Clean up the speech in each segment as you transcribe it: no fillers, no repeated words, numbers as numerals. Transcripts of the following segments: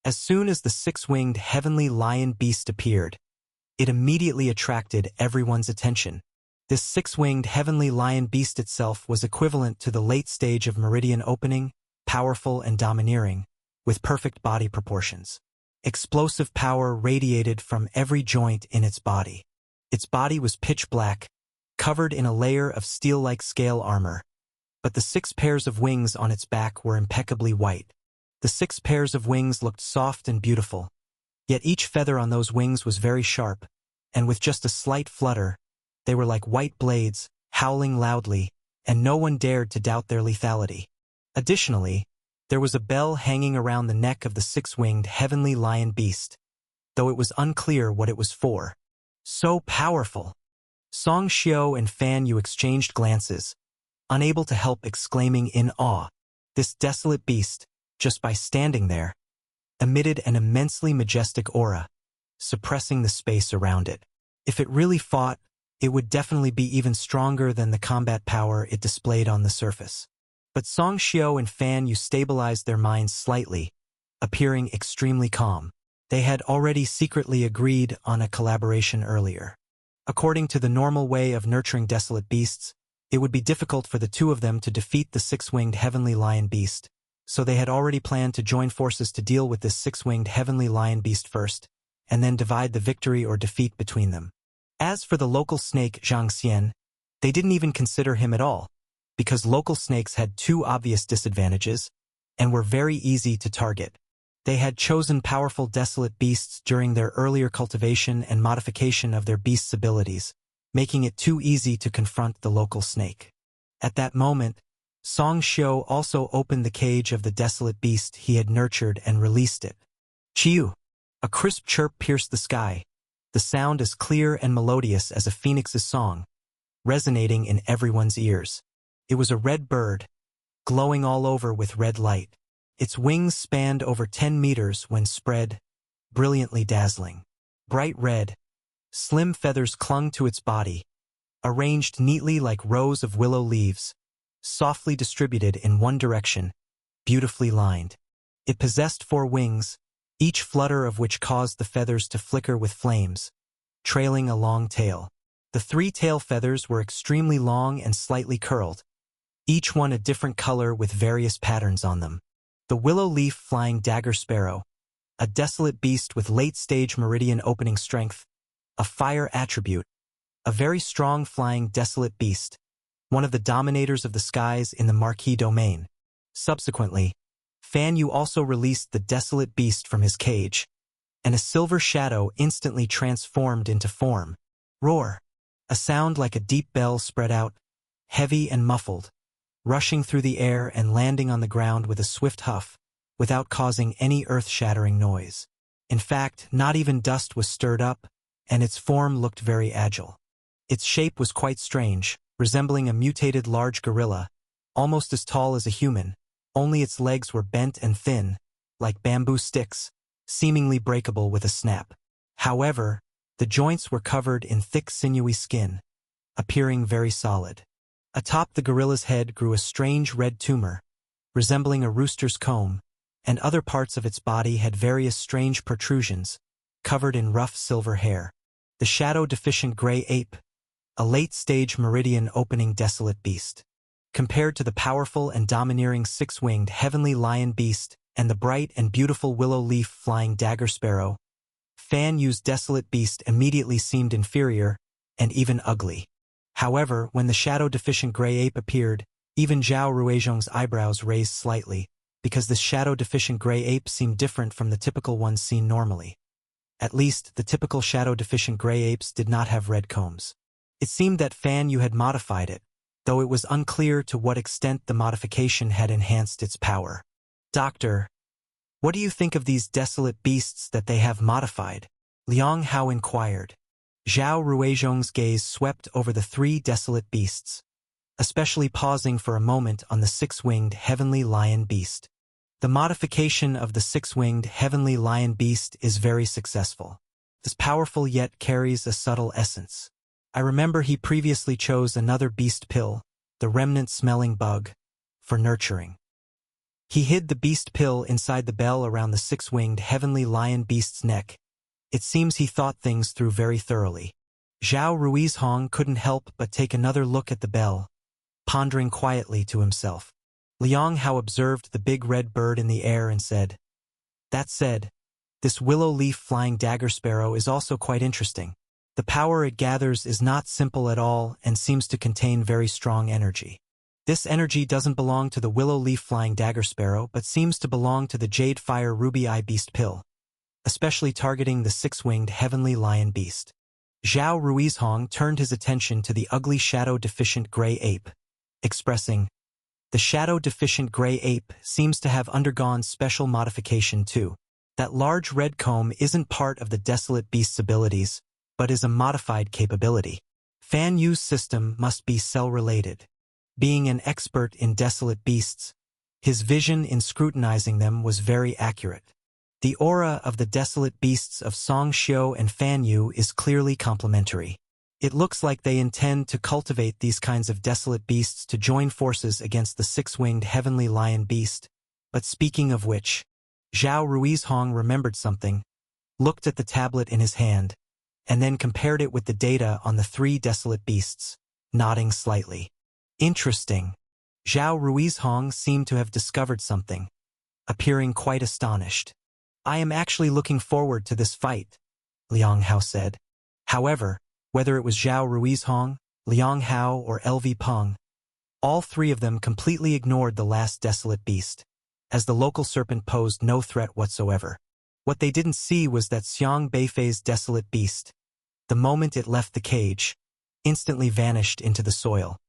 As soon as the six-winged heavenly lion beast appeared, it immediately attracted everyone's attention. This six-winged heavenly lion beast itself was equivalent to the late stage of meridian opening, powerful and domineering, with perfect body proportions. Explosive power radiated from every joint in its body. Its body was pitch black, covered in a layer of steel-like scale armor, but the 6 pairs of wings on its back were impeccably white. The 6 pairs of wings looked soft and beautiful, yet each feather on those wings was very sharp, and with just a slight flutter, they were like white blades, howling loudly, and no one dared to doubt their lethality. Additionally, there was a bell hanging around the neck of the 6-winged heavenly lion beast, though it was unclear what it was for. So powerful! Song Xiao and Fan Yu exchanged glances, unable to help exclaiming in awe. This desolate beast, just by standing there, emitted an immensely majestic aura, suppressing the space around it. If it really fought, it would definitely be even stronger than the combat power it displayed on the surface. But Song Xiao and Fan Yu stabilized their minds slightly, appearing extremely calm. They had already secretly agreed on a collaboration earlier. According to the normal way of nurturing desolate beasts, it would be difficult for the two of them to defeat the 6-winged heavenly lion beast, so they had already planned to join forces to deal with this 6-winged heavenly lion beast first, and then divide the victory or defeat between them. As for the local snake Zhang Xian, they didn't even consider him at all, because local snakes had 2 obvious disadvantages, and were very easy to target. They had chosen powerful desolate beasts during their earlier cultivation and modification of their beast's abilities, making it too easy to confront the local snake. At that moment, Song Xiao also opened the cage of the desolate beast he had nurtured and released it. Chiu! A crisp chirp pierced the sky, the sound as clear and melodious as a phoenix's song, resonating in everyone's ears. It was a red bird, glowing all over with red light. Its wings spanned over 10 meters when spread, brilliantly dazzling. Bright red, slim feathers clung to its body, arranged neatly like rows of willow leaves, softly distributed in one direction, beautifully lined. It possessed 4 wings, each flutter of which caused the feathers to flicker with flames, trailing a long tail. The 3 tail feathers were extremely long and slightly curled, each one a different color with various patterns on them. The willow leaf flying dagger sparrow, a desolate beast with late-stage meridian opening strength, a fire attribute, a very strong flying desolate beast, one of the dominators of the skies in the Marquis domain. Subsequently, Fan Yu also released the desolate beast from his cage, and a silver shadow instantly transformed into form. Roar! A sound like a deep bell spread out, heavy and muffled, rushing through the air and landing on the ground with a swift huff, without causing any earth-shattering noise. In fact, not even dust was stirred up, and its form looked very agile. Its shape was quite strange, resembling a mutated large gorilla, almost as tall as a human, only its legs were bent and thin, like bamboo sticks, seemingly breakable with a snap. However, the joints were covered in thick sinewy skin, appearing very solid. Atop the gorilla's head grew a strange red tumor, resembling a rooster's comb, and other parts of its body had various strange protrusions, covered in rough silver hair. The shadow-deficient gray ape, a late-stage meridian opening desolate beast. Compared to the powerful and domineering 6-winged heavenly lion beast and the bright and beautiful willow leaf flying dagger sparrow, Fan Yu's desolate beast immediately seemed inferior and even ugly. However, when the shadow-deficient gray ape appeared, even Zhao Ruizhong's eyebrows raised slightly, because this shadow-deficient gray ape seemed different from the typical ones seen normally. At least, the typical shadow-deficient gray apes did not have red combs. It seemed that Fan Yu had modified it, though it was unclear to what extent the modification had enhanced its power. Doctor, what do you think of these desolate beasts that they have modified? Liang Hao inquired. Zhao Ruizhong's gaze swept over the 3 desolate beasts, especially pausing for a moment on the 6-winged heavenly lion beast. The modification of the 6-winged heavenly lion beast is very successful. It's powerful yet carries a subtle essence. I remember he previously chose another beast pill, the remnant-smelling bug, for nurturing. He hid the beast pill inside the bell around the six-winged heavenly lion beast's neck. It seems he thought things through very thoroughly. Zhao Ruizhong couldn't help but take another look at the bell, pondering quietly to himself. Liang Hao observed the big red bird in the air and said, "That said, this willow leaf flying dagger sparrow is also quite interesting. The power it gathers is not simple at all and seems to contain very strong energy. This energy doesn't belong to the willow leaf flying dagger sparrow but seems to belong to the jade fire ruby eye beast pill, especially targeting the six-winged heavenly lion beast." Zhao Ruizhong turned his attention to the ugly shadow-deficient gray ape, expressing, "The shadow-deficient gray ape seems to have undergone special modification too. That large red comb isn't part of the desolate beast's abilities, but is a modified capability. Fan Yu's system must be cell-related. Being an expert in desolate beasts, his vision in scrutinizing them was very accurate. The aura of the desolate beasts of Song Xiu and Fan Yu is clearly complementary. It looks like they intend to cultivate these kinds of desolate beasts to join forces against the six-winged heavenly lion beast. But speaking of which," Zhao Ruizhong remembered something, looked at the tablet in his hand, and then compared it with the data on the three desolate beasts, nodding slightly. "Interesting." Zhao Ruizhong seemed to have discovered something, appearing quite astonished. "I am actually looking forward to this fight," Liang Hao said. However, whether it was Zhao Ruizhong, Liang Hao, or LV Peng, all three of them completely ignored the last desolate beast, as the local serpent posed no threat whatsoever. What they didn't see was that Xiang Beifei's desolate beast, the moment it left the cage, instantly vanished into the soil.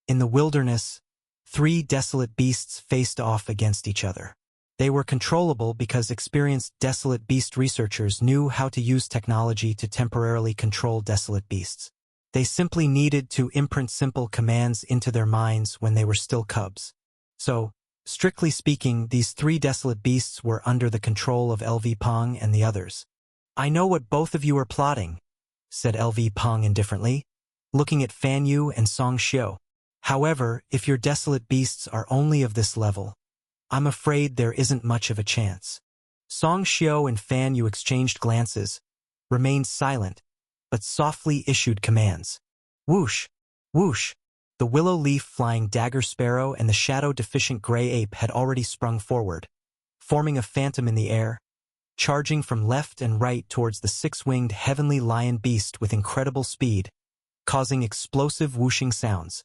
In the wilderness, three desolate beasts faced off against each other. They were controllable because experienced desolate beast researchers knew how to use technology to temporarily control desolate beasts. They simply needed to imprint simple commands into their minds when they were still cubs. So, strictly speaking, these three desolate beasts were under the control of LV Peng and the others. "I know what both of you are plotting," said LV Peng indifferently, looking at Fan Yu and Song Xiu. "However, if your desolate beasts are only of this level, I'm afraid there isn't much of a chance." Song Xiu and Fan Yu exchanged glances, remained silent, but softly issued commands. Whoosh! Whoosh! The willow leaf flying dagger sparrow and the shadow-deficient gray ape had already sprung forward, forming a phantom in the air, charging from left and right towards the six-winged heavenly lion beast with incredible speed, causing explosive whooshing sounds.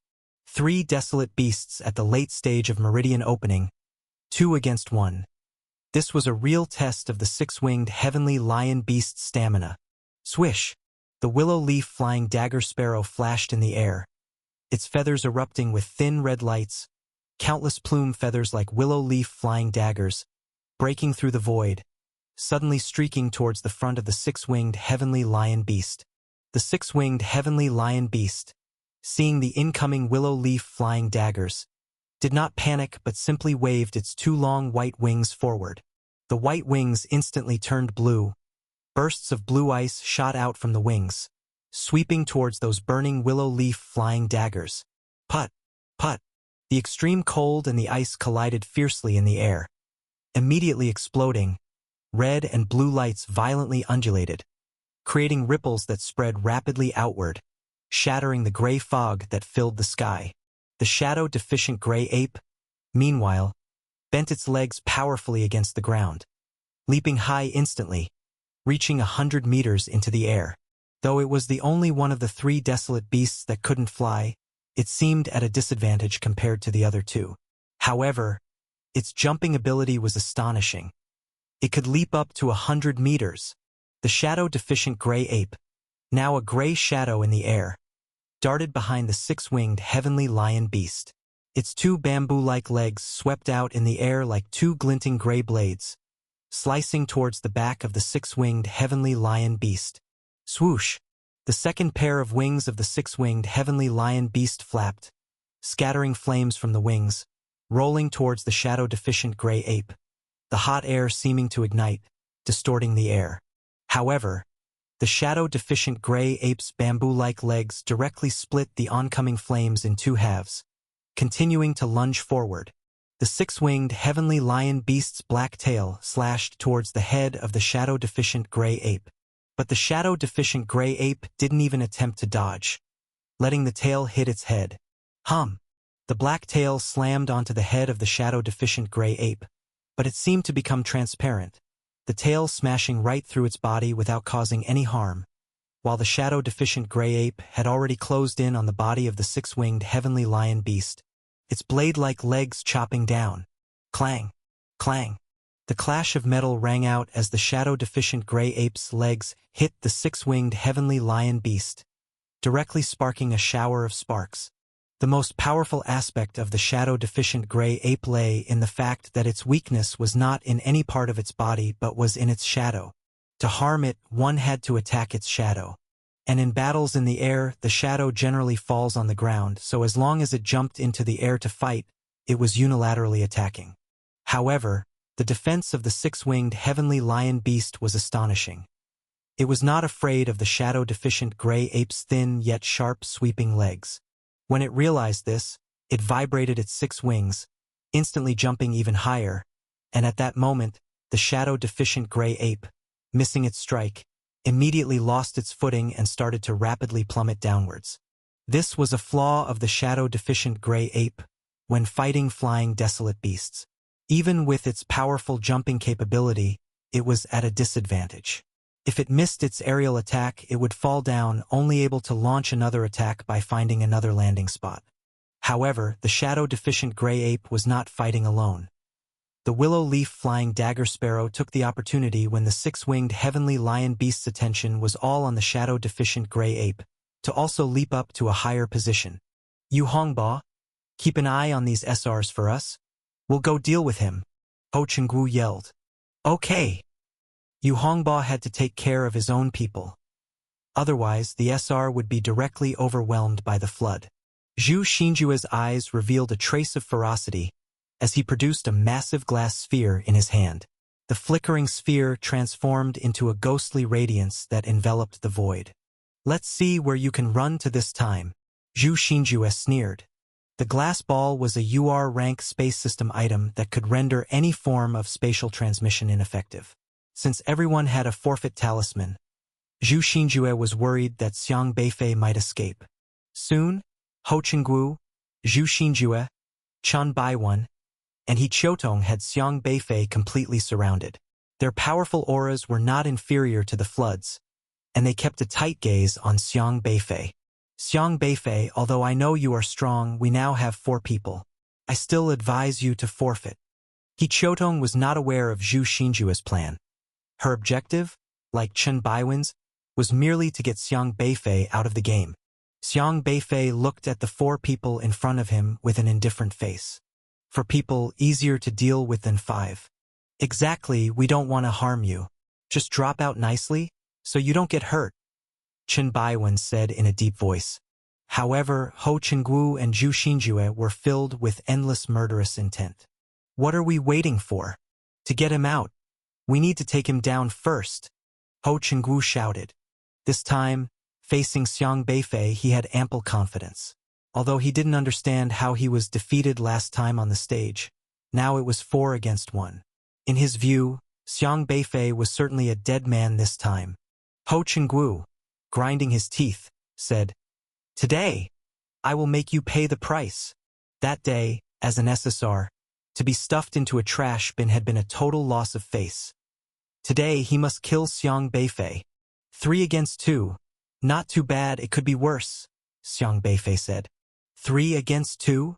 Three desolate beasts at the late stage of meridian opening, 2 against 1. This was a real test of the six-winged heavenly lion beast's stamina. Swish! The willow leaf flying dagger sparrow flashed in the air, its feathers erupting with thin red lights, countless plume feathers like willow leaf flying daggers, breaking through the void, suddenly streaking towards the front of the six-winged heavenly lion beast. The six-winged heavenly lion beast, seeing the incoming willow leaf flying daggers, did not panic but simply waved its 2 long white wings forward. The white wings instantly turned blue. Bursts of blue ice shot out from the wings, sweeping towards those burning willow leaf flying daggers. Put! Put! The extreme cold and the ice collided fiercely in the air. Immediately exploding, red and blue lights violently undulated, creating ripples that spread rapidly outward, shattering the gray fog that filled the sky. The shadow-deficient gray ape, meanwhile, bent its legs powerfully against the ground, leaping high instantly, reaching 100 meters into the air. Though it was the only one of the three desolate beasts that couldn't fly, it seemed at a disadvantage compared to the other two. However, its jumping ability was astonishing. It could leap up to 100 meters. The shadow-deficient gray ape, now a gray shadow in the air, darted behind the six-winged heavenly lion beast. Its 2 bamboo-like legs swept out in the air like 2 glinting gray blades, slicing towards the back of the six-winged heavenly lion beast. Swoosh! The second pair of wings of the six-winged heavenly lion beast flapped, scattering flames from the wings, rolling towards the shadow-deficient gray ape, the hot air seeming to ignite, distorting the air. However, the shadow-deficient gray ape's bamboo-like legs directly split the oncoming flames in 2 halves, continuing to lunge forward, The six-winged heavenly lion beast's black tail slashed towards the head of the shadow-deficient gray ape. But the shadow-deficient gray ape didn't even attempt to dodge, letting the tail hit its head. Hum! The black tail slammed onto the head of the shadow-deficient gray ape, but it seemed to become transparent, the tail smashing right through its body without causing any harm, while the shadow-deficient gray ape had already closed in on the body of the six-winged heavenly lion beast, its blade-like legs chopping down. Clang! Clang! The clash of metal rang out as the shadow-deficient gray ape's legs hit the six-winged heavenly lion beast, directly sparking a shower of sparks. The most powerful aspect of the shadow-deficient gray ape lay in the fact that its weakness was not in any part of its body but was in its shadow. To harm it, one had to attack its shadow. And in battles in the air, the shadow generally falls on the ground, so as long as it jumped into the air to fight, it was unilaterally attacking. However, the defense of the six-winged heavenly lion beast was astonishing. It was not afraid of the shadow-deficient gray ape's thin yet sharp sweeping legs. When it realized this, it vibrated its six wings, instantly jumping even higher, and at that moment, the shadow-deficient gray ape, missing its strike, immediately lost its footing and started to rapidly plummet downwards. This was a flaw of the shadow-deficient gray ape when fighting flying desolate beasts. Even with its powerful jumping capability, it was at a disadvantage. If it missed its aerial attack, it would fall down, only able to launch another attack by finding another landing spot. However, the shadow-deficient gray ape was not fighting alone. The willow leaf-flying dagger sparrow took the opportunity when the six-winged heavenly lion beast's attention was all on the shadow-deficient gray ape, to also leap up to a higher position. "You Hongba, keep an eye on these SRs for us. We'll go deal with him," Ho Chenggu yelled. "Okay." Yu Hongba had to take care of his own people. Otherwise, the SR would be directly overwhelmed by the flood. Zhu Xinjue's eyes revealed a trace of ferocity as he produced a massive glass sphere in his hand. The flickering sphere transformed into a ghostly radiance that enveloped the void. "Let's see where you can run to this time," Zhu Xinjue sneered. The glass ball was a UR rank space system item that could render any form of spatial transmission ineffective. Since everyone had a forfeit talisman, Zhu Xinjue was worried that Xiang Beifei might escape. Soon, Ho Chenggu, Zhu Xinjue, Chen Baiwen, and He Qiutong had Xiang Beifei completely surrounded. Their powerful auras were not inferior to the floods, and they kept a tight gaze on Xiang Beifei. "Xiang Beifei, although I know you are strong, we now have 4 people. I still advise you to forfeit." He Qiutong was not aware of Zhu Xinjue's plan. Her objective, like Chen Baiwen's, was merely to get Xiang Beifei out of the game. Xiang Beifei looked at the 4 people in front of him with an indifferent face. 4 people easier to deal with than 5. "Exactly, we don't want to harm you. Just drop out nicely, so you don't get hurt," Chen Baiwen said in a deep voice. However, Ho Chenggu and Zhu Xinjue were filled with endless murderous intent. "What are we waiting for? To get him out, we need to take him down first," Ho Chenggu shouted. This time, facing Xiang Beifei, he had ample confidence. Although he didn't understand how he was defeated last time on the stage, now it was 4 against 1. In his view, Xiang Beifei was certainly a dead man this time. Ho Chenggu, grinding his teeth, said, "Today, I will make you pay the price." That day, as an SSR, to be stuffed into a trash bin had been a total loss of face. Today, he must kill Xiang Beifei. 3 against 2. "Not too bad, it could be worse," Xiang Beifei said. 3 against 2?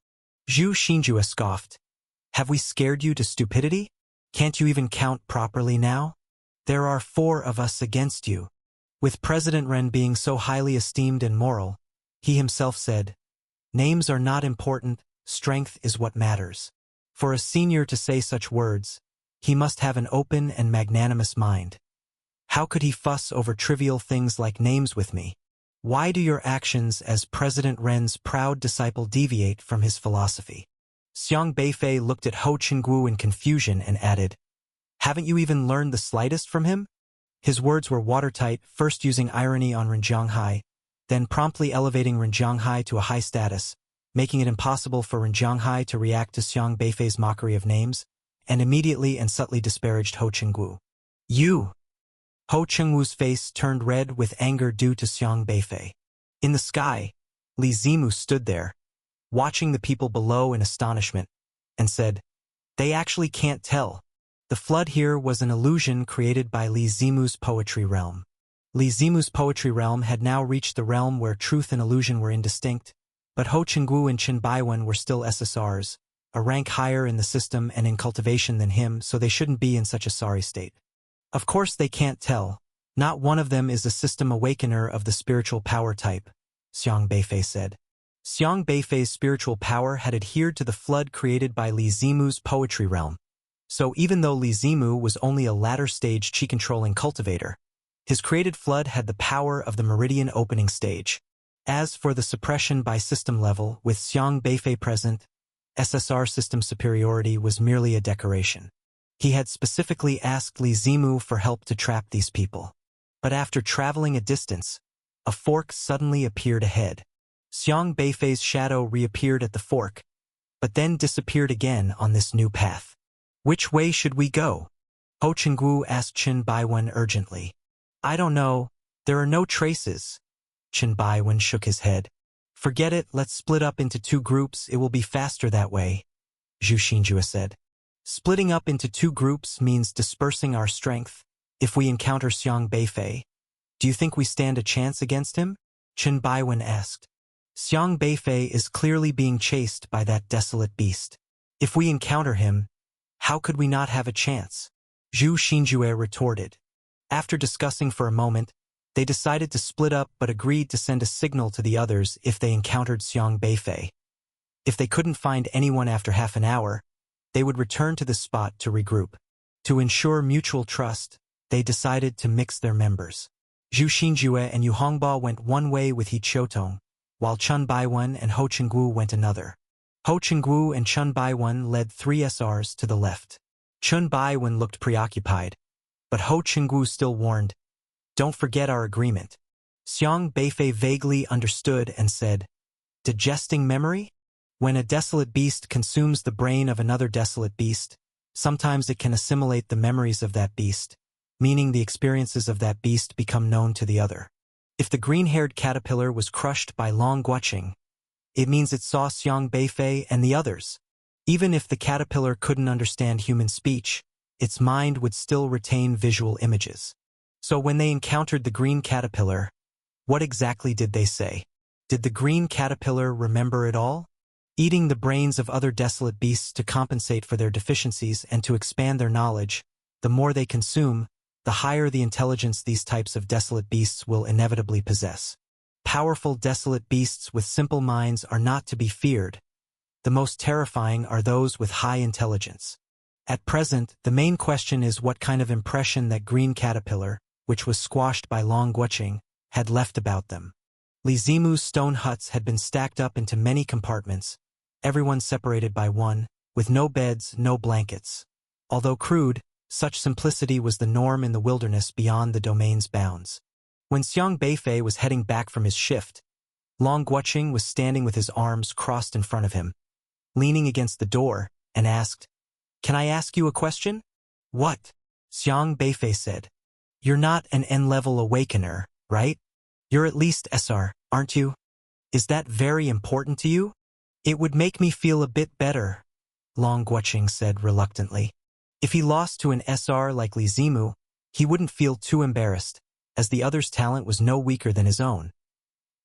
Zhu Xinjue scoffed. "Have we scared you to stupidity? Can't you even count properly now? There are 4 of us against you." With President Ren being so highly esteemed and moral, he himself said, "Names are not important, strength is what matters." For a senior to say such words, he must have an open and magnanimous mind. How could he fuss over trivial things like names with me? Why do your actions as President Ren's proud disciple deviate from his philosophy? Xiang Beifei looked at Ho Chenggu in confusion and added, "Haven't you even learned the slightest from him?" His words were watertight, first using irony on Ren Jianghai, then promptly elevating Ren Jianghai to a high status, making it impossible for Ren Jianghai to react to Xiang Beifei's mockery of names, and immediately and subtly disparaged Ho Chenggu. You! Ho Chengwu's face turned red with anger due to Xiang Beifei. In the sky, Li Zimu stood there, watching the people below in astonishment, and said, "They actually can't tell. The flood here was an illusion created by Li Zimu's poetry realm." Li Zimu's poetry realm had now reached the realm where truth and illusion were indistinct, but Ho Chenggu and Chen Baiwen were still SSRs, a rank higher in the system and in cultivation than him, so they shouldn't be in such a sorry state. Of course they can't tell. Not one of them is a system awakener of the spiritual power type, Xiang Beifei said. Xiang Beifei's spiritual power had adhered to the flood created by Li Zimu's poetry realm. So even though Li Zimu was only a latter-stage chi-controlling cultivator, his created flood had the power of the meridian opening stage. As for the suppression by system level, with Xiang Beifei present, SSR system superiority was merely a decoration. He had specifically asked Li Zimu for help to trap these people. But after traveling a distance, a fork suddenly appeared ahead. Xiang Beifei's shadow reappeared at the fork, but then disappeared again on this new path. "Which way should we go?" Ho Chenggu asked Chen Baiwen urgently. "I don't know. There are no traces." Chen Baiwen shook his head. "Forget it, let's split up into two groups, it will be faster that way," Zhu Xinjue said. "Splitting up into two groups means dispersing our strength. If we encounter Xiang Beifei, do you think we stand a chance against him?" Chen Baiwen asked. "Xiang Beifei is clearly being chased by that desolate beast. If we encounter him, how could we not have a chance?" Zhu Xinjue retorted. After discussing for a moment, they decided to split up but agreed to send a signal to the others if they encountered Xiang Beifei. If they couldn't find anyone after half an hour, they would return to the spot to regroup. To ensure mutual trust, they decided to mix their members. Zhu Xinjue and Yu Hongbo went one way with He Qiutong, while Chen Baiwen and Ho Chenggu went another. Ho Chenggu and Chen Baiwen led 3 SRs to the left. Chen Baiwen looked preoccupied, but Ho Chenggu still warned, "Don't forget our agreement." Xiang Beifei vaguely understood and said, "Digesting memory? When a desolate beast consumes the brain of another desolate beast, sometimes it can assimilate the memories of that beast, meaning the experiences of that beast become known to the other. If the green-haired caterpillar was crushed by Long Guoqing, it means it saw Xiang Beifei and the others. Even if the caterpillar couldn't understand human speech, its mind would still retain visual images. So when they encountered the green caterpillar, what exactly did they say? Did the green caterpillar remember it all? Eating the brains of other desolate beasts to compensate for their deficiencies and to expand their knowledge, the more they consume, the higher the intelligence these types of desolate beasts will inevitably possess. Powerful desolate beasts with simple minds are not to be feared. The most terrifying are those with high intelligence. At present, the main question is what kind of impression that green caterpillar, which was squashed by Long Guoqing, had left about them. Li Zimu's stone huts had been stacked up into many compartments, everyone separated by one, with no beds, no blankets. Although crude, such simplicity was the norm in the wilderness beyond the domain's bounds. When Xiang Beifei was heading back from his shift, Long Guoqing was standing with his arms crossed in front of him, leaning against the door, and asked, "Can I ask you a question?" "What?" Xiang Beifei said. "You're not an N-level awakener, right? You're at least SR, aren't you? Is that very important to you?" "It would make me feel a bit better," Long Guoqing said reluctantly. If he lost to an SR like Li Zimu, he wouldn't feel too embarrassed, as the other's talent was no weaker than his own.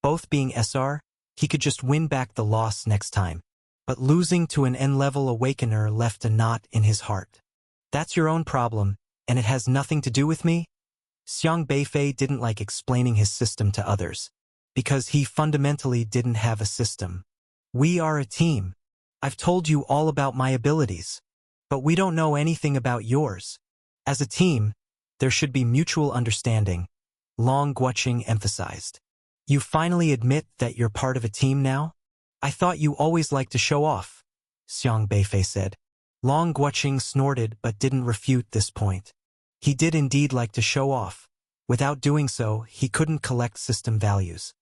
Both being SR, he could just win back the loss next time. But losing to an N-level awakener left a knot in his heart. "That's your own problem, and it has nothing to do with me?" Xiang Beifei didn't like explaining his system to others, because he fundamentally didn't have a system. "We are a team. I've told you all about my abilities. But we don't know anything about yours. As a team, there should be mutual understanding," Long Guoqing emphasized. "You finally admit that you're part of a team now? I thought you always liked to show off," Xiang Beifei said. Long Guoqing snorted but didn't refute this point. He did indeed like to show off. Without doing so, he couldn't collect system values.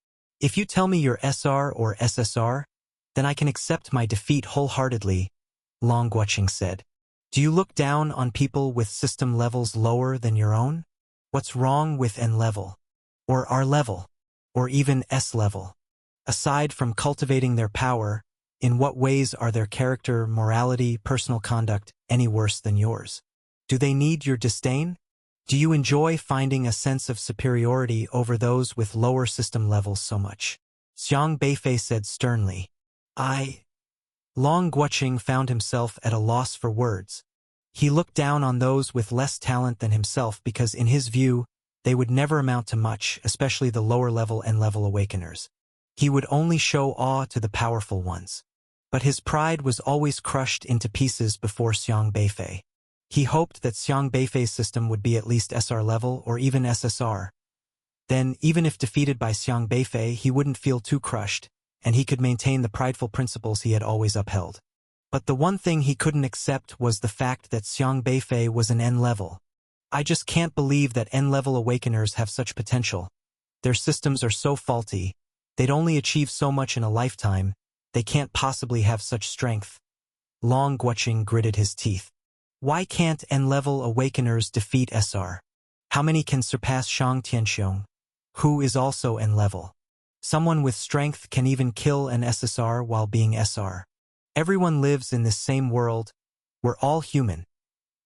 "If you tell me you're SR or SSR, Then I can accept my defeat wholeheartedly, Long Guoqing said. Do you look down on people with system levels lower than your own? What's wrong with N level? Or R level? Or even S level? Aside from cultivating their power, in what ways are their character, morality, personal conduct any worse than yours? Do they need your disdain? Do you enjoy finding a sense of superiority over those with lower system levels so much? Xiang Beifei said sternly. Long Guoqing found himself at a loss for words. He looked down on those with less talent than himself because, in his view, they would never amount to much, especially the lower-level and level awakeners. He would only show awe to the powerful ones. But his pride was always crushed into pieces before Xiang Beifei. He hoped that Xiang Beifei's system would be at least SR level or even SSR. Then, even if defeated by Xiang Beifei, he wouldn't feel too crushed, and he could maintain the prideful principles he had always upheld. But the one thing he couldn't accept was the fact that Xiang Beifei was an N level. I just can't believe that N-level awakeners have such potential. Their systems are so faulty. They'd only achieve so much in a lifetime. They can't possibly have such strength. Long Guoqing gritted his teeth. Why can't N-level awakeners defeat SR? How many can surpass Shang Tianxiong, who is also N-level? Someone with strength can even kill an SSR while being SR. Everyone lives in this same world. We're all human.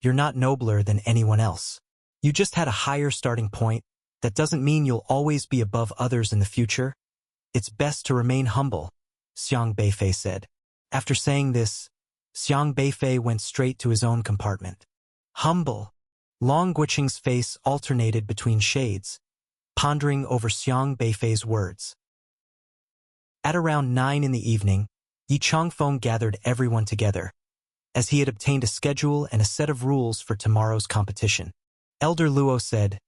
You're not nobler than anyone else. You just had a higher starting point. That doesn't mean you'll always be above others in the future. It's best to remain humble, Xiang Beifei said. After saying this, Xiang Beifei went straight to his own compartment. Humble. Long Guoqing's face alternated between shades, pondering over Xiang Beifei's words. At around 9 in the evening, Yi Changfeng gathered everyone together, as he had obtained a schedule and a set of rules for tomorrow's competition. Elder Luo said,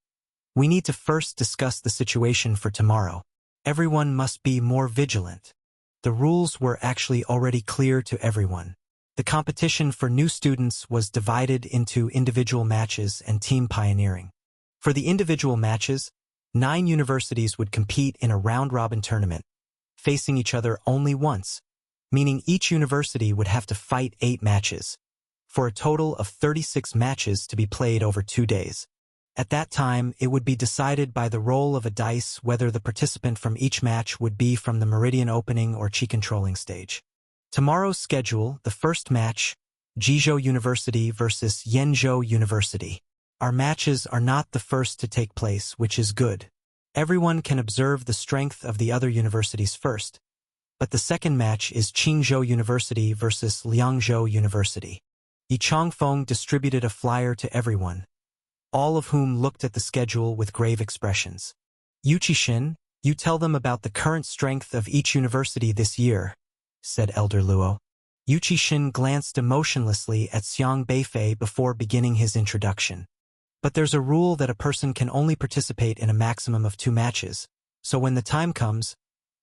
"We need to first discuss the situation for tomorrow. Everyone must be more vigilant." The rules were actually already clear to everyone. The competition for new students was divided into individual matches and team pioneering. For the individual matches, 9 universities would compete in a round-robin tournament, facing each other only once, meaning each university would have to fight 8 matches, for a total of 36 matches to be played over 2 days. At that time, it would be decided by the roll of a dice whether the participant from each match would be from the Meridian Opening or Qi Controlling stage. Tomorrow's schedule, the first match, Jizhou University versus Yenzhou University. Our matches are not the first to take place, which is good. Everyone can observe the strength of the other universities first. But the second match is Qingzhou University versus Liangzhou University. Yi Changfeng distributed a flyer to everyone, all of whom looked at the schedule with grave expressions. Yu Qixin, you tell them about the current strength of each university this year, said Elder Luo. Yu Qixin glanced emotionlessly at Xiang Beifei before beginning his introduction. But there's a rule that a person can only participate in a maximum of 2 matches, so when the time comes,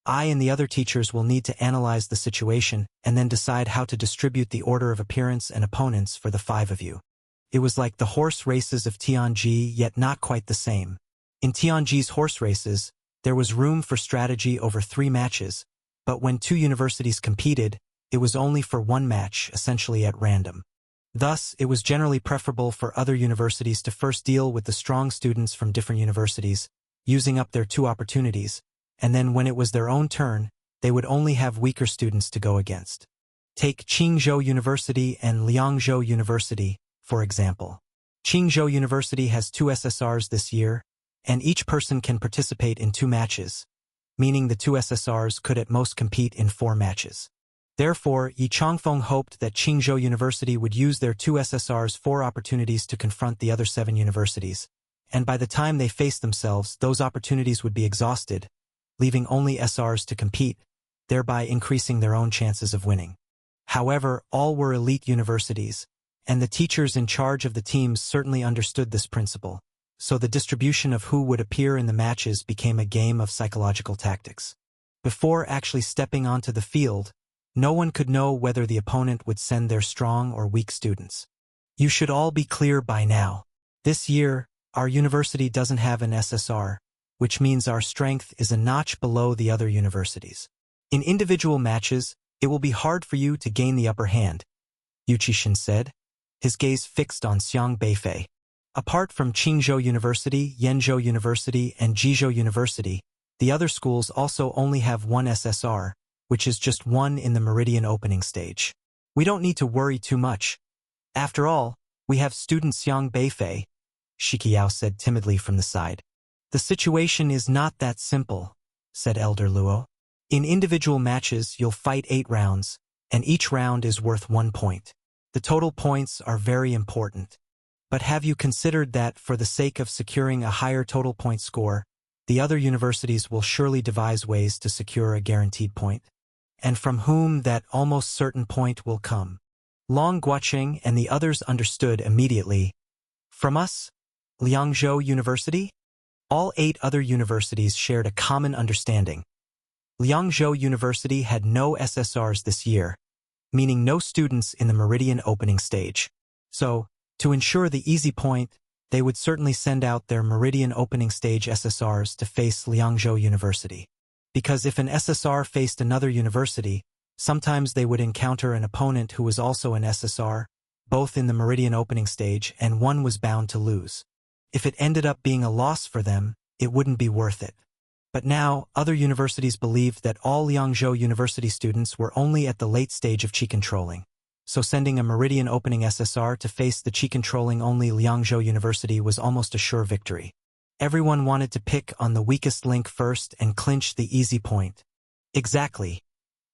I and the other teachers will need to analyze the situation and then decide how to distribute the order of appearance and opponents for the 5 of you. It was like the horse races of Tianji, yet not quite the same. In Tianji's horse races, there was room for strategy over 3 matches, but when 2 universities competed, it was only for 1 match, essentially at random. Thus, it was generally preferable for other universities to first deal with the strong students from different universities, using up their 2 opportunities, and then when it was their own turn, they would only have weaker students to go against. Take Qingzhou University and Liangzhou University, for example. Qingzhou University has 2 SSRs this year, and each person can participate in 2 matches, meaning the 2 SSRs could at most compete in 4 matches. Therefore, Yi Changfeng hoped that Qingzhou University would use their 2 SSRs 4 opportunities to confront the other 7 universities, and by the time they faced themselves, those opportunities would be exhausted, leaving only SRs to compete, thereby increasing their own chances of winning. However, all were elite universities, and the teachers in charge of the teams certainly understood this principle, so the distribution of who would appear in the matches became a game of psychological tactics. Before actually stepping onto the field, no one could know whether the opponent would send their strong or weak students. You should all be clear by now. This year, our university doesn't have an SSR, which means our strength is a notch below the other universities. In individual matches, It will be hard for you to gain the upper hand, Yuchishin said, his gaze fixed on Xiang Beifei. Apart from Qingzhou University, Yenzhou University, and Jizhou University, the other schools also only have one SSR, which is just one in the Meridian opening stage. We don't need to worry too much. After all, we have student Xiang Beifei, Shikiao said timidly from the side. The situation is not that simple, said Elder Luo. In individual matches, you'll fight 8 rounds, and each round is worth 1 point. The total points are very important. But have you considered that, for the sake of securing a higher total point score, the other universities will surely devise ways to secure a guaranteed point? And from whom that almost certain point will come? Long Guoqing and the others understood immediately. From us? Liangzhou University? All 8 other universities shared a common understanding. Liangzhou University had no SSRs this year, meaning no students in the Meridian opening stage. So, to ensure the easy point, they would certainly send out their Meridian opening stage SSRs to face Liangzhou University. Because if an SSR faced another university, sometimes they would encounter an opponent who was also an SSR, both in the Meridian opening stage, and one was bound to lose. If it ended up being a loss for them, it wouldn't be worth it. But now, other universities believed that all Liangzhou University students were only at the late stage of Qi controlling. So sending a Meridian opening SSR to face the Qi controlling only Liangzhou University was almost a sure victory. Everyone wanted to pick on the weakest link first and clinch the easy point. Exactly.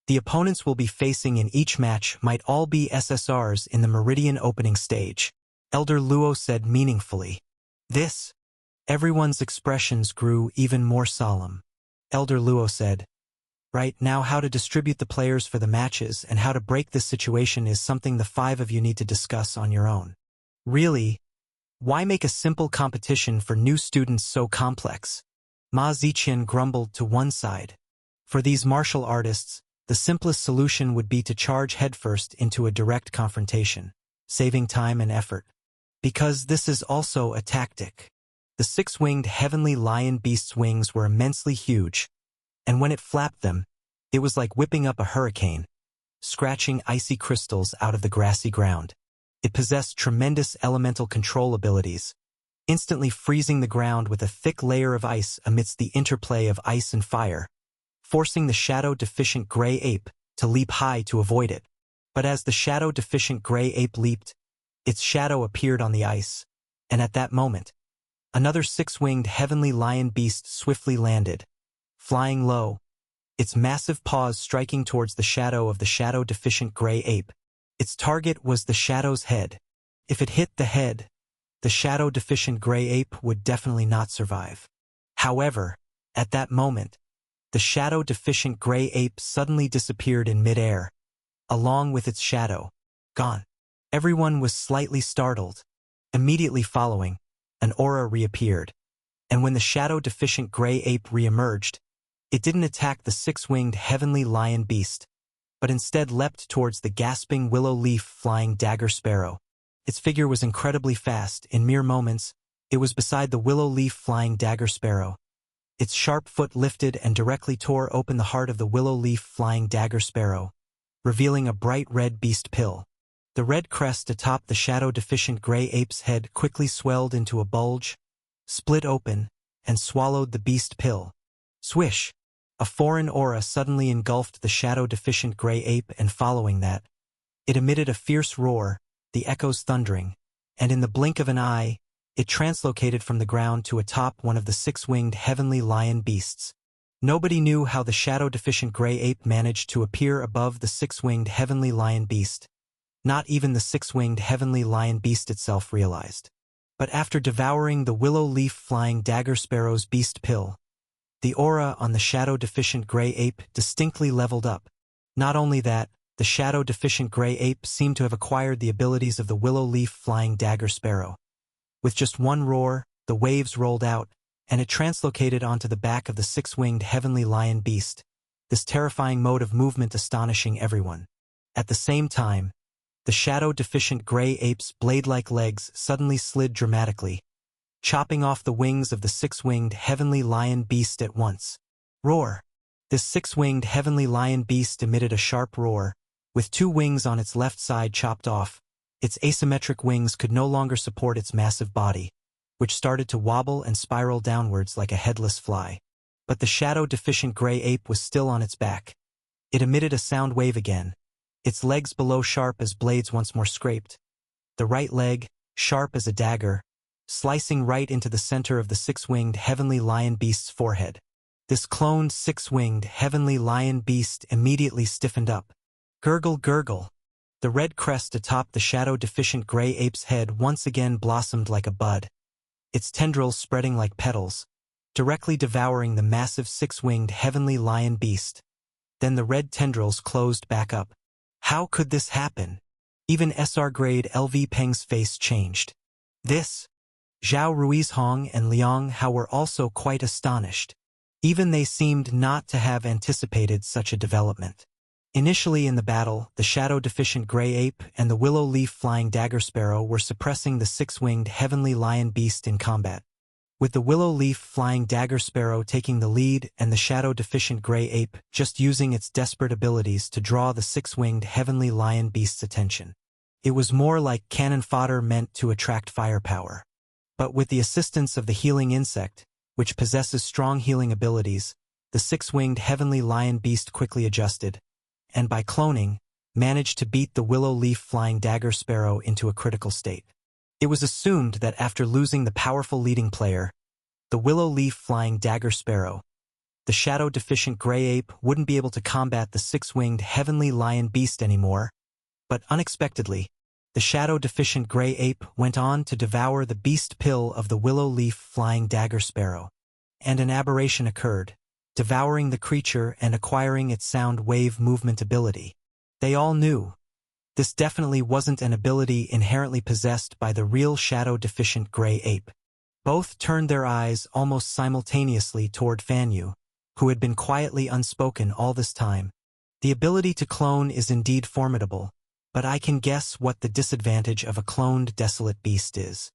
The opponents we'll be facing in each match might all be SSRs in the Meridian opening stage, Elder Luo said meaningfully. Everyone's expressions grew even more solemn. Elder Luo said, "Right now, how to distribute the players for the matches and how to break this situation is something the 5 of you need to discuss on your own. Really, why make a simple competition for new students so complex?" Ma Ziqian grumbled to one side. For these martial artists, the simplest solution would be to charge headfirst into a direct confrontation, saving time and effort. Because this is also a tactic. The 6-winged heavenly lion beast's wings were immensely huge, and when it flapped them, it was like whipping up a hurricane, scratching icy crystals out of the grassy ground. It possessed tremendous elemental control abilities, instantly freezing the ground with a thick layer of ice amidst the interplay of ice and fire, forcing the shadow-deficient gray ape to leap high to avoid it. But as the shadow-deficient gray ape leaped, its shadow appeared on the ice, and at that moment, another 6-winged heavenly lion beast swiftly landed, flying low, its massive paws striking towards the shadow of the shadow-deficient gray ape. Its target was the shadow's head. If it hit the head, the shadow-deficient gray ape would definitely not survive. However, at that moment, the shadow-deficient gray ape suddenly disappeared in midair, along with its shadow, gone. Everyone was slightly startled. Immediately following, an aura reappeared, and when the shadow-deficient gray ape re-emerged, it didn't attack the 6-winged heavenly lion beast, but instead leapt towards the gasping willow leaf flying dagger sparrow. Its figure was incredibly fast. In mere moments, it was beside the willow leaf flying dagger sparrow. Its sharp foot lifted and directly tore open the heart of the willow leaf flying dagger sparrow, revealing a bright red beast pill. The red crest atop the shadow-deficient gray ape's head quickly swelled into a bulge, split open, and swallowed the beast pill. Swish! A foreign aura suddenly engulfed the shadow-deficient gray ape, and following that, it emitted a fierce roar, the echoes thundering, and in the blink of an eye, it translocated from the ground to atop one of the 6-winged heavenly lion beasts. Nobody knew how the shadow-deficient gray ape managed to appear above the 6-winged heavenly lion beast. Not even the 6-winged heavenly lion beast itself realized. But after devouring the willow leaf flying dagger sparrow's beast pill, the aura on the shadow-deficient gray ape distinctly leveled up. Not only that, the shadow-deficient gray ape seemed to have acquired the abilities of the willow leaf flying dagger sparrow. With just one roar, the waves rolled out, and it translocated onto the back of the 6-winged heavenly lion beast, this terrifying mode of movement astonishing everyone. At the same time, the shadow-deficient gray ape's blade-like legs suddenly slid dramatically, chopping off the wings of the 6-winged heavenly lion beast at once. Roar! This six-winged heavenly lion beast emitted a sharp roar. With two wings on its left side chopped off, its asymmetric wings could no longer support its massive body, which started to wobble and spiral downwards like a headless fly. But the shadow-deficient gray ape was still on its back. It emitted a sound wave again, its legs below sharp as blades once more scraped. The right leg, sharp as a dagger, slicing right into the center of the six-winged heavenly lion beast's forehead. This cloned six-winged heavenly lion beast immediately stiffened up. Gurgle, gurgle. The red crest atop the shadow-deficient gray ape's head once again blossomed like a bud, its tendrils spreading like petals, directly devouring the massive six-winged heavenly lion beast. Then the red tendrils closed back up. How could this happen? Even SR-grade LV Peng's face changed. This? Zhao Ruizhong and Liang Hao were also quite astonished. Even they seemed not to have anticipated such a development. Initially in the battle, the shadow-deficient gray ape and the willow-leaf-flying dagger sparrow were suppressing the six-winged heavenly lion beast in combat. With the willow-leaf-flying dagger sparrow taking the lead and the shadow-deficient gray ape just using its desperate abilities to draw the six-winged heavenly lion beast's attention. It was more like cannon fodder meant to attract firepower. But with the assistance of the healing insect, which possesses strong healing abilities, the six-winged heavenly lion beast quickly adjusted, and by cloning, managed to beat the willow-leaf-flying dagger sparrow into a critical state. It was assumed that after losing the powerful leading player, the willow-leaf-flying dagger sparrow, the shadow-deficient gray ape wouldn't be able to combat the six-winged heavenly lion beast anymore, but unexpectedly, the shadow-deficient gray ape went on to devour the beast pill of the willow-leaf-flying dagger sparrow. And an aberration occurred, devouring the creature and acquiring its sound wave movement ability. They all knew. This definitely wasn't an ability inherently possessed by the real shadow-deficient gray ape. Both turned their eyes almost simultaneously toward Fan Yu, who had been quietly unspoken all this time. The ability to clone is indeed formidable, but I can guess what the disadvantage of a cloned desolate beast is.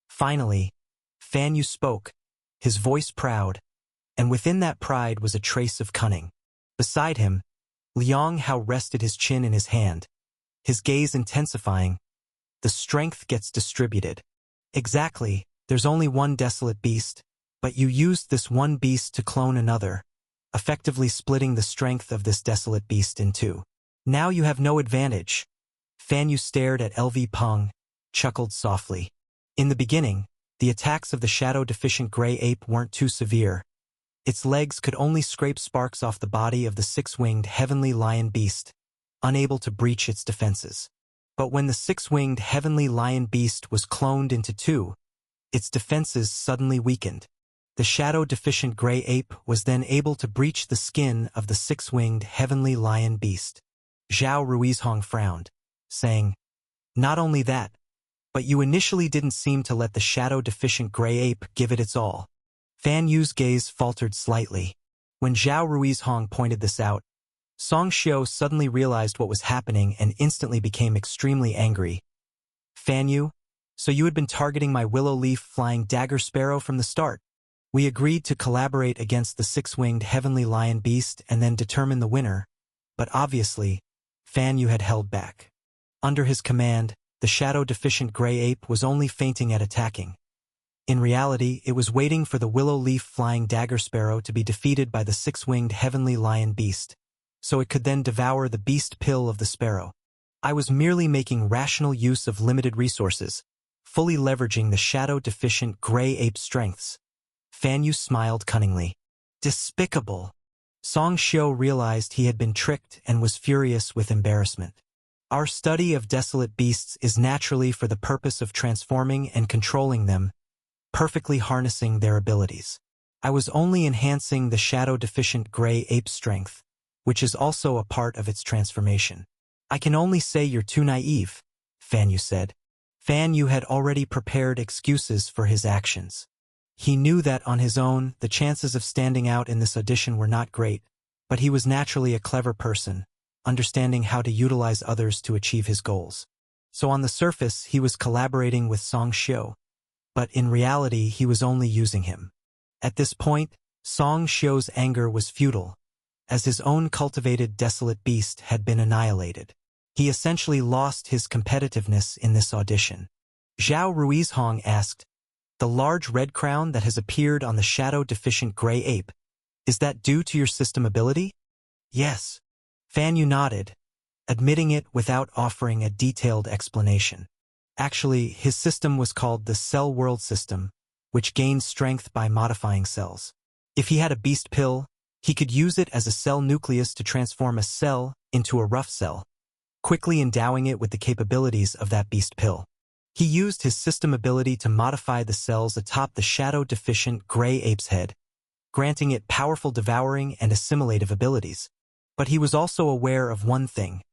Finally, Fan Yu spoke, his voice proud, and within that pride was a trace of cunning. Beside him, Liang Hao rested his chin in his hand, his gaze intensifying. The strength gets distributed. Exactly, there's only one desolate beast, but you used this one beast to clone another, effectively splitting the strength of this desolate beast in two. Now you have no advantage. Fan Yu stared at LV Peng, chuckled softly. In the beginning, the attacks of the shadow-deficient gray ape weren't too severe. Its legs could only scrape sparks off the body of the six-winged heavenly lion beast, unable to breach its defenses. But when the six-winged heavenly lion beast was cloned into two, its defenses suddenly weakened. The shadow-deficient gray ape was then able to breach the skin of the six-winged heavenly lion beast. Zhao Ruizhong frowned, saying, "Not only that, but you initially didn't seem to let the shadow-deficient gray ape give it its all." Fan Yu's gaze faltered slightly. When Zhao Ruizhong pointed this out, Song Xiao suddenly realized what was happening and instantly became extremely angry. "Fan Yu, so you had been targeting my willow-leaf-flying dagger sparrow from the start. We agreed to collaborate against the six-winged heavenly lion beast and then determine the winner, but obviously, Fan Yu had held back. Under his command, the shadow-deficient gray ape was only feinting at attacking. In reality, it was waiting for the willow-leaf-flying dagger sparrow to be defeated by the six-winged heavenly lion beast, so it could then devour the beast pill of the sparrow. I was merely making rational use of limited resources, fully leveraging the shadow-deficient gray ape's strengths." Fan Yu smiled cunningly. Despicable. Song Xiao realized he had been tricked and was furious with embarrassment. Our study of desolate beasts is naturally for the purpose of transforming and controlling them, perfectly harnessing their abilities. I was only enhancing the shadow-deficient gray ape's strength, which is also a part of its transformation. I can only say you're too naive, Fan Yu said. Fan Yu had already prepared excuses for his actions. He knew that on his own, the chances of standing out in this audition were not great, but he was naturally a clever person, understanding how to utilize others to achieve his goals. So on the surface, he was collaborating with Song Xiao, but in reality, he was only using him. At this point, Song Xiao's anger was futile, as his own cultivated desolate beast had been annihilated. He essentially lost his competitiveness in this audition. Zhao Ruizhong asked, "The large red crown that has appeared on the shadow-deficient gray ape, is that due to your system ability?" "Yes." Fan Yu nodded, admitting it without offering a detailed explanation. Actually, his system was called the Cell World System, which gains strength by modifying cells. If he had a beast pill, he could use it as a cell nucleus to transform a cell into a rough cell, quickly endowing it with the capabilities of that beast pill. He used his system ability to modify the cells atop the shadow-deficient gray ape's head, granting it powerful devouring and assimilative abilities. But he was also aware of one thing.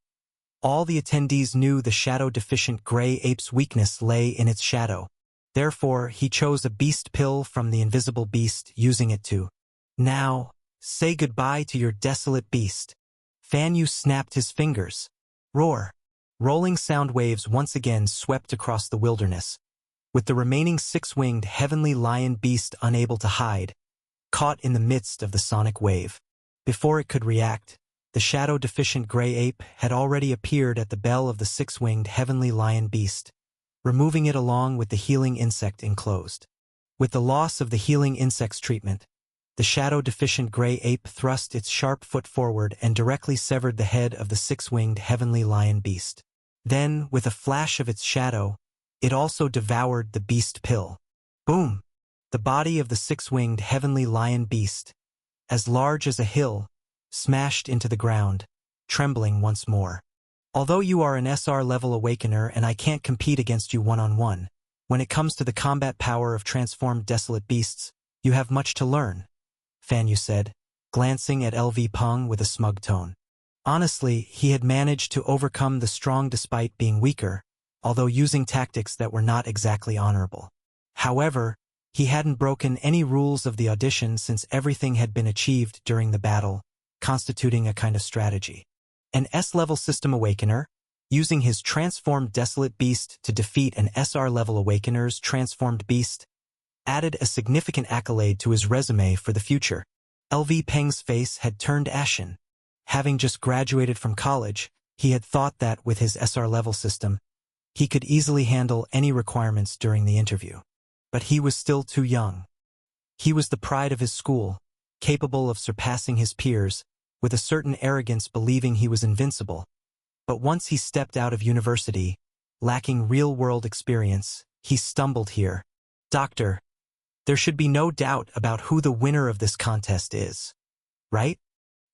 All the attendees knew the shadow-deficient gray ape's weakness lay in its shadow. Therefore, he chose a beast pill from the invisible beast, using it to, "Now, say goodbye to your desolate beast." Fan Yu snapped his fingers. Roar. Rolling sound waves once again swept across the wilderness, with the remaining six-winged heavenly lion beast unable to hide, caught in the midst of the sonic wave. Before it could react, the shadow-deficient gray ape had already appeared at the bell of the six-winged heavenly lion beast, removing it along with the healing insect enclosed. With the loss of the healing insect's treatment, the shadow-deficient gray ape thrust its sharp foot forward and directly severed the head of the six-winged heavenly lion beast. Then, with a flash of its shadow, it also devoured the beast pill. Boom! The body of the six-winged heavenly lion beast, as large as a hill, smashed into the ground, trembling once more. "Although you are an SR-level awakener and I can't compete against you one-on-one, when it comes to the combat power of transformed desolate beasts, you have much to learn," Fan Yu said, glancing at LV Peng with a smug tone. Honestly, he had managed to overcome the strong despite being weaker, although using tactics that were not exactly honorable. However, he hadn't broken any rules of the audition since everything had been achieved during the battle, constituting a kind of strategy. An S-level system awakener, using his transformed desolate beast to defeat an SR-level awakener's transformed beast, added a significant accolade to his resume for the future. LV Peng's face had turned ashen. Having just graduated from college, he had thought that with his SR-level system, he could easily handle any requirements during the interview. But he was still too young. He was the pride of his school, capable of surpassing his peers, with a certain arrogance believing he was invincible. But once he stepped out of university, lacking real-world experience, he stumbled here. "Doctor, there should be no doubt about who the winner of this contest is, right?"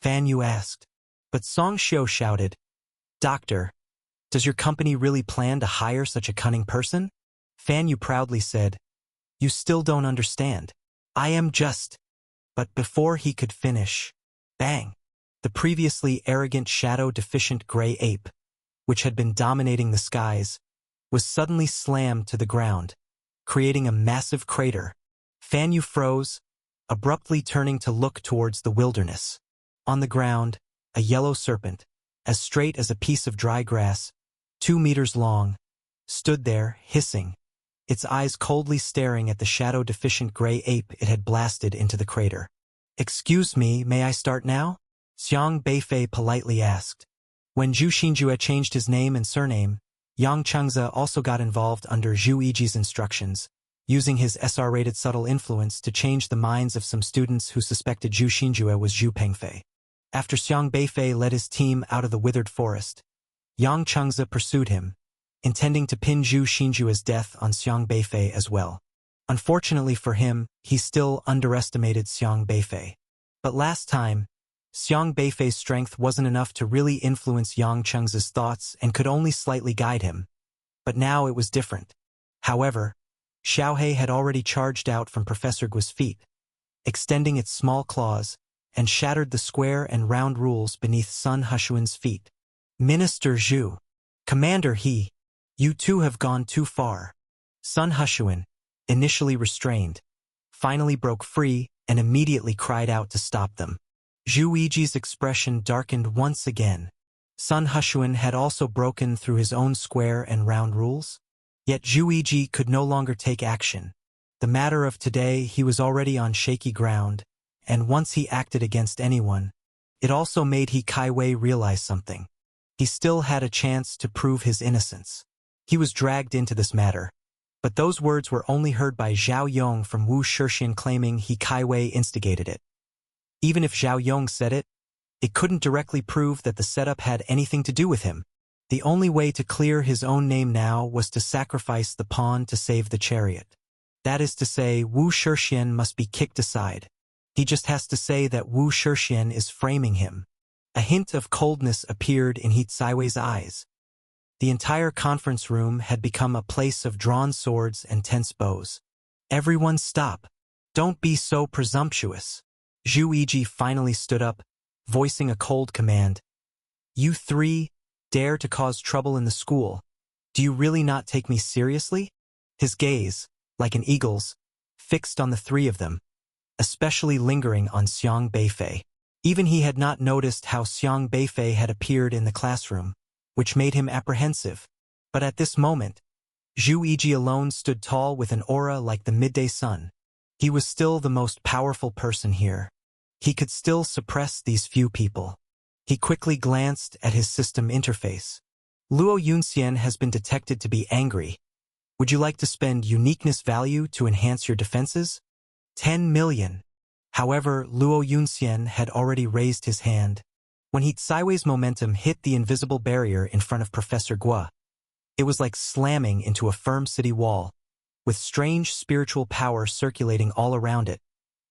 Fan Yu asked. But Song Xiu shouted, "Doctor, does your company really plan to hire such a cunning person?" Fan Yu proudly said, "You still don't understand. I am just..." But before he could finish, bang! The previously arrogant shadow-deficient gray ape, which had been dominating the skies, was suddenly slammed to the ground, creating a massive crater. Fan Yu froze, abruptly turning to look towards the wilderness. On the ground, a yellow serpent, as straight as a piece of dry grass, 2 meters long, stood there, hissing, its eyes coldly staring at the shadow-deficient gray ape it had blasted into the crater. "Excuse me, may I start now?" Xiang Beifei politely asked. When Zhu Xinjue changed his name and surname, Yang Chengze also got involved under Zhu Yiji's instructions, using his SR-rated subtle influence to change the minds of some students who suspected Zhu Xinjue was Zhu Pengfei. After Xiang Beifei led his team out of the withered forest, Yang Chengze pursued him, intending to pin Zhu Xinjue's death on Xiang Beifei as well. Unfortunately for him, he still underestimated Xiang Beifei. But last time, Xiang Beifei's strength wasn't enough to really influence Yang Chengze's thoughts and could only slightly guide him. But now it was different. However, Xiaohe had already charged out from Professor Gui's feet, extending its small claws, and shattered the square and round rules beneath Sun Hushuan's feet. "Minister Zhu, Commander He, you two have gone too far." Sun Hushuan, initially restrained, finally broke free and immediately cried out to stop them. Zhu Yiji's expression darkened once again. Sun Hushuan had also broken through his own square and round rules. Yet Zhu Yiji could no longer take action. The matter of today, he was already on shaky ground, and once he acted against anyone, It also made He Kaiwei realize something. He still had a chance to prove his innocence. He was dragged into this matter. But those words were only heard by Zhao Yong from Wu Shixian, claiming He Kaiwei instigated it. Even if Zhao Yong said it, it couldn't directly prove that the setup had anything to do with him. The only way to clear his own name now was to sacrifice the pawn to save the chariot. That is to say, Wu Shixian must be kicked aside. He just has to say that Wu Shixian is framing him. A hint of coldness appeared in He Kaiwei's eyes. The entire conference room had become a place of drawn swords and tense bows. Everyone stop. Don't be so presumptuous. Zhu Yiji finally stood up, voicing a cold command. You three dare to cause trouble in the school. Do you really not take me seriously? His gaze, like an eagle's, fixed on the three of them, especially lingering on Xiang Beifei. Even he had not noticed how Xiang Beifei had appeared in the classroom, which made him apprehensive. But at this moment, Zhu Yiji alone stood tall with an aura like the midday sun. He was still the most powerful person here. He could still suppress these few people. He quickly glanced at his system interface. Luo Yunxian has been detected to be angry. Would you like to spend uniqueness value to enhance your defenses? 10 million. However, Luo Yunxian had already raised his hand. When He Kaiwei's momentum hit the invisible barrier in front of Professor Guo, it was like slamming into a firm city wall, with strange spiritual power circulating all around it,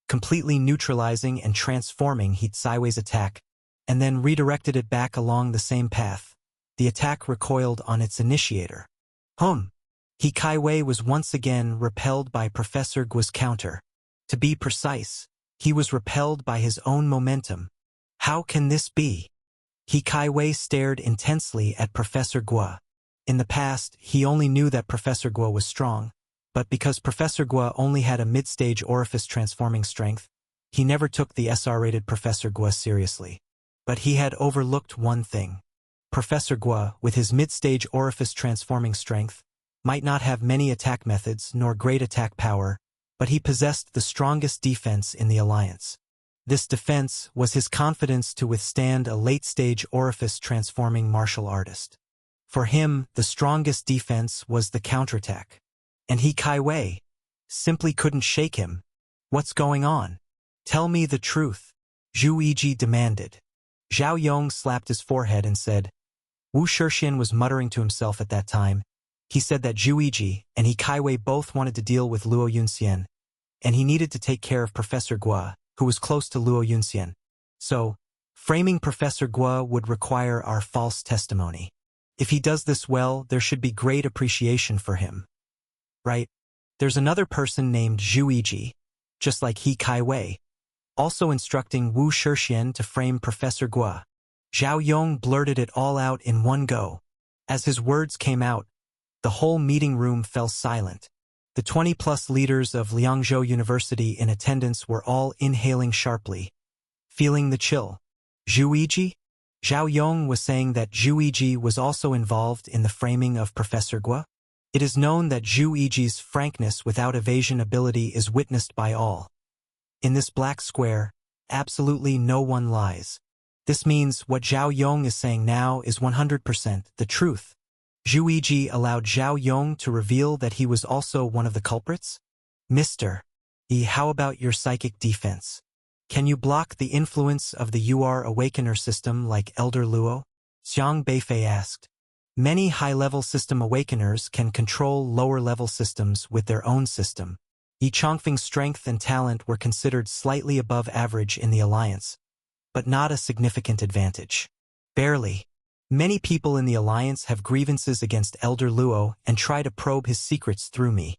completely neutralizing and transforming He Kaiwei's attack, and then redirected it back along the same path. The attack recoiled on its initiator. He Kaiwei was once again repelled by Professor Guo's counter. To be precise, he was repelled by his own momentum. How can this be? He Kaiwei stared intensely at Professor Guo. In the past, he only knew that Professor Guo was strong, but because Professor Guo only had a mid-stage orifice transforming strength, he never took the SR-rated Professor Guo seriously. But he had overlooked one thing. Professor Guo, with his mid-stage orifice transforming strength, might not have many attack methods nor great attack power, but he possessed the strongest defense in the alliance. This defense was his confidence to withstand a late-stage orifice-transforming martial artist. For him, the strongest defense was the counterattack. And He Kaiwei simply couldn't shake him. What's going on? Tell me the truth, Zhu Yiji demanded. Zhao Yong slapped his forehead and said, Wu Shixian was muttering to himself at that time. He said that Zhu Yiji and He Kaiwei both wanted to deal with Luo Yunxian, and he needed to take care of Professor Guo, who was close to Luo Yunxian. So, framing Professor Guo would require our false testimony. If he does this well, there should be great appreciation for him. Right? There's another person named Zhu Yiji, just like He Kaiwei, also instructing Wu Shixian to frame Professor Guo. Zhao Yong blurted it all out in one go. As his words came out, the whole meeting room fell silent. The 20-plus leaders of Liangzhou University in attendance were all inhaling sharply, feeling the chill. Zhu Yiji? Zhao Yong was saying that Zhu Yiji was also involved in the framing of Professor Guo. It is known that Zhu Yiji's frankness without evasion ability is witnessed by all. In this black square, absolutely no one lies. This means what Zhao Yong is saying now is 100% the truth. Zhu Yiji allowed Zhao Yong to reveal that he was also one of the culprits? Mr. E, how about your psychic defense? Can you block the influence of the UR Awakener system like Elder Luo? Xiang Beifei asked. Many high-level system awakeners can control lower-level systems with their own system. Yi Chongfeng's strength and talent were considered slightly above average in the alliance, but not a significant advantage. Barely. Many people in the alliance have grievances against Elder Luo and try to probe his secrets through me.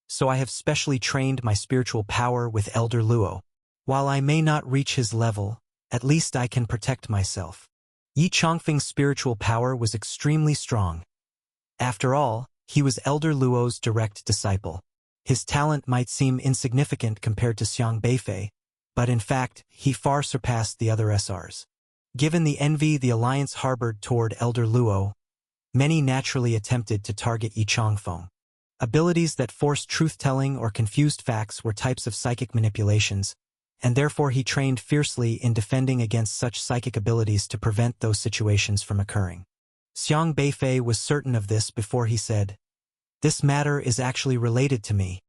So I have specially trained my spiritual power with Elder Luo. While I may not reach his level, at least I can protect myself. Yi Chongfeng's spiritual power was extremely strong. After all, he was Elder Luo's direct disciple. His talent might seem insignificant compared to Xiang Beifei, but in fact, he far surpassed the other SRs. Given the envy the alliance harbored toward Elder Luo, many naturally attempted to target Yi Chongfeng. Abilities that forced truth-telling or confused facts were types of psychic manipulations, and therefore he trained fiercely in defending against such psychic abilities to prevent those situations from occurring. Xiang Beifei was certain of this before he said, "This matter is actually related to me."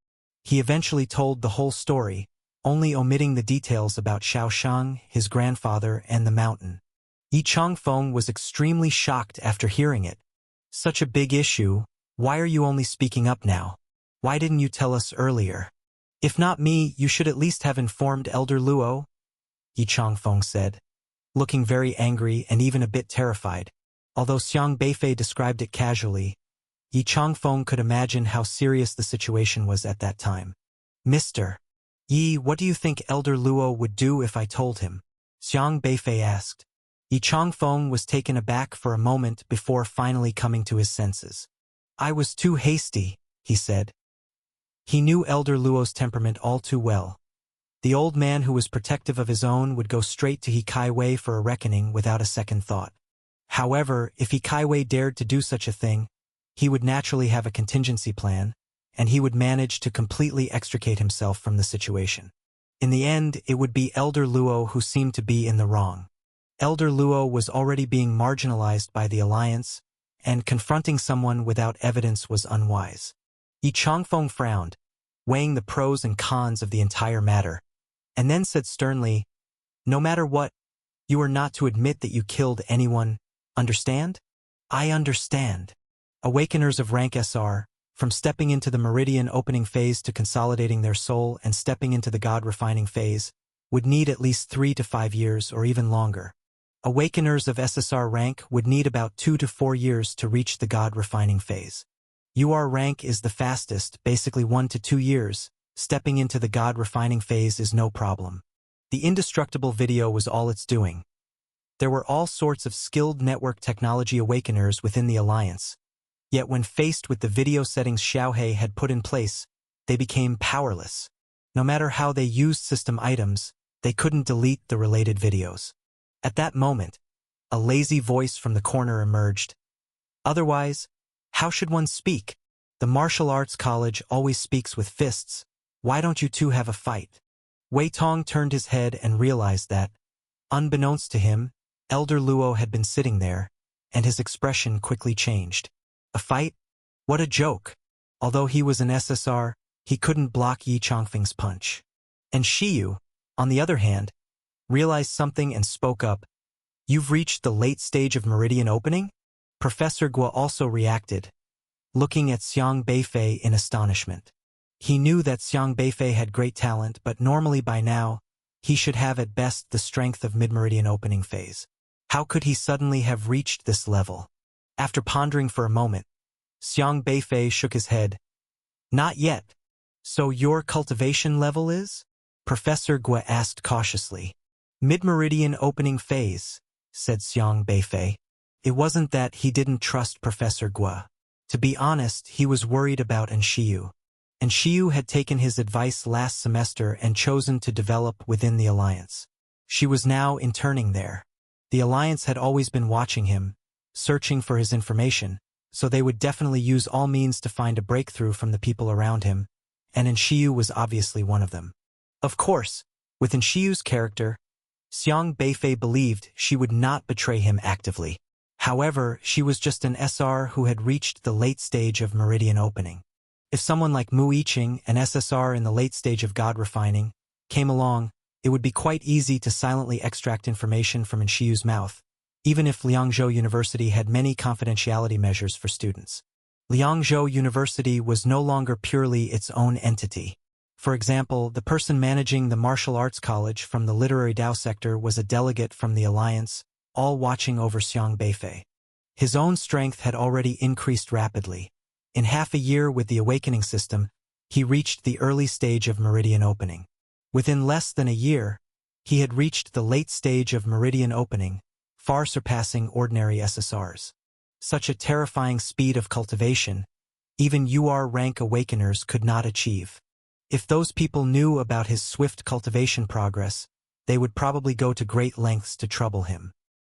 He eventually told the whole story, only omitting the details about Xiao Shang, his grandfather, and the mountain. Yi Changfeng was extremely shocked after hearing it. "Such a big issue, why are you only speaking up now? Why didn't you tell us earlier? If not me, you should at least have informed Elder Luo," Yi Changfeng said, looking very angry and even a bit terrified. Although Xiang Beifei described it casually, Yi Changfeng could imagine how serious the situation was at that time. "Mr. Yi, what do you think Elder Luo would do if I told him?" Xiang Beifei asked. Yi Changfeng was taken aback for a moment before finally coming to his senses. "I was too hasty," he said. He knew Elder Luo's temperament all too well. The old man who was protective of his own would go straight to He Kaiwei for a reckoning without a second thought. However, if He Kaiwei dared to do such a thing, he would naturally have a contingency plan, and he would manage to completely extricate himself from the situation. In the end, it would be Elder Luo who seemed to be in the wrong. Elder Luo was already being marginalized by the Alliance, and confronting someone without evidence was unwise. Yi Changfeng frowned, weighing the pros and cons of the entire matter, and then said sternly, "No matter what, you are not to admit that you killed anyone, understand?" "I understand." Awakeners of rank SR, from stepping into the meridian opening phase to consolidating their soul and stepping into the God refining phase, would need at least 3 to 5 years or even longer. Awakeners of SSR rank would need about 2 to 4 years to reach the God refining phase. UR rank is the fastest, basically 1 to 2 years. Stepping into the God refining phase is no problem. The indestructible video was all it's doing. There were all sorts of skilled network technology awakeners within the Alliance. Yet when faced with the video settings Xiaohe had put in place, they became powerless. No matter how they used system items, they couldn't delete the related videos. At that moment, a lazy voice from the corner emerged. "Otherwise, how should one speak? The martial arts college always speaks with fists. Why don't you two have a fight?" Wei Tong turned his head and realized that, unbeknownst to him, Elder Luo had been sitting there, and his expression quickly changed. A fight? What a joke! Although he was an SSR, he couldn't block Yi Changfeng's punch. And Shiyu, on the other hand, realized something and spoke up. "You've reached the late stage of meridian opening?" Professor Guo also reacted, looking at Xiang Beifei in astonishment. He knew that Xiang Beifei had great talent, but normally by now, he should have at best the strength of mid-meridian opening phase. How could he suddenly have reached this level? After pondering for a moment, Xiang Beifei shook his head. "Not yet. So your cultivation level is?" Professor Guo asked cautiously. "Mid-meridian opening phase," said Xiang Beifei. It wasn't that he didn't trust Professor Guo. To be honest, he was worried about Shiyu. And Shiyu had taken his advice last semester and chosen to develop within the Alliance. She was now interning there. The Alliance had always been watching him, searching for his information, so they would definitely use all means to find a breakthrough from the people around him, and Shiyu was obviously one of them. Of course, with Shiyu's character, Xiang Beifei believed she would not betray him actively. However, she was just an SR who had reached the late stage of meridian opening. If someone like Mu Yiqing, an SSR in the late stage of God refining, came along, it would be quite easy to silently extract information from Shiyu's mouth, even if Liangzhou University had many confidentiality measures for students. Liangzhou University was no longer purely its own entity. For example, the person managing the martial arts college from the literary Dao sector was a delegate from the Alliance, all watching over Xiang Beifei. His own strength had already increased rapidly. In half a year with the awakening system, he reached the early stage of meridian opening. Within less than a year, he had reached the late stage of meridian opening, far surpassing ordinary SSRs. Such a terrifying speed of cultivation, even UR rank awakeners could not achieve. If those people knew about his swift cultivation progress, they would probably go to great lengths to trouble him.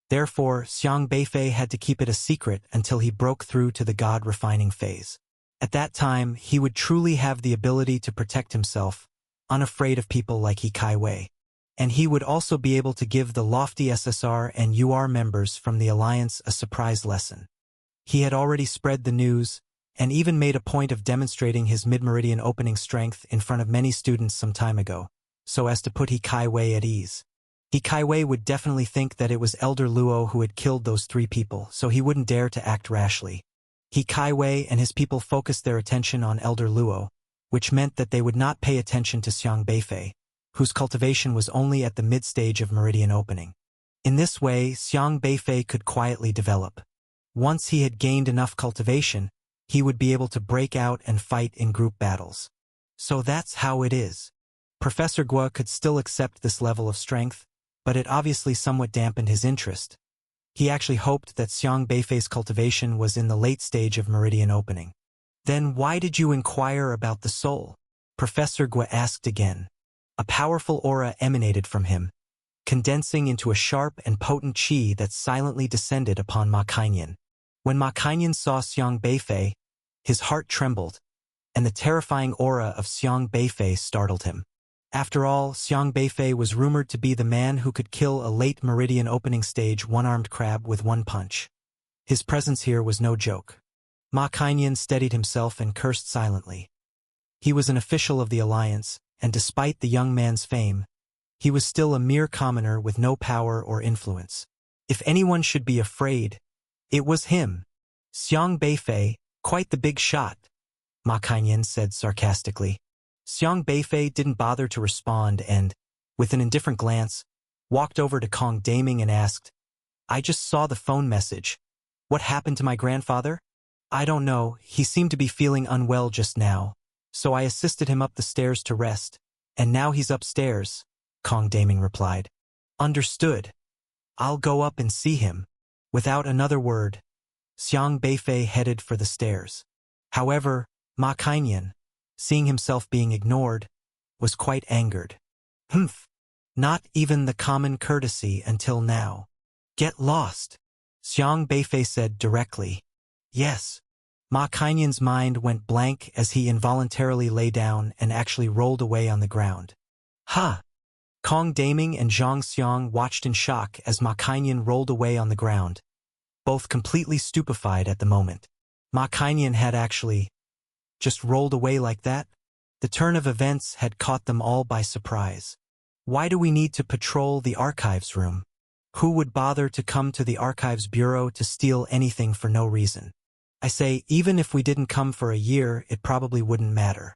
Therefore, Xiang Beifei had to keep it a secret until he broke through to the God refining phase. At that time, he would truly have the ability to protect himself, unafraid of people like He Kaiwei. And he would also be able to give the lofty SSR and UR members from the Alliance a surprise lesson. He had already spread the news, and even made a point of demonstrating his mid-meridian opening strength in front of many students some time ago, so as to put He Kai-wei at ease. He Kai-wei would definitely think that it was Elder Luo who had killed those 3 people, so he wouldn't dare to act rashly. He Kai-wei and his people focused their attention on Elder Luo, which meant that they would not pay attention to Xiang Beifei, whose cultivation was only at the mid-stage of meridian opening. In this way, Xiang Beifei could quietly develop. Once he had gained enough cultivation, he would be able to break out and fight in group battles. So that's how it is. Professor Guo could still accept this level of strength, but it obviously somewhat dampened his interest. He actually hoped that Xiang Beifei's cultivation was in the late stage of meridian opening. Then why did you inquire about the soul? Professor Guo asked again. A powerful aura emanated from him, condensing into a sharp and potent qi that silently descended upon Ma Cainian. When Ma Cainian saw Xiang Beifei, his heart trembled, and the terrifying aura of Xiang Beifei startled him. After all, Xiang Beifei was rumored to be the man who could kill a late meridian opening stage one-armed crab with one punch. His presence here was no joke. Ma Cainian steadied himself and cursed silently. He was an official of the Alliance, and despite the young man's fame, he was still a mere commoner with no power or influence. If anyone should be afraid, it was him. Xiang Beifei, quite the big shot, Ma Cainian said sarcastically. Xiang Beifei didn't bother to respond and, with an indifferent glance, walked over to Kong Daming and asked, I just saw the phone message. What happened to my grandfather? I don't know, he seemed to be feeling unwell just now, so I assisted him up the stairs to rest, and now he's upstairs, Kong Daming replied. Understood. I'll go up and see him. Without another word, Xiang Beifei headed for the stairs. However, Ma Cainian, seeing himself being ignored, was quite angered. Humph! Not even the common courtesy until now. Get lost, Xiang Beifei said directly. Yes. Ma Cainian's mind went blank as he involuntarily lay down and actually rolled away on the ground. Ha! Kong Daming and Zhang Xiang watched in shock as Ma Cainian rolled away on the ground, both completely stupefied at the moment. Ma Cainian had actually just rolled away like that? The turn of events had caught them all by surprise. Why do we need to patrol the archives room? Who would bother to come to the archives bureau to steal anything for no reason? I say, even if we didn't come for a year, it probably wouldn't matter.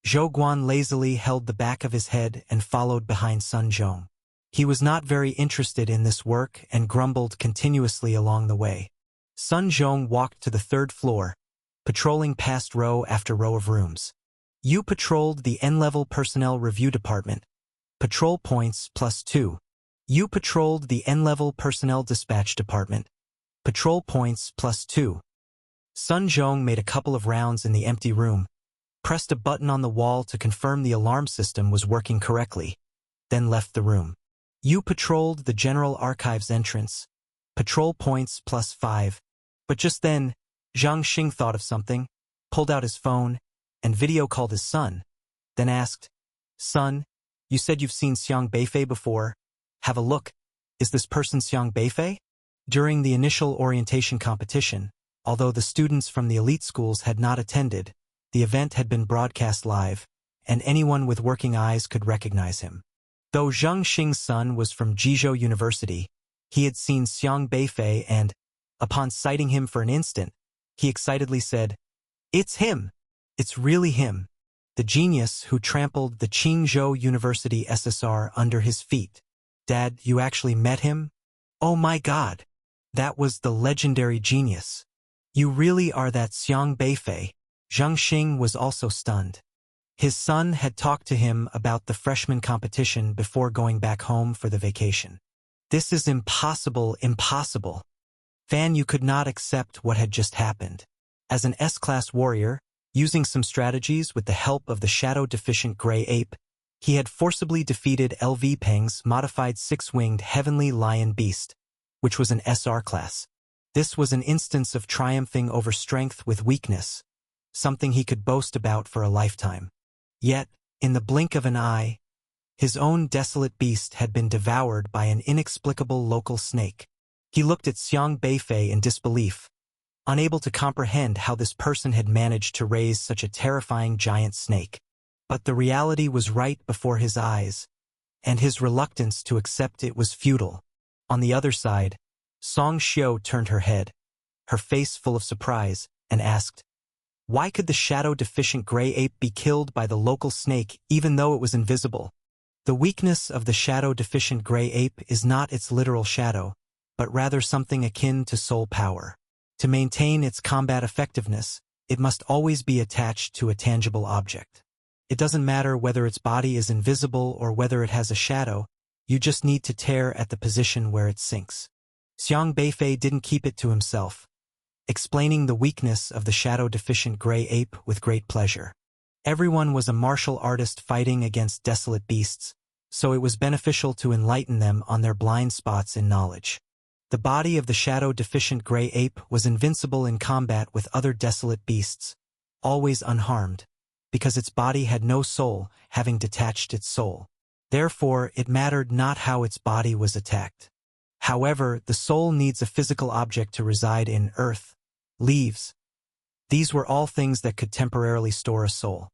Zhou Guan lazily held the back of his head and followed behind Sun Zhong. He was not very interested in this work and grumbled continuously along the way. Sun Zhong walked to the 3rd floor, patrolling past row after row of rooms. You patrolled the N-level personnel review department. Patrol points +2. You patrolled the N-level personnel dispatch department. Patrol points +2. Sun Zhong made a couple of rounds in the empty room, pressed a button on the wall to confirm the alarm system was working correctly, then left the room. You patrolled the General Archives entrance. Patrol points +5. But just then, Zhang Xing thought of something, pulled out his phone, and video called his son, then asked, Son, you said you've seen Xiang Beifei before. Have a look. Is this person Xiang Beifei? During the initial orientation competition, although the students from the elite schools had not attended, the event had been broadcast live, and anyone with working eyes could recognize him. Though Zhang Xing's son was from Jizhou University, he had seen Xiang Beifei and, upon sighting him for an instant, he excitedly said, It's him! It's really him! The genius who trampled the Qingzhou University SSR under his feet. Dad, you actually met him? Oh my God! That was the legendary genius. You really are that Xiang Beifei. Zhang Xing was also stunned. His son had talked to him about the freshman competition before going back home for the vacation. This is impossible, impossible. Fan, you could not accept what had just happened. As an S-class warrior, using some strategies with the help of the shadow-deficient gray ape, he had forcibly defeated LV Peng's modified 6-winged heavenly lion beast, which was an SR class. This was an instance of triumphing over strength with weakness, something he could boast about for a lifetime. Yet, in the blink of an eye, His own desolate beast had been devoured by an inexplicable local snake. He looked at Xiang Beifei in disbelief, unable to comprehend how this person had managed to raise such a terrifying giant snake. But the reality was right before his eyes, and his reluctance to accept it was futile. On the other side, Song Xiao turned her head, her face full of surprise, and asked, "Why could the shadow-deficient gray ape be killed by the local snake even though it was invisible?" The weakness of the shadow-deficient gray ape is not its literal shadow, but rather something akin to soul power. To maintain its combat effectiveness, it must always be attached to a tangible object. It doesn't matter whether its body is invisible or whether it has a shadow, you just need to tear at the position where it sinks. Xiang Beifei didn't keep it to himself, explaining the weakness of the shadow-deficient gray ape with great pleasure. Everyone was a martial artist fighting against desolate beasts, so it was beneficial to enlighten them on their blind spots in knowledge. The body of the shadow-deficient gray ape was invincible in combat with other desolate beasts, always unharmed, because its body had no soul, having detached its soul. Therefore, it mattered not how its body was attacked. However, the soul needs a physical object to reside in: earth, leaves. These were all things that could temporarily store a soul.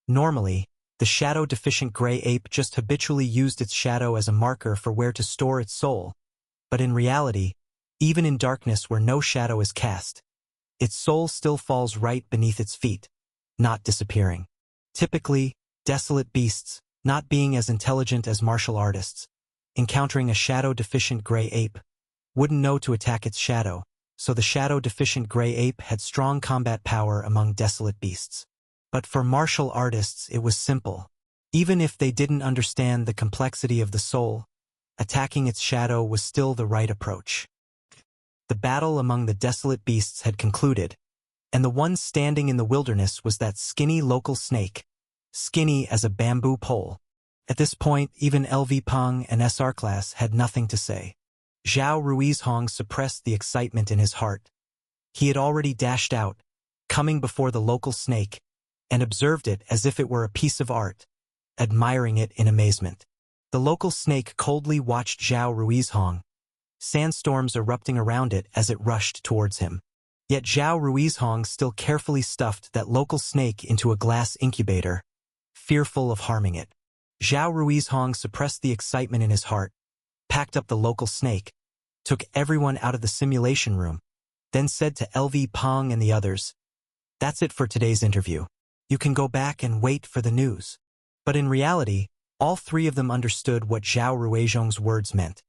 Normally, the shadow-deficient gray ape just habitually used its shadow as a marker for where to store its soul, but in reality, even in darkness where no shadow is cast, its soul still falls right beneath its feet, not disappearing. Typically, desolate beasts, not being as intelligent as martial artists, encountering a shadow-deficient gray ape, wouldn't know to attack its shadow, so the shadow-deficient gray ape had strong combat power among desolate beasts. But for martial artists it was simple. Even if they didn't understand the complexity of the soul, attacking its shadow was still the right approach. The battle among the desolate beasts had concluded, and the one standing in the wilderness was that skinny local snake, skinny as a bamboo pole. At this point, even LV Peng and SR Class had nothing to say. Zhao Ruizhong suppressed the excitement in his heart. He had already dashed out, coming before the local snake, and observed it as if it were a piece of art, admiring it in amazement. The local snake coldly watched Zhao Ruizhong, sandstorms erupting around it as it rushed towards him. Yet Zhao Ruizhong still carefully stuffed that local snake into a glass incubator, fearful of harming it. Zhao Ruizhong suppressed the excitement in his heart, packed up the local snake, took everyone out of the simulation room, then said to LV Peng and the others, "That's it for today's interview. You can go back and wait for the news." But in reality, all three of them understood what Zhao Ruizhong's words meant.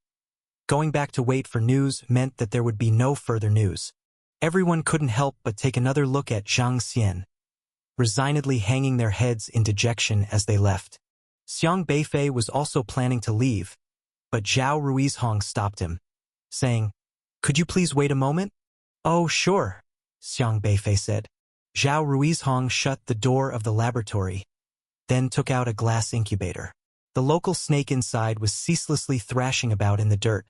Going back to wait for news meant that there would be no further news. Everyone couldn't help but take another look at Zhang Xian, resignedly hanging their heads in dejection as they left. Xiang Beifei was also planning to leave, but Zhao Ruizhong stopped him, saying, "Could you please wait a moment?" "Oh, sure," Xiang Beifei said. Zhao Ruizhong shut the door of the laboratory, then took out a glass incubator. The local snake inside was ceaselessly thrashing about in the dirt,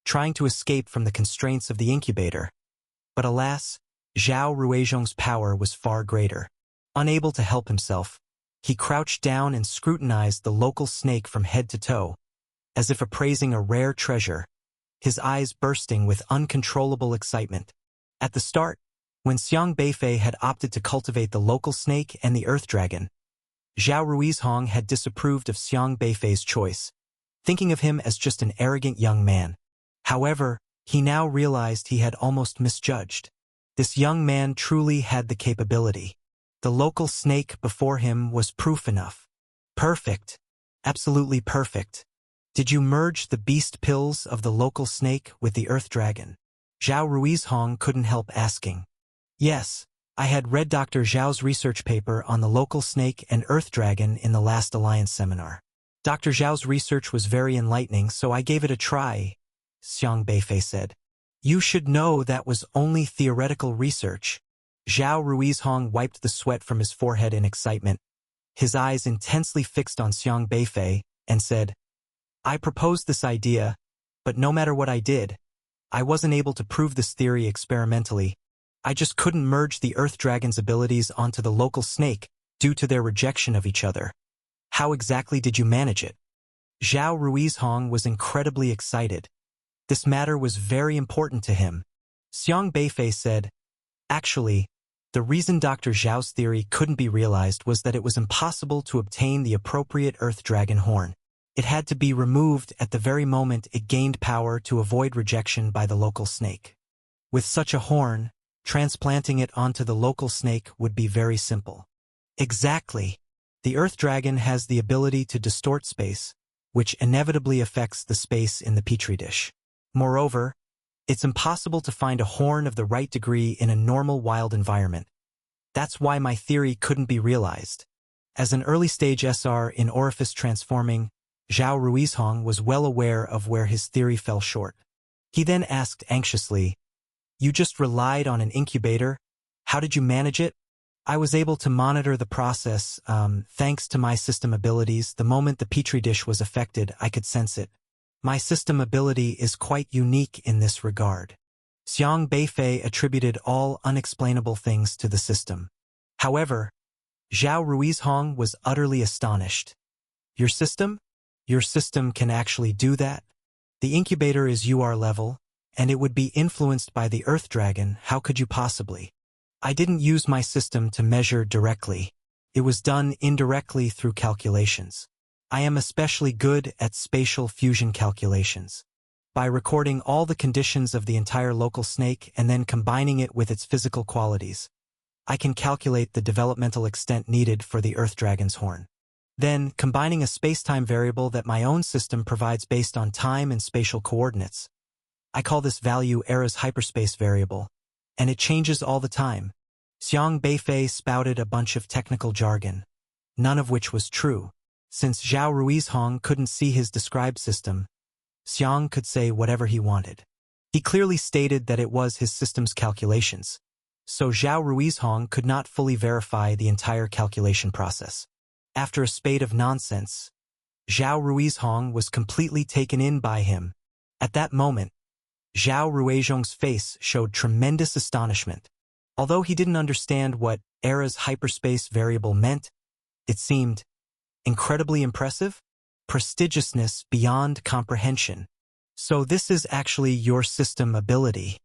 trying to escape from the constraints of the incubator. But alas, Zhao Ruizhong's power was far greater. Unable to help himself, he crouched down and scrutinized the local snake from head to toe, as if appraising a rare treasure, his eyes bursting with uncontrollable excitement. At the start, when Xiang Beifei had opted to cultivate the local snake and the earth dragon, Zhao Ruizhong had disapproved of Xiang Beifei's choice, thinking of him as just an arrogant young man. However, he now realized he had almost misjudged. This young man truly had the capability. The local snake before him was proof enough. Perfect. Absolutely perfect. Did you merge the beast pills of the local snake with the earth dragon? Zhao Ruizhong couldn't help asking. Yes, I had read Dr. Zhao's research paper on the local snake and earth dragon in the last Alliance seminar. Dr. Zhao's research was very enlightening, so I gave it a try, Xiang Beifei said. You should know that was only theoretical research. Zhao Ruizhong wiped the sweat from his forehead in excitement, his eyes intensely fixed on Xiang Beifei, and said, I proposed this idea, but no matter what I did, I wasn't able to prove this theory experimentally. I just couldn't merge the Earth Dragon's abilities onto the local snake due to their rejection of each other. How exactly did you manage it? Zhao Ruizhong was incredibly excited. This matter was very important to him. Xiang Beifei said, "Actually, the reason Dr. Zhao's theory couldn't be realized was that it was impossible to obtain the appropriate Earth Dragon horn. It had to be removed at the very moment it gained power to avoid rejection by the local snake. With such a horn, transplanting it onto the local snake would be very simple." Exactly. The Earth Dragon has the ability to distort space, which inevitably affects the space in the petri dish. Moreover, it's impossible to find a horn of the right degree in a normal wild environment. That's why my theory couldn't be realized. As an early-stage SR in orifice transforming, Zhao Ruizhong was well aware of where his theory fell short. He then asked anxiously, "You just relied on an incubator? How did you manage it?" "I was able to monitor the process, thanks to my system abilities. The moment the petri dish was affected, I could sense it. My system ability is quite unique in this regard." Xiang Beifei attributed all unexplainable things to the system. However, Zhao Ruizhong was utterly astonished. "Your system? Your system can actually do that? The incubator is UR level, and it would be influenced by the Earth Dragon. How could you possibly?" "I didn't use my system to measure directly. It was done indirectly through calculations. I am especially good at spatial fusion calculations. By recording all the conditions of the entire local snake and then combining it with its physical qualities, I can calculate the developmental extent needed for the Earth Dragon's horn. Then, combining a space-time variable that my own system provides based on time and spatial coordinates. I call this value Era's hyperspace variable, and it changes all the time." Xiang Beifei spouted a bunch of technical jargon, none of which was true. Since Zhao Ruizhong couldn't see his described system, Xiang could say whatever he wanted. He clearly stated that it was his system's calculations, so Zhao Ruizhong could not fully verify the entire calculation process. After a spate of nonsense, Zhao Ruizhong was completely taken in by him. At that moment, Zhao Ruizhong's face showed tremendous astonishment. Although he didn't understand what Era's hyperspace variable meant, it seemed incredibly impressive, prestigiousness beyond comprehension. "So this is actually your system ability."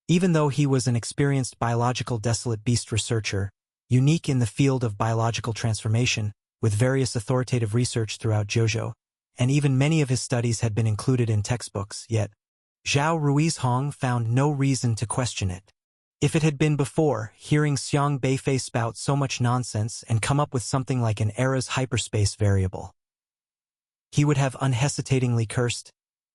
Even though he was an experienced biological desolate beast researcher, unique in the field of biological transformation, with various authoritative research throughout Zhou, and even many of his studies had been included in textbooks, yet Zhao Ruizhong found no reason to question it. If it had been before, hearing Xiang Beifei spout so much nonsense and come up with something like an Era's hyperspace variable, he would have unhesitatingly cursed,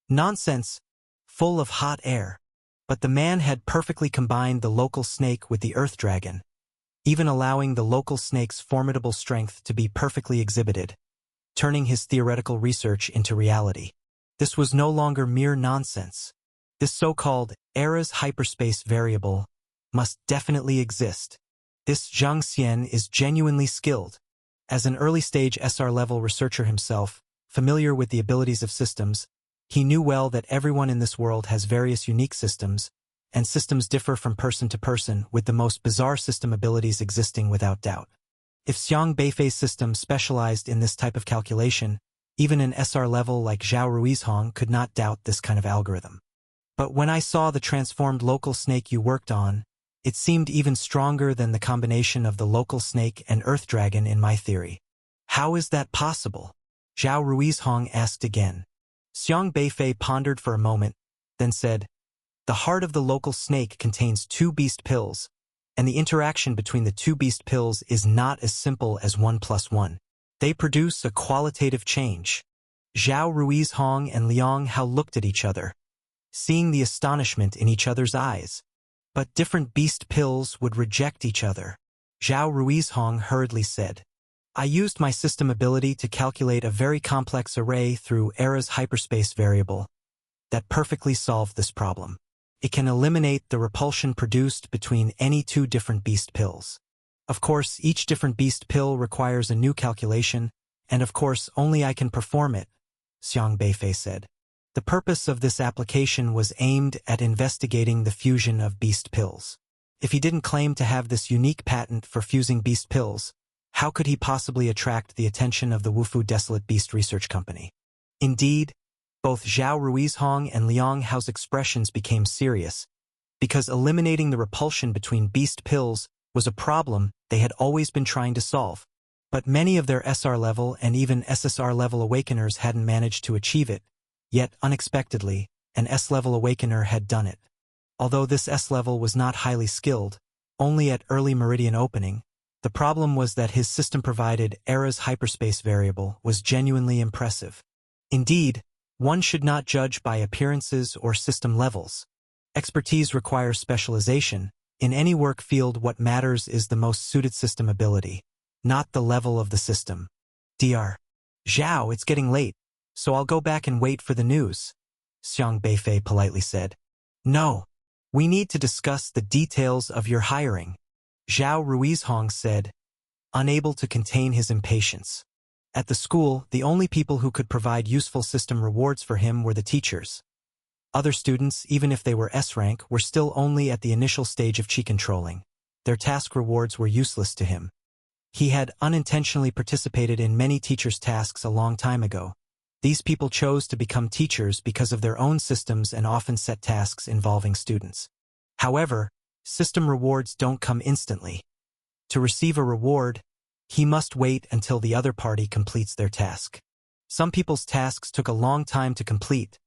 "Nonsense! Full of hot air." But the man had perfectly combined the local snake with the Earth Dragon, even allowing the local snake's formidable strength to be perfectly exhibited, turning his theoretical research into reality. This was no longer mere nonsense. This so-called Era's hyperspace variable must definitely exist. This Zhang Xian is genuinely skilled. As an early-stage SR-level researcher himself, familiar with the abilities of systems, he knew well that everyone in this world has various unique systems, and systems differ from person to person, with the most bizarre system abilities existing without doubt. If Xiang Beifei's system specialized in this type of calculation, even an SR level like Zhao Ruizhong could not doubt this kind of algorithm. But when I saw the transformed local snake you worked on, it seemed even stronger than the combination of the local snake and Earth Dragon in my theory. "How is that possible?" Zhao Ruizhong asked again. Xiang Beifei pondered for a moment, then said, "The heart of the local snake contains 2 beast pills, and the interaction between the 2 beast pills is not as simple as 1 + 1. They produce a qualitative change." Zhao Ruizhong and Liang Hao looked at each other, seeing the astonishment in each other's eyes. But different beast pills would reject each other. Zhao Ruizhong hurriedly said, "I used my system ability to calculate a very complex array through Era's hyperspace variable that perfectly solved this problem. It can eliminate the repulsion produced between any 2 different beast pills. Of course, each different beast pill requires a new calculation, and of course only I can perform it," Xiang Beifei said. The purpose of this application was aimed at investigating the fusion of beast pills. If he didn't claim to have this unique patent for fusing beast pills, how could he possibly attract the attention of the Wufu Desolate Beast Research Company? Indeed, both Zhao Ruizhong and Liang Hao's expressions became serious, because eliminating the repulsion between beast pills was a problem they had always been trying to solve. But many of their SR level and even SSR level awakeners hadn't managed to achieve it, yet unexpectedly, an S level awakener had done it. Although this S level was not highly skilled, only at early meridian opening, the problem was that his system-provided Era's hyperspace variable was genuinely impressive. Indeed, one should not judge by appearances or system levels. Expertise requires specialization. In any work field, what matters is the most suited system ability, not the level of the system. Dr. Zhao, it's getting late, so I'll go back and wait for the news, Xiang Beifei politely said. No, we need to discuss the details of your hiring, Zhao Ruizhong said, unable to contain his impatience. At the school, the only people who could provide useful system rewards for him were the teachers. Other students, even if they were S-rank, were still only at the initial stage of chi controlling. Their task rewards were useless to him. He had unintentionally participated in many teachers' tasks a long time ago. These people chose to become teachers because of their own systems and often set tasks involving students. However, system rewards don't come instantly. To receive a reward, he must wait until the other party completes their task. Some people's tasks took a long time to complete,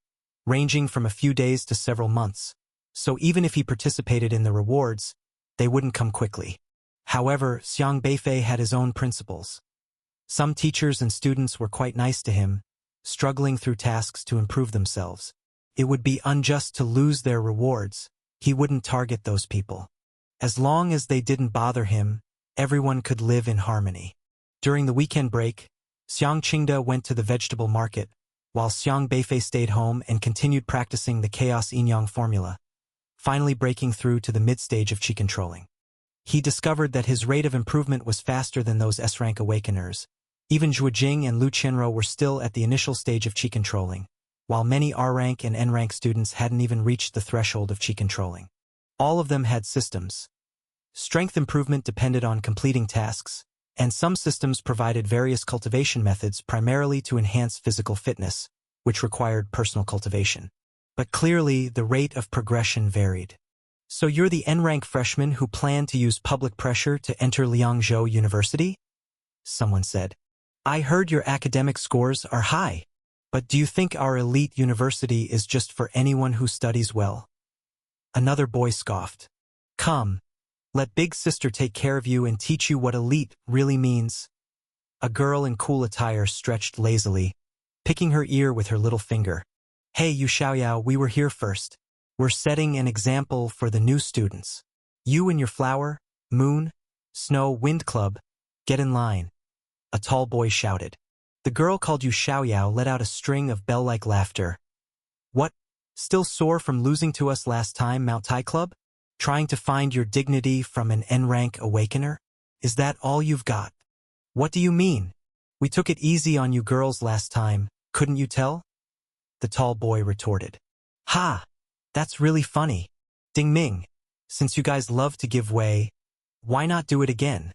ranging from a few days to several months, so even if he participated in the rewards, they wouldn't come quickly. However, Xiang Beifei had his own principles. Some teachers and students were quite nice to him, struggling through tasks to improve themselves. It would be unjust to lose their rewards. He wouldn't target those people. As long as they didn't bother him, everyone could live in harmony. During the weekend break, Xiang Qingde went to the vegetable market, while Xiang Beifei stayed home and continued practicing the Chaos Yin-Yang formula, finally breaking through to the mid-stage of chi controlling. He discovered that his rate of improvement was faster than those S-rank awakeners. Even Zhuo Jing and Lu Qianruo were still at the initial stage of chi controlling, while many R-rank and N-rank students hadn't even reached the threshold of chi controlling. All of them had systems. Strength improvement depended on completing tasks, and some systems provided various cultivation methods primarily to enhance physical fitness, which required personal cultivation. But clearly, the rate of progression varied. So you're the N-rank freshman who planned to use public pressure to enter Liangzhou University? Someone said. I heard your academic scores are high, but do you think our elite university is just for anyone who studies well? Another boy scoffed. Come, let big sister take care of you and teach you what elite really means. A girl in cool attire stretched lazily, picking her ear with her little finger. Hey, you Xiaoyao, we were here first. We're setting an example for the new students. You and your flower, moon, snow, wind club, get in line. A tall boy shouted. The girl called you Xiaoyao let out a string of bell-like laughter. What? Still sore from losing to us last time, Mount Tai Club? Trying to find your dignity from an N-rank awakener? Is that all you've got? What do you mean? We took it easy on you girls last time, couldn't you tell? The tall boy retorted. Ha! That's really funny. Ding Ming, since you guys love to give way, why not do it again?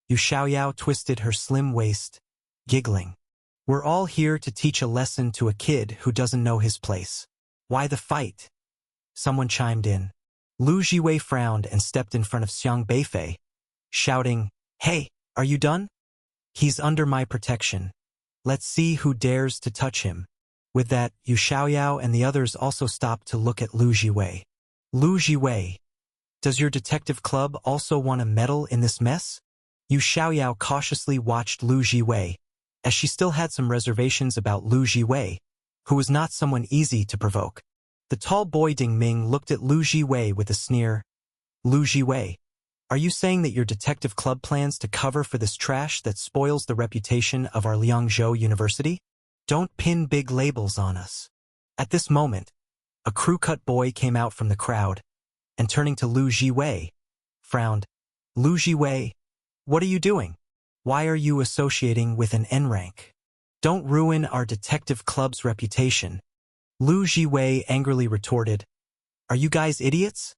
Yu Xiaoyao twisted her slim waist, giggling. We're all here to teach a lesson to a kid who doesn't know his place. Why the fight? Someone chimed in. Lu Jiwei frowned and stepped in front of Xiang Beifei, shouting, Hey, are you done? He's under my protection. Let's see who dares to touch him. With that, Yu Xiaoyao and the others also stopped to look at Lu Jiwei. Lu Jiwei, does your detective club also want a medal in this mess? Yu Xiaoyao cautiously watched Lu Jiwei, as she still had some reservations about Lu Jiwei, who was not someone easy to provoke. The tall boy Ding Ming looked at Lu Jiwei with a sneer. Lu Jiwei, are you saying that your detective club plans to cover for this trash that spoils the reputation of our Liangzhou University? Don't pin big labels on us. At this moment, a crew-cut boy came out from the crowd, and turning to Lu Jiwei, frowned. Lu Jiwei, what are you doing? Why are you associating with an N-rank? Don't ruin our detective club's reputation. Lu Jiwei angrily retorted. Are you guys idiots?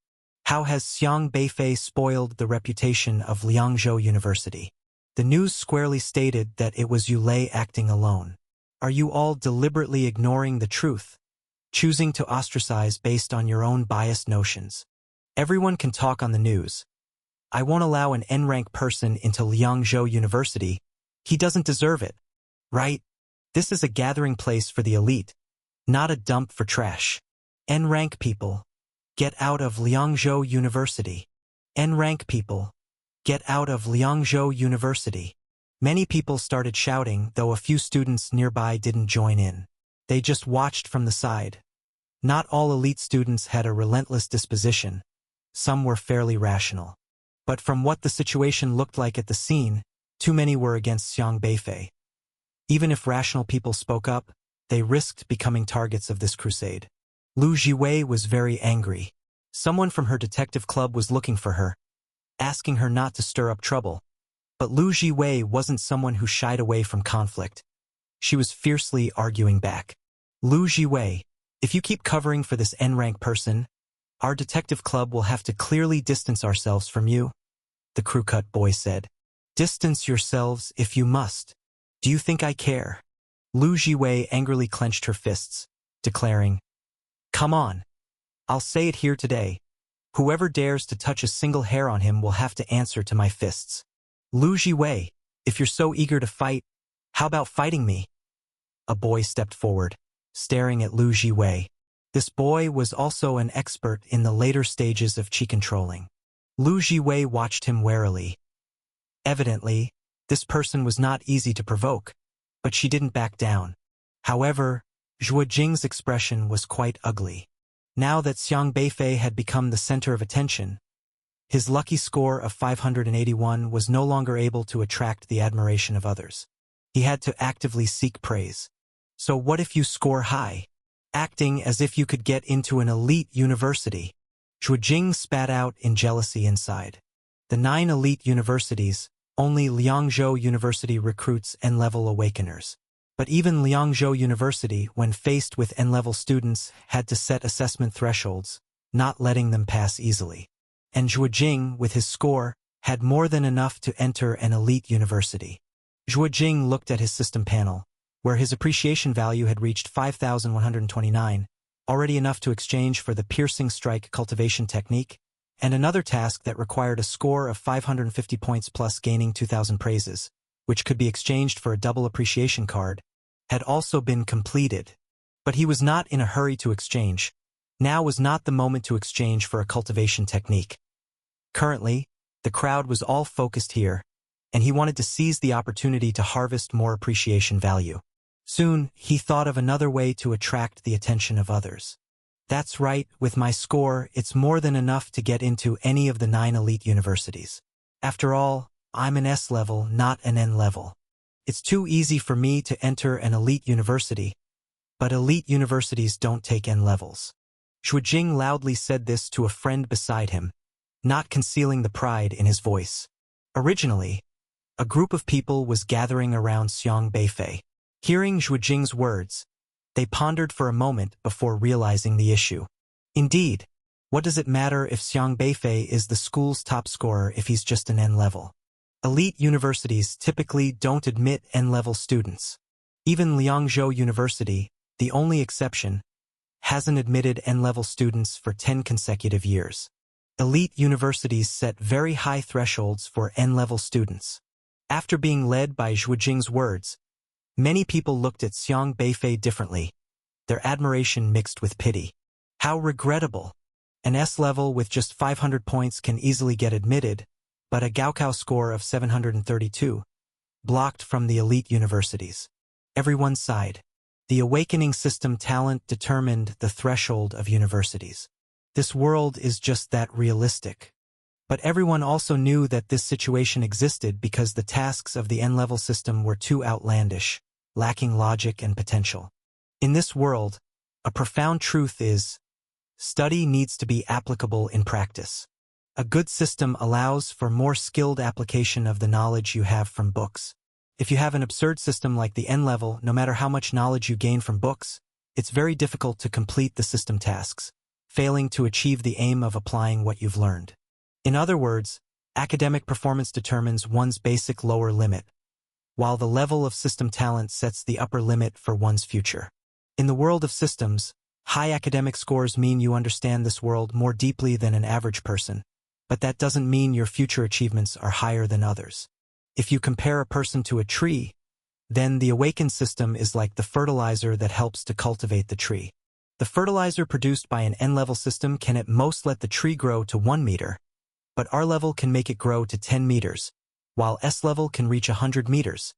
How has Xiang Beifei spoiled the reputation of Liangzhou University? The news squarely stated that it was Yulei acting alone. Are you all deliberately ignoring the truth, choosing to ostracize based on your own biased notions? Everyone can talk on the news. I won't allow an N-rank person into Liangzhou University. He doesn't deserve it, right? This is a gathering place for the elite, not a dump for trash. N-rank people, get out of Liangzhou University. N-rank people, get out of Liangzhou University. Many people started shouting, though a few students nearby didn't join in. They just watched from the side. Not all elite students had a relentless disposition. Some were fairly rational. But from what the situation looked like at the scene, too many were against Xiang Beifei. Even if rational people spoke up, they risked becoming targets of this crusade. Lu Jiwei was very angry. Someone from her detective club was looking for her, asking her not to stir up trouble. But Lu Jiwei wasn't someone who shied away from conflict. She was fiercely arguing back. Lu Jiwei, if you keep covering for this N-rank person, our detective club will have to clearly distance ourselves from you, the crew-cut boy said. Distance yourselves if you must. Do you think I care? Lu Jiwei angrily clenched her fists, declaring, Come on. I'll say it here today. Whoever dares to touch a single hair on him will have to answer to my fists. Lu Jiwei, if you're so eager to fight, how about fighting me? A boy stepped forward, staring at Lu Jiwei. This boy was also an expert in the later stages of qi controlling. Lu Jiwei watched him warily. Evidently, this person was not easy to provoke, but she didn't back down. However, Zhuo Jing's expression was quite ugly. Now that Xiang Beifei had become the center of attention, his lucky score of 581 was no longer able to attract the admiration of others. He had to actively seek praise. So what if you score high? Acting as if you could get into an elite university. Zhuo Jing spat out in jealousy inside. The 9 elite universities, only Liangzhou University recruits N-level awakeners. But even Liangzhou University, when faced with N-level students, had to set assessment thresholds, not letting them pass easily. And Zhuo Jing, with his score, had more than enough to enter an elite university. Zhuo Jing looked at his system panel, where his appreciation value had reached 5,129, already enough to exchange for the piercing strike cultivation technique, and another task that required a score of 550 points plus gaining 2,000 praises, which could be exchanged for a double appreciation card, had also been completed. But he was not in a hurry to exchange. Now was not the moment to exchange for a cultivation technique. Currently, the crowd was all focused here, and he wanted to seize the opportunity to harvest more appreciation value. Soon, he thought of another way to attract the attention of others. That's right, with my score, it's more than enough to get into any of the 9 elite universities. After all, I'm an S level, not an N level. It's too easy for me to enter an elite university, but elite universities don't take N levels. Zhuo Jing loudly said this to a friend beside him, not concealing the pride in his voice. Originally, a group of people was gathering around Xiang Beifei. Hearing Zhuo Jing's words, they pondered for a moment before realizing the issue. Indeed, what does it matter if Xiang Beifei is the school's top scorer if he's just an N-level? Elite universities typically don't admit N-level students. Even Liangzhou University, the only exception, hasn't admitted N-level students for 10 consecutive years. Elite universities set very high thresholds for N-level students. After being led by Zhuo Jing's words, many people looked at Xiang Beifei differently, their admiration mixed with pity. How regrettable! An S-level with just 500 points can easily get admitted, but a Gaokao score of 732, blocked from the elite universities. Everyone sighed. The awakening system talent determined the threshold of universities. This world is just that realistic. But everyone also knew that this situation existed because the tasks of the N-level system were too outlandish, lacking logic and potential. In this world, a profound truth is, study needs to be applicable in practice. A good system allows for more skilled application of the knowledge you have from books. If you have an absurd system like the N-level, no matter how much knowledge you gain from books, it's very difficult to complete the system tasks, failing to achieve the aim of applying what you've learned. In other words, academic performance determines one's basic lower limit. while the level of system talent sets the upper limit for one's future. In the world of systems, high academic scores mean you understand this world more deeply than an average person, but that doesn't mean your future achievements are higher than others. If you compare a person to a tree, then the awakened system is like the fertilizer that helps to cultivate the tree. The fertilizer produced by an N-level system can at most let the tree grow to 1 meter, but R-level can make it grow to 10 meters, while S-level can reach 100 meters.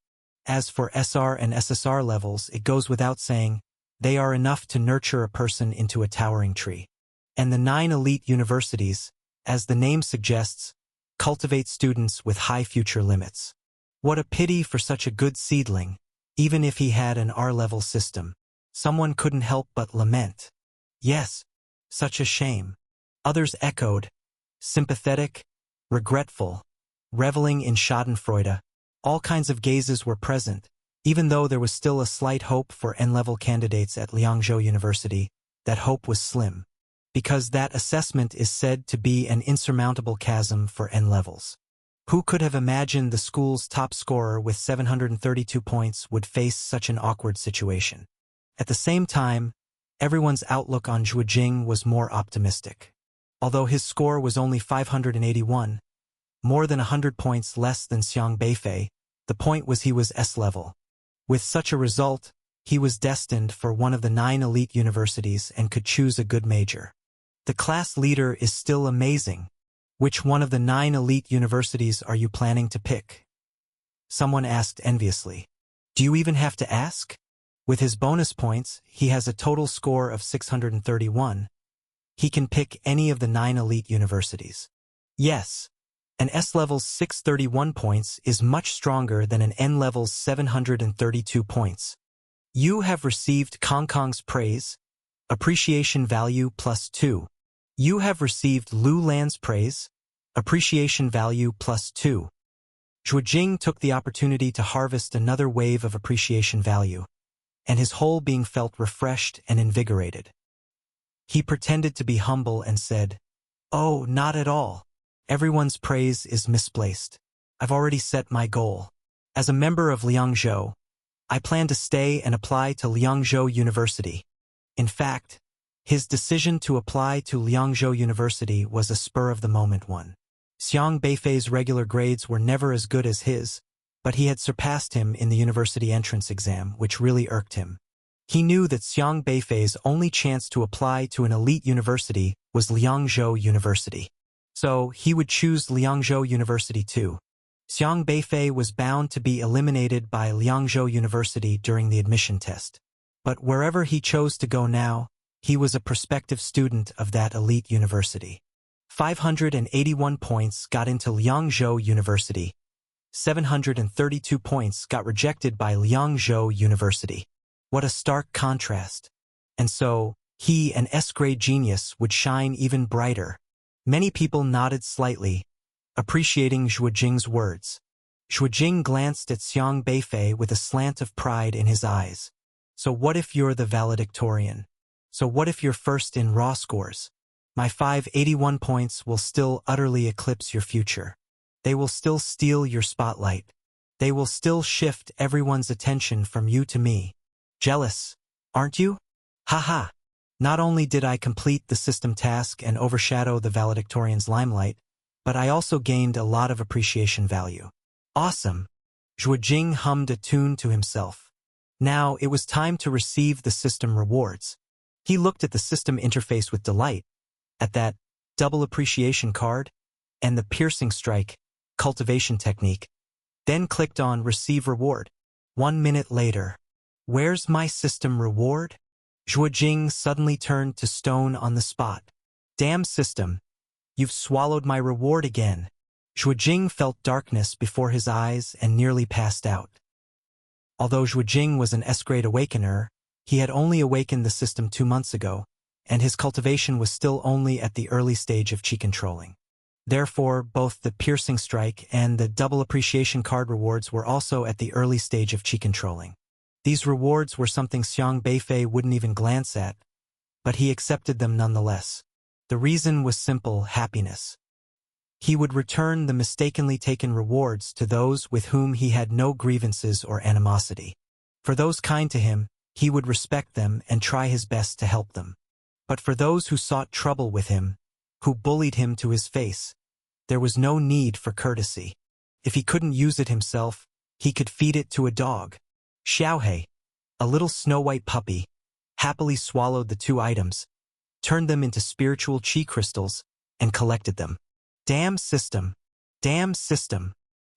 As for SR and SSR levels, it goes without saying, they are enough to nurture a person into a towering tree. And the 9 elite universities, as the name suggests, cultivate students with high future limits. What a pity for such a good seedling, even if he had an R-level system. Someone couldn't help but lament. Yes, such a shame. Others echoed, sympathetic, regretful, reveling in schadenfreude. All kinds of gazes were present, even though there was still a slight hope for N-level candidates at Liangzhou University. That hope was slim, because that assessment is said to be an insurmountable chasm for N-levels. Who could have imagined the school's top scorer with 732 points would face such an awkward situation? At the same time, everyone's outlook on Zhuo Jing was more optimistic. Although his score was only 581, more than 100 points less than Xiang Beifei, the point was he was S-level. With such a result, he was destined for one of the 9 elite universities and could choose a good major. The class leader is still amazing. Which one of the 9 elite universities are you planning to pick? Someone asked enviously. Do you even have to ask? With his bonus points, he has a total score of 631. He can pick any of the 9 elite universities. Yes, an S-level's 631 points is much stronger than an N-level's 732 points. You have received Kongkong's praise, appreciation value +2. You have received Lu Lan's praise, appreciation value +2. Zhuo Jing took the opportunity to harvest another wave of appreciation value, and his whole being felt refreshed and invigorated. He pretended to be humble and said, "Oh, not at all. Everyone's praise is misplaced. I've already set my goal. As a member of Liangzhou, I plan to stay and apply to Liangzhou University." In fact, his decision to apply to Liangzhou University was a spur-of-the-moment one. Xiang Beifei's regular grades were never as good as his, but he had surpassed him in the university entrance exam, which really irked him. He knew that Xiang Beifei's only chance to apply to an elite university was Liangzhou University. So he would choose Liangzhou University too. Xiang Beifei was bound to be eliminated by Liangzhou University during the admission test. But wherever he chose to go now, he was a prospective student of that elite university. 581 points got into Liangzhou University. 732 points got rejected by Liangzhou University. What a stark contrast. And so, he, an S-grade genius, would shine even brighter. Many people nodded slightly, appreciating Zhuo Jing's words. Zhuo Jing glanced at Xiang Beifei with a slant of pride in his eyes. So what if you're the valedictorian? So what if you're first in raw scores? My 581 points will still utterly eclipse your future. They will still steal your spotlight. They will still shift everyone's attention from you to me. Jealous, aren't you? Haha. Not only did I complete the system task and overshadow the valedictorian's limelight, but I also gained a lot of appreciation value. Awesome. Zhuo Jing hummed a tune to himself. Now it was time to receive the system rewards. He looked at the system interface with delight, at that double appreciation card, and the piercing strike, cultivation technique, then clicked on Receive Reward. 1 minute later. Where's my system reward? Zhuo Jing suddenly turned to stone on the spot. Damn system. You've swallowed my reward again. Zhuo Jing felt darkness before his eyes and nearly passed out. Although Zhuo Jing was an S-grade awakener, he had only awakened the system 2 months ago, and his cultivation was still only at the early stage of chi controlling. Therefore, both the piercing strike and the double appreciation card rewards were also at the early stage of chi controlling. These rewards were something Xiang Beifei wouldn't even glance at, but he accepted them nonetheless. The reason was simple: happiness. He would return the mistakenly taken rewards to those with whom he had no grievances or animosity. For those kind to him, he would respect them and try his best to help them. But for those who sought trouble with him, who bullied him to his face, there was no need for courtesy. If he couldn't use it himself, he could feed it to a dog. Xiaohei, a little snow-white puppy, happily swallowed the 2 items, turned them into spiritual chi crystals, and collected them. Damn system! Damn system!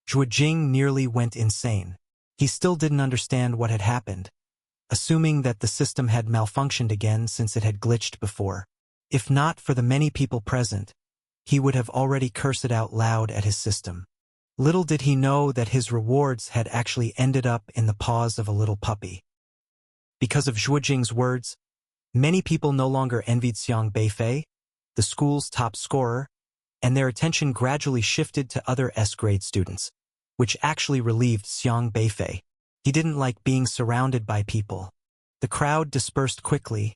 Zhuo Jing nearly went insane. He still didn't understand what had happened, assuming that the system had malfunctioned again since it had glitched before. If not for the many people present, he would have already cursed out loud at his system. Little did he know that his rewards had actually ended up in the paws of a little puppy. Because of Zhuo Jing's words, many people no longer envied Xiang Beifei, the school's top scorer, and their attention gradually shifted to other S-grade students, which actually relieved Xiang Beifei. He didn't like being surrounded by people. The crowd dispersed quickly,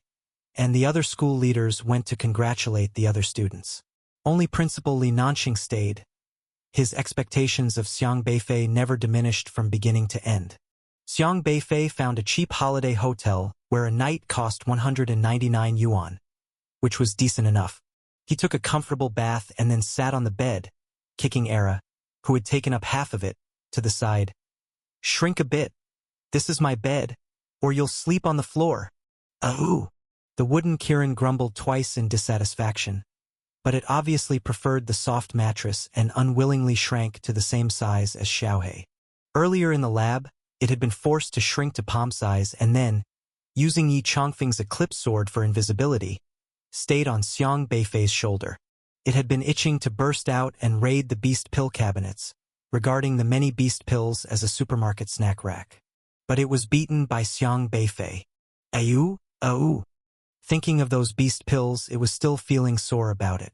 and the other school leaders went to congratulate the other students. Only Principal Li Nanxing stayed. His expectations of Xiang Beifei never diminished from beginning to end. Xiang Beifei found a cheap holiday hotel where a night cost 199 yuan, which was decent enough. He took a comfortable bath and then sat on the bed, kicking Era, who had taken up half of it, to the side. "Shrink a bit. This is my bed, or you'll sleep on the floor." "Ooh." The wooden Kirin grumbled twice in dissatisfaction, but it obviously preferred the soft mattress and unwillingly shrank to the same size as Xiaohei. Earlier in the lab, it had been forced to shrink to palm size and then, using Yi Chongfeng's eclipse sword for invisibility, stayed on Xiang Beifei's shoulder. It had been itching to burst out and raid the beast pill cabinets, regarding the many beast pills as a supermarket snack rack. But it was beaten by Xiang Beifei. "Ooh." Thinking of those beast pills, it was still feeling sore about it.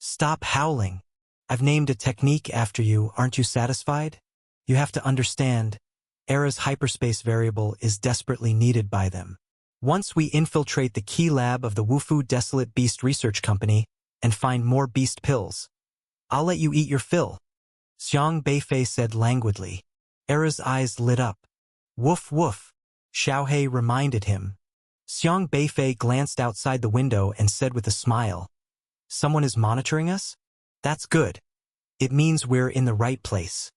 "Stop howling. I've named a technique after you, aren't you satisfied? You have to understand, Era's hyperspace variable is desperately needed by them. Once we infiltrate the key lab of the Wufu Desolate Beast Research Company and find more beast pills, I'll let you eat your fill," Xiang Beifei said languidly. Era's eyes lit up. "Woof woof," Xiaohei reminded him. Xiang Beifei glanced outside the window and said with a smile, "Someone is monitoring us? That's good. It means we're in the right place."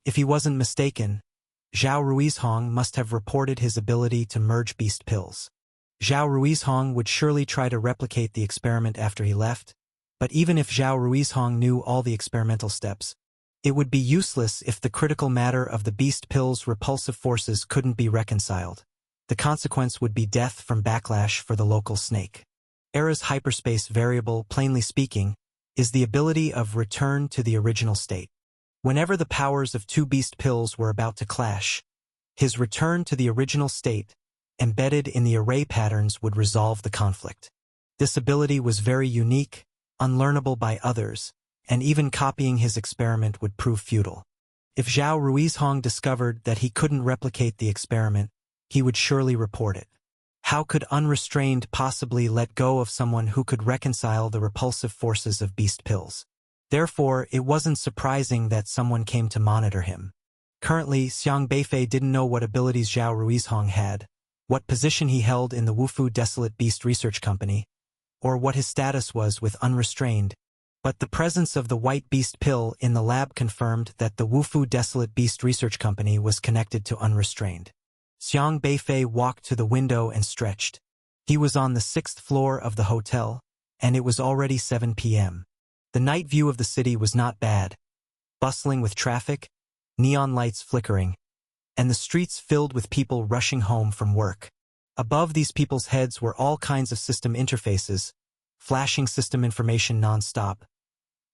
If he wasn't mistaken, Zhao Ruizhong must have reported his ability to merge beast pills. Zhao Ruizhong would surely try to replicate the experiment after he left, but even if Zhao Ruizhong knew all the experimental steps, it would be useless if the critical matter of the beast pill's repulsive forces couldn't be reconciled. The consequence would be death from backlash for the local snake. Era's hyperspace variable, plainly speaking, is the ability of return to the original state. Whenever the powers of 2 beast pills were about to clash, his return to the original state, embedded in the array patterns, would resolve the conflict. This ability was very unique, unlearnable by others, and even copying his experiment would prove futile. If Zhao Ruizhong discovered that he couldn't replicate the experiment, he would surely report it. How could Unrestrained possibly let go of someone who could reconcile the repulsive forces of beast pills? Therefore, it wasn't surprising that someone came to monitor him. Currently, Xiang Beifei didn't know what abilities Zhao Ruizhong had, what position he held in the Wufu Desolate Beast Research Company, or what his status was with Unrestrained, but the presence of the white beast pill in the lab confirmed that the Wufu Desolate Beast Research Company was connected to Unrestrained. Xiang Beifei walked to the window and stretched. He was on the 6th floor of the hotel, and it was already 7 p.m. The night view of the city was not bad, bustling with traffic, neon lights flickering, and the streets filled with people rushing home from work. Above these people's heads were all kinds of system interfaces, flashing system information non-stop.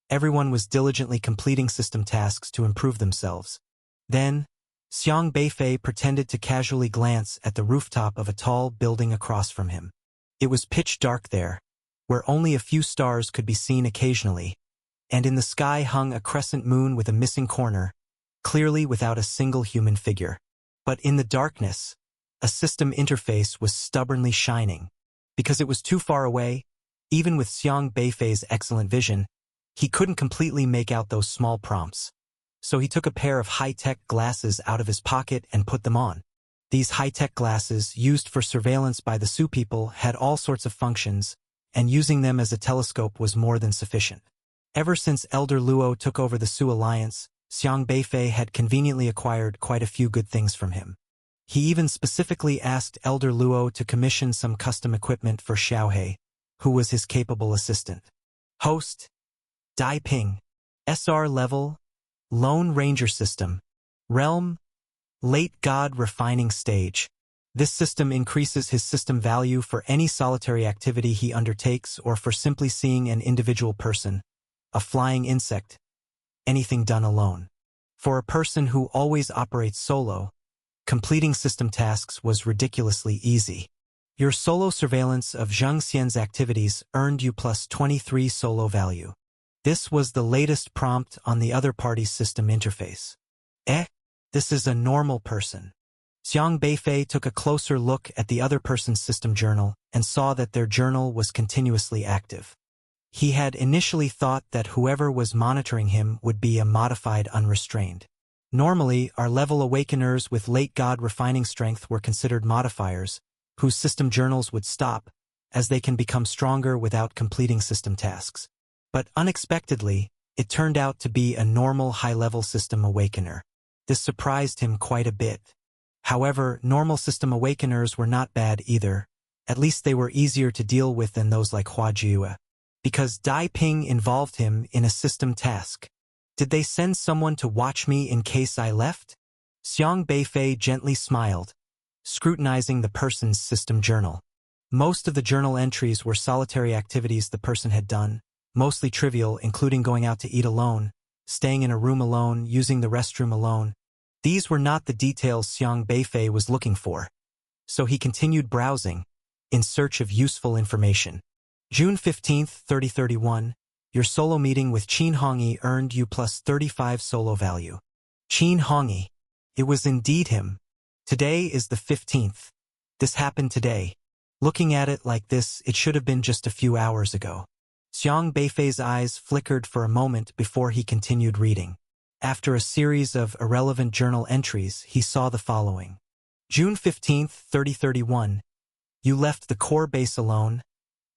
Everyone was diligently completing system tasks to improve themselves. Then, Xiang Beifei pretended to casually glance at the rooftop of a tall building across from him. It was pitch dark there, where only a few stars could be seen occasionally, and in the sky hung a crescent moon with a missing corner, clearly without a single human figure. But in the darkness, a system interface was stubbornly shining. Because it was too far away, even with Xiang Beifei's excellent vision, He couldn't completely make out those small prompts. So he took a pair of high-tech glasses out of his pocket and put them on. These high-tech glasses, used for surveillance by the Sioux people, had all sorts of functions, and using them as a telescope was more than sufficient. Ever since Elder Luo took over the Sioux Alliance, Xiang Beifei had conveniently acquired quite a few good things from him. He even specifically asked Elder Luo to commission some custom equipment for Xiaohei, who was his capable assistant. Host: Dai Ping. SR level, Lone Ranger system. Realm: Late God refining stage. This system increases his system value for any solitary activity he undertakes or for simply seeing an individual person, a flying insect, anything done alone. For a person who always operates solo, completing system tasks was ridiculously easy. Your solo surveillance of Zhang Xian's activities earned you plus 23 solo value. This was the latest prompt on the other party's system interface. This is a normal person. Xiang Beifei took a closer look at the other person's system journal and saw that their journal was continuously active. He had initially thought that whoever was monitoring him would be a modified unrestrained. Normally, our level awakeners with late God refining strength were considered modifiers, whose system journals would stop, as they can become stronger without completing system tasks. But unexpectedly, it turned out to be a normal high-level system awakener. This surprised him quite a bit. However, normal system awakeners were not bad either. At least they were easier to deal with than those like Hua Jue. Because Dai Ping involved him in a system task. Did they send someone to watch me in case I left? Xiang Beifei gently smiled, scrutinizing the person's system journal. Most of the journal entries were solitary activities the person had done, mostly trivial, including going out to eat alone, staying in a room alone, using the restroom alone. These were not the details Xiang Beifei was looking for. So he continued browsing, in search of useful information. June 15, 3031, your solo meeting with Qin Hongyi earned you plus 35 solo value. Qin Hongyi. It was indeed him. Today is the 15th. This happened today. Looking at it like this, it should have been just a few hours ago. Xiang Beifei's eyes flickered for a moment before he continued reading. After a series of irrelevant journal entries, he saw the following. June 15, 3031. You left the core base alone.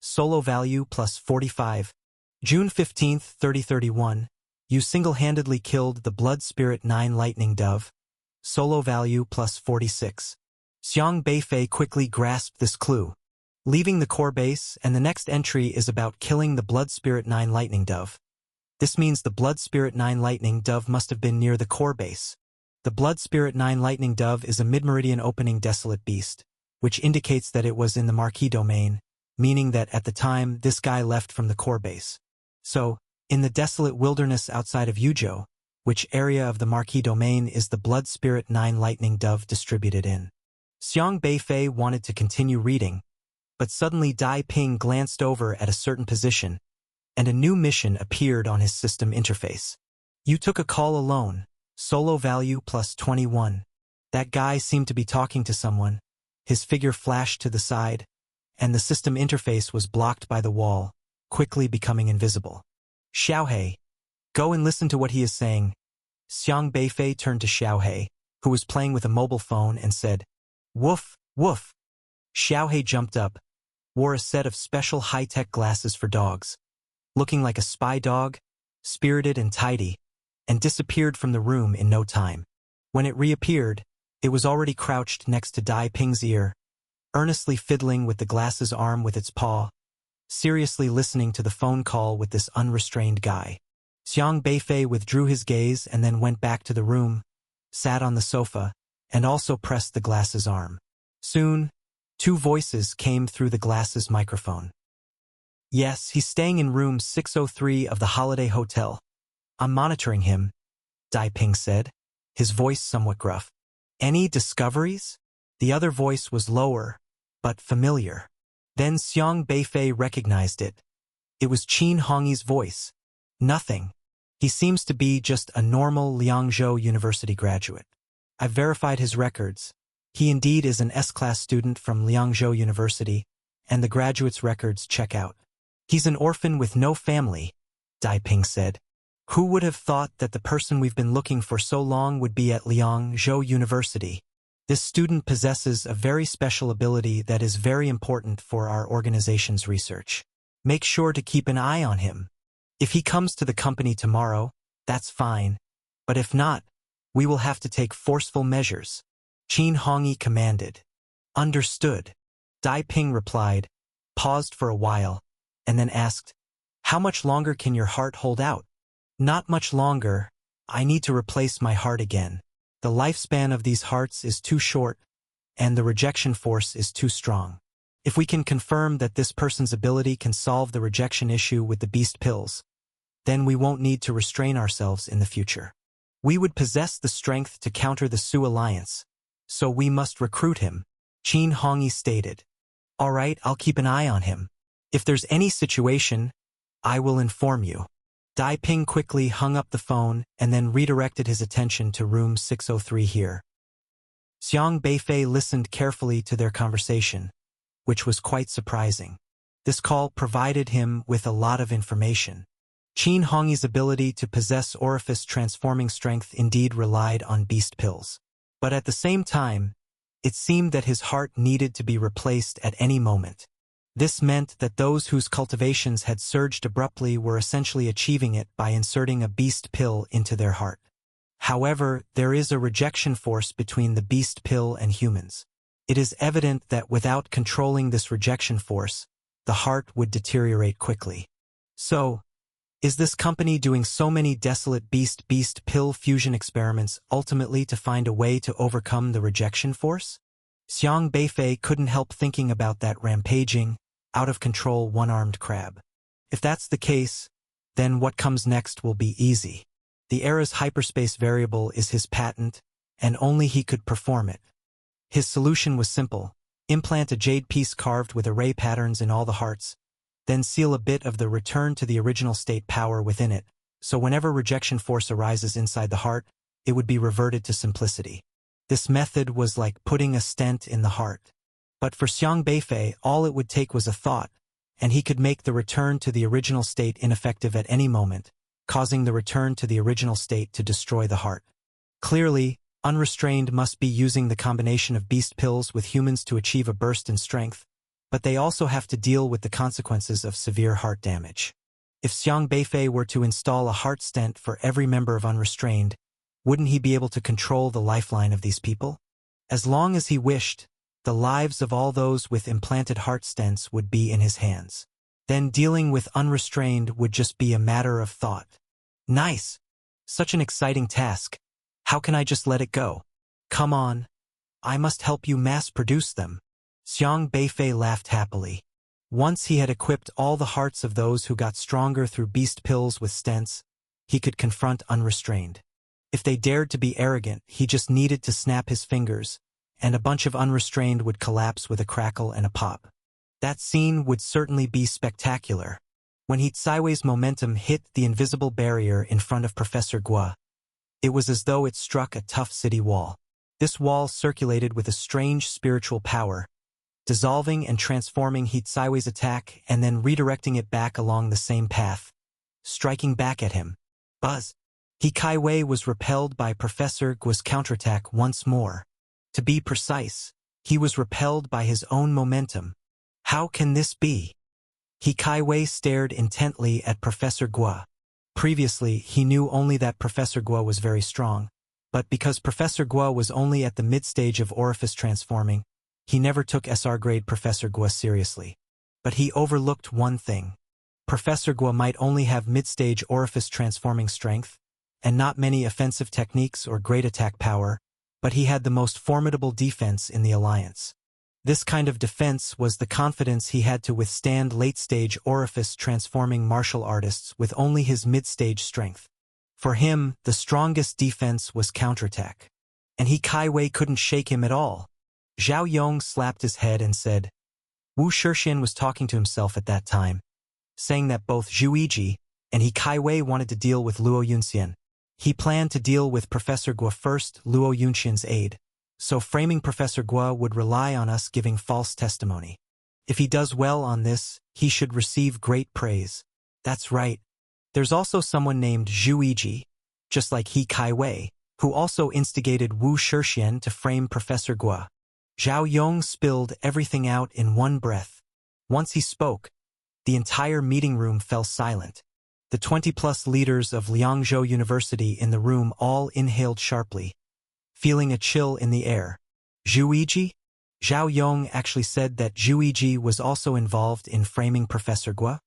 Solo value plus 45. June 15, 3031. You single-handedly killed the Blood Spirit 9 Lightning Dove. Solo value plus 46. Xiang Beifei quickly grasped this clue. Leaving the core base, and the next entry is about killing the Blood Spirit 9 Lightning Dove. This means the Blood Spirit 9 Lightning Dove must have been near the core base. The Blood Spirit 9 Lightning Dove is a mid-meridian opening desolate beast, which indicates that it was in the Marquis domain, meaning that at the time this guy left from the core base. So, in the desolate wilderness outside of Yuzhou, which area of the Marquis domain is the Blood Spirit 9 Lightning Dove distributed in? Xiang Beifei wanted to continue reading, but suddenly Dai Ping glanced over at a certain position, and a new mission appeared on his system interface. You took a call alone, solo value plus 21. That guy seemed to be talking to someone. His figure flashed to the side, and the system interface was blocked by the wall, quickly becoming invisible. Xiaohei, go and listen to what he is saying. Xiang Beifei turned to Xiaohei, who was playing with a mobile phone, and said, "Woof, woof." Xiaohei jumped up, wore a set of special high-tech glasses for dogs, looking like a spy dog, spirited and tidy, and disappeared from the room in no time. When it reappeared, it was already crouched next to Dai Ping's ear, earnestly fiddling with the glasses arm with its paw, seriously listening to the phone call with this unrestrained guy. Xiang Beifei withdrew his gaze and then went back to the room, sat on the sofa, and also pressed the glasses arm. Soon, two voices came through the glasses microphone. Yes, he's staying in room 603 of the Holiday Hotel. I'm monitoring him, Dai Ping said, his voice somewhat gruff. Any discoveries? The other voice was lower, but familiar. Then Xiang Beifei recognized it. It was Qin Hongyi's voice. Nothing. He seems to be just a normal Liangzhou University graduate. I've verified his records. He indeed is an S-class student from Liangzhou University, and the graduate's records check out. He's an orphan with no family, Dai Ping said. Who would have thought that the person we've been looking for so long would be at Liangzhou University? This student possesses a very special ability that is very important for our organization's research. Make sure to keep an eye on him. If he comes to the company tomorrow, that's fine. But if not, we will have to take forceful measures. Qin Hongyi commanded. Understood. Dai Ping replied, paused for a while, and then asked, how much longer can your heart hold out? Not much longer. I need to replace my heart again. The lifespan of these hearts is too short, and the rejection force is too strong. If we can confirm that this person's ability can solve the rejection issue with the beast pills, then we won't need to restrain ourselves in the future. We would possess the strength to counter the Su alliance, so we must recruit him, Qin Hongyi stated. All right, I'll keep an eye on him. If there's any situation, I will inform you. Dai Ping quickly hung up the phone and then redirected his attention to room 603 here. Xiang Beifei listened carefully to their conversation, which was quite surprising. This call provided him with a lot of information. Qin Hongyi's ability to possess orifice-transforming strength indeed relied on beast pills. But at the same time, it seemed that his heart needed to be replaced at any moment. This meant that those whose cultivations had surged abruptly were essentially achieving it by inserting a beast pill into their heart. However, there is a rejection force between the beast pill and humans. It is evident that without controlling this rejection force, the heart would deteriorate quickly. So, is this company doing so many desolate beast pill fusion experiments ultimately to find a way to overcome the rejection force? Xiang Beifei couldn't help thinking about that rampaging, out-of-control one-armed crab. If that's the case, then what comes next will be easy. The Era's hyperspace variable is his patent, and only he could perform it. His solution was simple. Implant a jade piece carved with array patterns in all the hearts, then seal a bit of the return to the original state power within it, so whenever rejection force arises inside the heart, it would be reverted to simplicity. This method was like putting a stent in the heart. But for Xiang Beifei, all it would take was a thought, and he could make the return to the original state ineffective at any moment, causing the return to the original state to destroy the heart. Clearly, Unrestrained must be using the combination of beast pills with humans to achieve a burst in strength, but they also have to deal with the consequences of severe heart damage. If Xiang Beifei were to install a heart stent for every member of Unrestrained, wouldn't he be able to control the lifeline of these people? As long as he wished, the lives of all those with implanted heart stents would be in his hands. Then dealing with Unrestrained would just be a matter of thought. Nice! Such an exciting task. How can I just let it go? Come on. I must help you mass-produce them. Xiang Beifei laughed happily. Once he had equipped all the hearts of those who got stronger through beast pills with stents, he could confront Unrestrained. If they dared to be arrogant, he just needed to snap his fingers, and a bunch of Unrestrained would collapse with a crackle and a pop. That scene would certainly be spectacular. When Hitsaiwei's momentum hit the invisible barrier in front of Professor Guo, it was as though it struck a tough city wall. This wall circulated with a strange spiritual power, dissolving and transforming Hitsaiwei's attack and then redirecting it back along the same path, striking back at him. Buzz! Hitsaiwei was repelled by Professor Guo's counterattack once more. To be precise, he was repelled by his own momentum. How can this be? Hitsaiwei stared intently at Professor Guo. Previously, he knew only that Professor Guo was very strong, but because Professor Guo was only at the mid-stage of orifice transforming, he never took SR-grade Professor Guo seriously. But he overlooked one thing. Professor Guo might only have mid-stage orifice transforming strength, and not many offensive techniques or great attack power, but he had the most formidable defense in the alliance. This kind of defense was the confidence he had to withstand late-stage orifice-transforming martial artists with only his mid-stage strength. For him, the strongest defense was counterattack. And Hitsaiwei couldn't shake him at all. Zhao Yong slapped his head and said, Wu Shixian was talking to himself at that time, saying that both Zhu Yiji and Hitsaiwei wanted to deal with Luo Yunxian. He planned to deal with Professor Guo first, Luo Yunxian's aide. So framing Professor Guo would rely on us giving false testimony. If he does well on this, he should receive great praise. That's right. There's also someone named Zhu Yiji, just like He Kaiwei, who also instigated Wu Shixian to frame Professor Guo. Zhao Yong spilled everything out in one breath. Once he spoke, the entire meeting room fell silent. The 20-plus leaders of Liangzhou University in the room all inhaled sharply, feeling a chill in the air. Zhu Yiji? Zhao Yong actually said that Zhu Yiji was also involved in framing Professor Guo.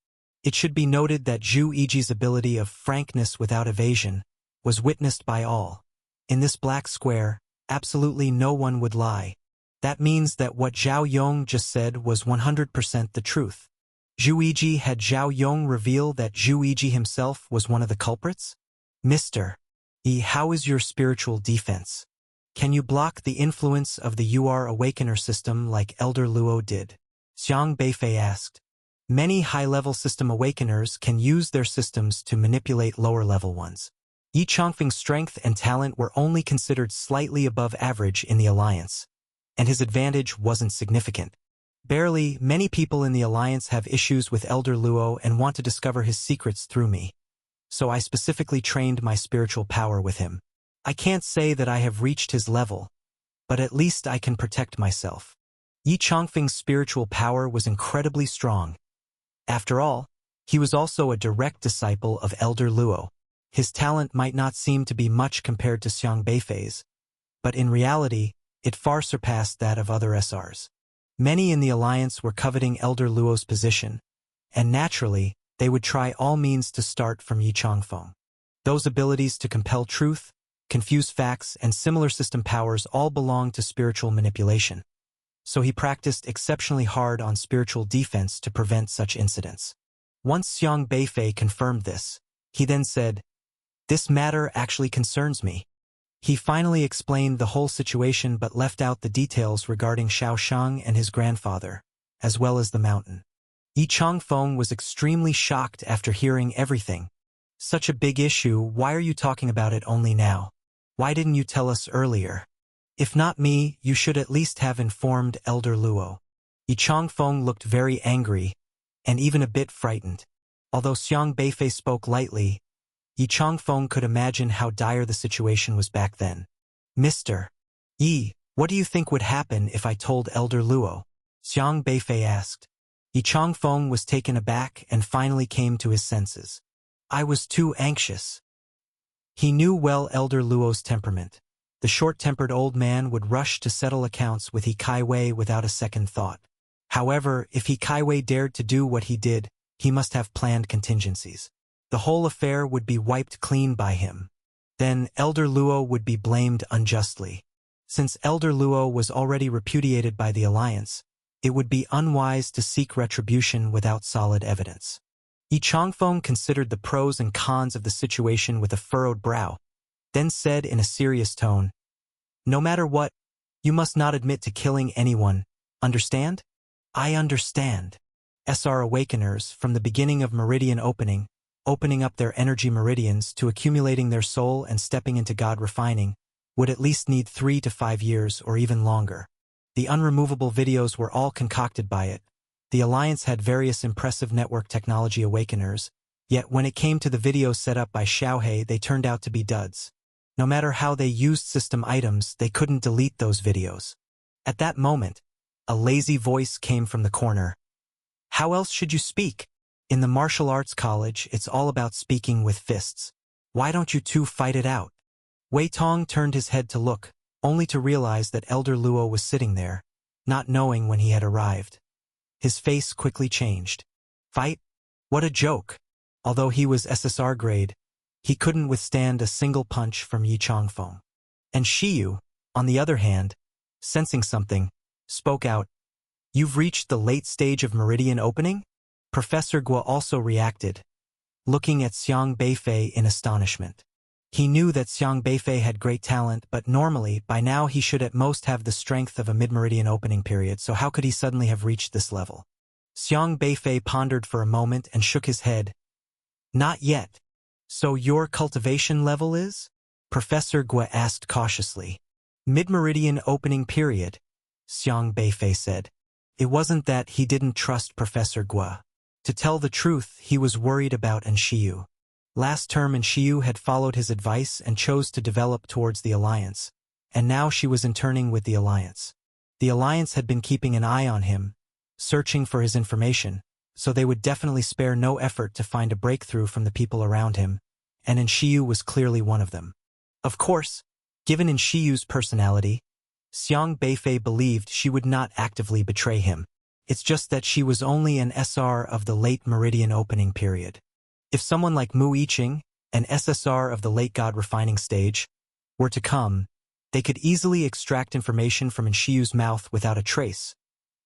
It should be noted that Zhu Yiji's ability of frankness without evasion was witnessed by all. In this black square, absolutely no one would lie. That means that what Zhao Yong just said was 100% the truth. Zhu Yiji had Zhao Yong reveal that Zhu Yiji himself was one of the culprits? Mr. E, how is your spiritual defense? Can you block the influence of the UR Awakener system like Elder Luo did? Xiang Beifei asked. Many high-level system awakeners can use their systems to manipulate lower-level ones. Yi Chongfeng's strength and talent were only considered slightly above average in the Alliance, and his advantage wasn't significant. Barely, many people in the Alliance have issues with Elder Luo and want to discover his secrets through me. So I specifically trained my spiritual power with him. I can't say that I have reached his level, but at least I can protect myself. Yi Chongfeng's spiritual power was incredibly strong. After all, he was also a direct disciple of Elder Luo. His talent might not seem to be much compared to Xiang Beifei's, but in reality, it far surpassed that of other SRs. Many in the Alliance were coveting Elder Luo's position, and naturally, they would try all means to start from Yi Chongfeng. Those abilities to compel truth, confuse facts, and similar system powers all belong to spiritual manipulation. So he practiced exceptionally hard on spiritual defense to prevent such incidents. Once Xiang Beifei confirmed this, he then said, "This matter actually concerns me." He finally explained the whole situation but left out the details regarding Shaoshang and his grandfather, as well as the mountain. Yi Chongfeng was extremely shocked after hearing everything. Such a big issue, why are you talking about it only now? Why didn't you tell us earlier? If not me, you should at least have informed Elder Luo. Yi Chongfeng looked very angry, and even a bit frightened. Although Xiang Beifei spoke lightly, Yi Chongfeng could imagine how dire the situation was back then. Mr. Yi, what do you think would happen if I told Elder Luo? Xiang Beifei asked. Yi Chongfeng was taken aback and finally came to his senses. I was too anxious. He knew well Elder Luo's temperament. The short-tempered old man would rush to settle accounts with He Kaiwei without a second thought. However, if He Kaiwei dared to do what he did, he must have planned contingencies. The whole affair would be wiped clean by him. Then Elder Luo would be blamed unjustly. Since Elder Luo was already repudiated by the Alliance, it would be unwise to seek retribution without solid evidence. Yi Chongfeng considered the pros and cons of the situation with a furrowed brow, then said in a serious tone, "No matter what, you must not admit to killing anyone, understand?" I understand. SR Awakeners, from the beginning of meridian opening up their energy meridians to accumulating their soul and stepping into God refining, would at least need 3 to 5 years or even longer. The unremovable videos were all concocted by it. The Alliance had various impressive network technology awakeners, yet when it came to the videos set up by Xiaohe, they turned out to be duds. No matter how they used system items, they couldn't delete those videos. At that moment, a lazy voice came from the corner. How else should you speak? In the martial arts college, it's all about speaking with fists. Why don't you two fight it out? Wei Tong turned his head to look, only to realize that Elder Luo was sitting there, not knowing when he had arrived. His face quickly changed. Fight? What a joke! Although he was SSR grade, he couldn't withstand a single punch from Yi Chongfeng. And Shiyu, on the other hand, sensing something, spoke out, "You've reached the late stage of meridian opening?" Professor Guo also reacted, looking at Xiang Beifei in astonishment. He knew that Xiang Beifei had great talent, but normally, by now he should at most have the strength of a mid-meridian opening period, so how could he suddenly have reached this level? Xiang Beifei pondered for a moment and shook his head. Not yet. So your cultivation level is? Professor Guo asked cautiously. Mid-meridian opening period, Xiang Beifei said. It wasn't that he didn't trust Professor Guo. To tell the truth, he was worried about Shiyu. Last term Shiyu had followed his advice and chose to develop towards the Alliance, and now she was interning with the Alliance. The Alliance had been keeping an eye on him, searching for his information, so they would definitely spare no effort to find a breakthrough from the people around him, and Shiyu was clearly one of them. Of course, given Shiyu's personality, Xiang Beifei believed she would not actively betray him. It's just that she was only an SR of the late Meridian opening period. If someone like Mu Yiqing, an SSR of the late God refining stage, were to come, they could easily extract information from Shiyu's mouth without a trace,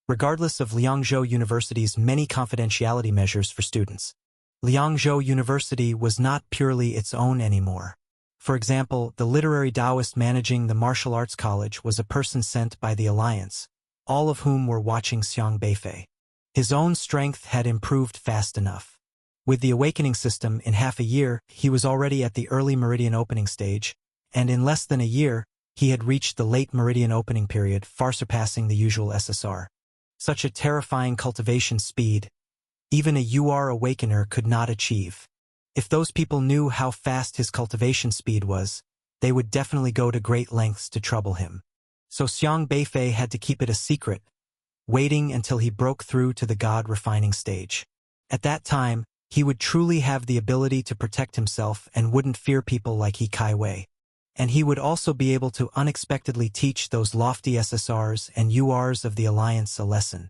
regardless of Liangzhou University's many confidentiality measures for students. Liangzhou University was not purely its own anymore. For example, the literary Taoist managing the martial arts college was a person sent by the Alliance, all of whom were watching Xiang Beifei. His own strength had improved fast enough. With the awakening system, in half a year, he was already at the early Meridian opening stage, and in less than a year, he had reached the late Meridian opening period, far surpassing the usual SSR. Such a terrifying cultivation speed, even a UR awakener could not achieve. If those people knew how fast his cultivation speed was, they would definitely go to great lengths to trouble him. So Xiang Beifei had to keep it a secret, waiting until he broke through to the God refining stage. At that time, he would truly have the ability to protect himself and wouldn't fear people like He Kaiwei. And he would also be able to unexpectedly teach those lofty SSRs and URs of the Alliance a lesson.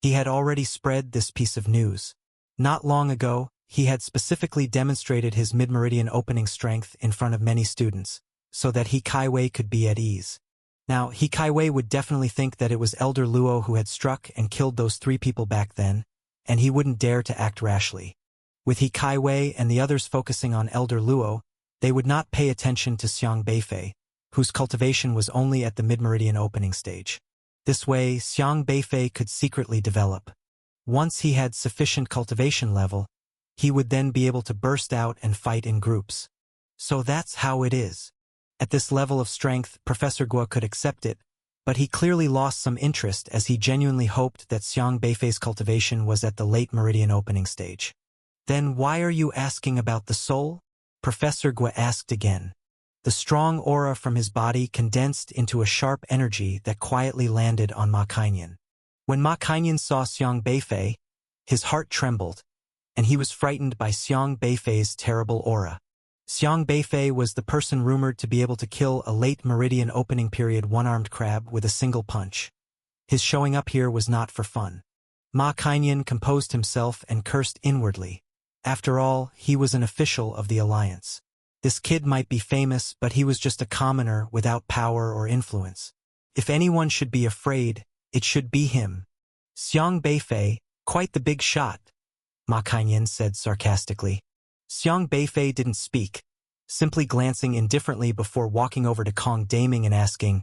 He had already spread this piece of news. Not long ago, he had specifically demonstrated his mid-meridian opening strength in front of many students, so that He Kaiwei could be at ease. Now, He Kaiwei would definitely think that it was Elder Luo who had struck and killed those 3 people back then, and he wouldn't dare to act rashly. With He Kaiwei and the others focusing on Elder Luo, they would not pay attention to Xiang Beifei, whose cultivation was only at the mid-meridian opening stage. This way, Xiang Beifei could secretly develop. Once he had sufficient cultivation level, he would then be able to burst out and fight in groups. So that's how it is. At this level of strength, Professor Guo could accept it, but he clearly lost some interest as he genuinely hoped that Xiang Beifei's cultivation was at the late meridian opening stage. Then why are you asking about the soul? Professor Guo asked again. The strong aura from his body condensed into a sharp energy that quietly landed on Ma Cainian. When Ma Cainian saw Xiang Beifei, his heart trembled, and he was frightened by Xiang Beifei's terrible aura. Xiang Beifei was the person rumored to be able to kill a late meridian opening period one-armed crab with a single punch. His showing up here was not for fun. Ma Cainian composed himself and cursed inwardly. After all, he was an official of the Alliance. This kid might be famous, but he was just a commoner without power or influence. If anyone should be afraid, it should be him. Xiang Beifei, quite the big shot, Ma Cainian said sarcastically. Xiang Beifei didn't speak, simply glancing indifferently before walking over to Kong Daming and asking,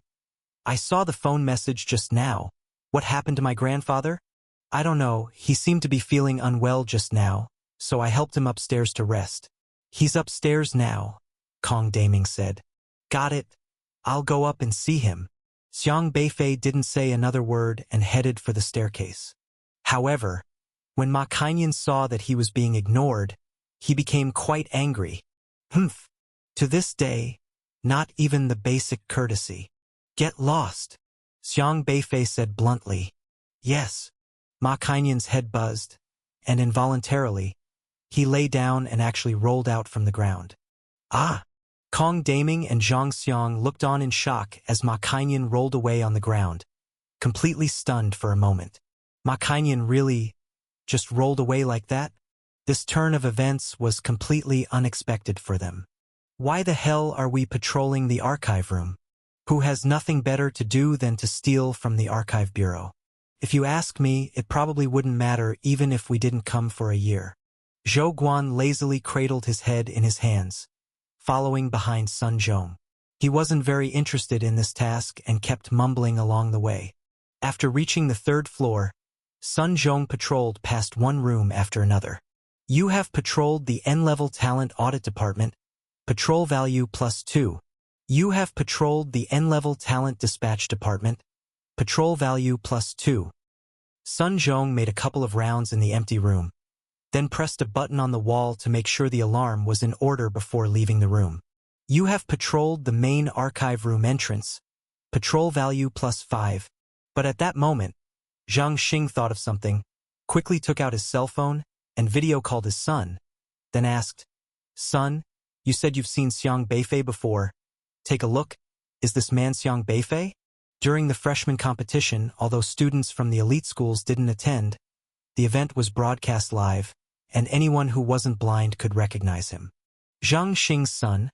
I saw the phone message just now. What happened to my grandfather? I don't know, he seemed to be feeling unwell just now, so I helped him upstairs to rest. He's upstairs now, Kong Daming said. Got it. I'll go up and see him. Xiang Beifei didn't say another word and headed for the staircase. However, when Ma Cainian saw that he was being ignored, he became quite angry. Humph. To this day, not even the basic courtesy. Get lost, Xiang Beifei said bluntly. Yes. Ma Cainian's head buzzed, and involuntarily, he lay down and actually rolled out from the ground. Ah! Kong Daming and Zhang Xiang looked on in shock as Ma Cainian rolled away on the ground, completely stunned for a moment. Ma Cainian really just rolled away like that? This turn of events was completely unexpected for them. Why the hell are we patrolling the archive room? Who has nothing better to do than to steal from the archive bureau? If you ask me, it probably wouldn't matter even if we didn't come for a year. Zhou Guan lazily cradled his head in his hands, following behind Sun Zhong. He wasn't very interested in this task and kept mumbling along the way. After reaching the 3rd floor, Sun Zhong patrolled past one room after another. You have patrolled the N-level talent audit department. Patrol value +2. You have patrolled the N-level talent dispatch department. Patrol value +2. Sun Zhong made a couple of rounds in the empty room, then pressed a button on the wall to make sure the alarm was in order before leaving the room. You have patrolled the main archive room entrance. Patrol value +5. But at that moment, Zhang Xing thought of something, quickly took out his cell phone, and video called his son, then asked, "Son, you said you've seen Xiang Beifei before. Take a look. Is this man Xiang Beifei?" During the freshman competition, although students from the elite schools didn't attend, the event was broadcast live, and anyone who wasn't blind could recognize him. Zhang Xing's son,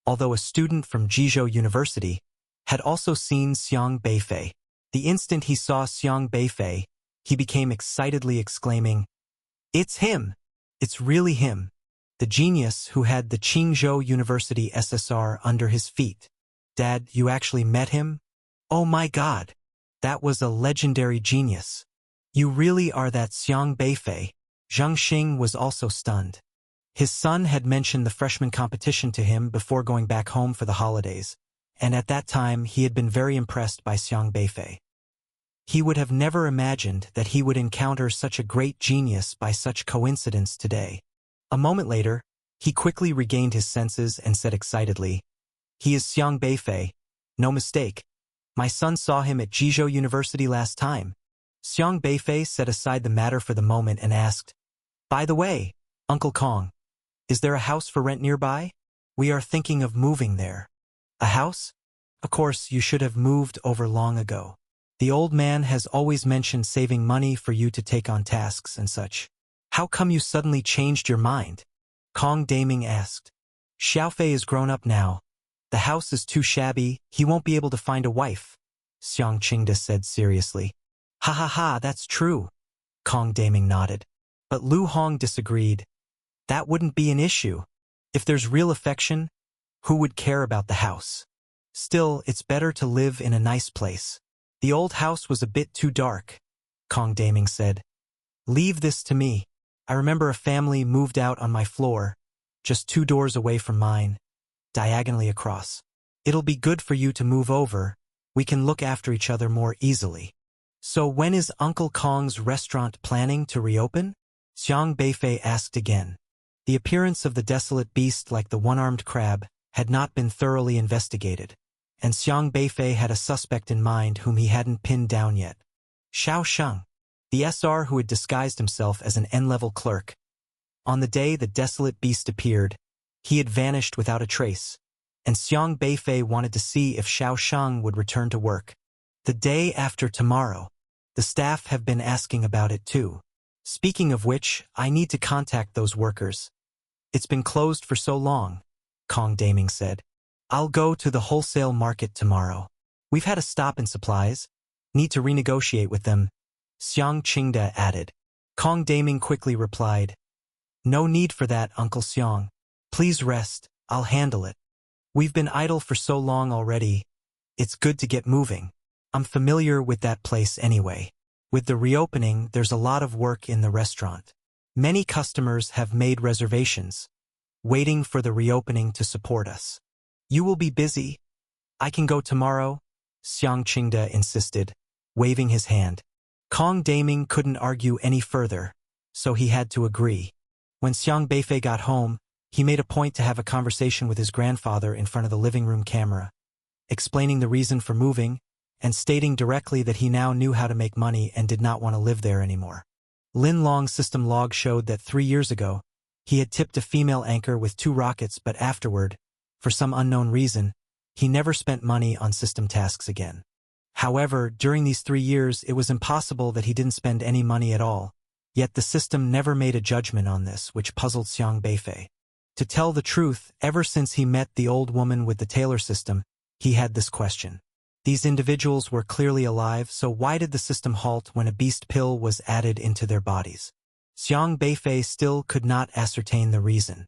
although a student from Jizhou University, had also seen Xiang Beifei. The instant he saw Xiang Beifei, he became excitedly exclaiming, "It's him! It's really him! The genius who had the Qingzhou University SSR under his feet. Dad, you actually met him? Oh my God! That was a legendary genius. You really are that Xiang Beifei." Zhang Xing was also stunned. His son had mentioned the freshman competition to him before going back home for the holidays, and at that time he had been very impressed by Xiang Beifei. He would have never imagined that he would encounter such a great genius by such coincidence today. A moment later, he quickly regained his senses and said excitedly, "He is Xiang Beifei. No mistake. My son saw him at Jizhou University last time." Xiang Beifei set aside the matter for the moment and asked, "By the way, Uncle Kong, is there a house for rent nearby? We are thinking of moving there." "A house? Of course, you should have moved over long ago. The old man has always mentioned saving money for you to take on tasks and such. How come you suddenly changed your mind?" Kong Daming asked. "Xiaofei is grown up now. The house is too shabby, he won't be able to find a wife," Xiang Qingda said seriously. "Ha ha ha, that's true," Kong Daming nodded. But Lu Hong disagreed. "That wouldn't be an issue. If there's real affection, who would care about the house? Still, it's better to live in a nice place." "The old house was a bit too dark," Kong Daming said. "Leave this to me. I remember a family moved out on my floor, just 2 doors away from mine, diagonally across. It'll be good for you to move over. We can look after each other more easily." "So when is Uncle Kong's restaurant planning to reopen?" Xiang Beifei asked again. The appearance of the desolate beast like the one-armed crab had not been thoroughly investigated, and Xiang Beifei had a suspect in mind whom he hadn't pinned down yet. Xiao Sheng, the SR who had disguised himself as an N-level clerk. On the day the desolate beast appeared, he had vanished without a trace, and Xiang Beifei wanted to see if Xiao Sheng would return to work. "The day after tomorrow. The staff have been asking about it too. Speaking of which, I need to contact those workers. It's been closed for so long," Kong Daming said. "I'll go to the wholesale market tomorrow. We've had a stop in supplies. Need to renegotiate with them," Xiang Qingda added. Kong Daming quickly replied, "No need for that, Uncle Xiang. Please rest, I'll handle it. We've been idle for so long already. It's good to get moving. I'm familiar with that place anyway. With the reopening, there's a lot of work in the restaurant. Many customers have made reservations, waiting for the reopening to support us. You will be busy. I can go tomorrow," Xiang Qingda insisted, waving his hand. Kong Daming couldn't argue any further, so he had to agree. When Xiang Beifei got home, he made a point to have a conversation with his grandfather in front of the living room camera, explaining the reason for moving, and stating directly that he now knew how to make money and did not want to live there anymore. Lin Long's system log showed that 3 years ago, he had tipped a female anchor with 2 rockets, but afterward, for some unknown reason, he never spent money on system tasks again. However, during these 3 years, it was impossible that he didn't spend any money at all, yet the system never made a judgment on this, which puzzled Xiang Beifei. To tell the truth, ever since he met the old woman with the Taylor system, he had this question. These individuals were clearly alive, so why did the system halt when a beast pill was added into their bodies? Xiang Beifei still could not ascertain the reason.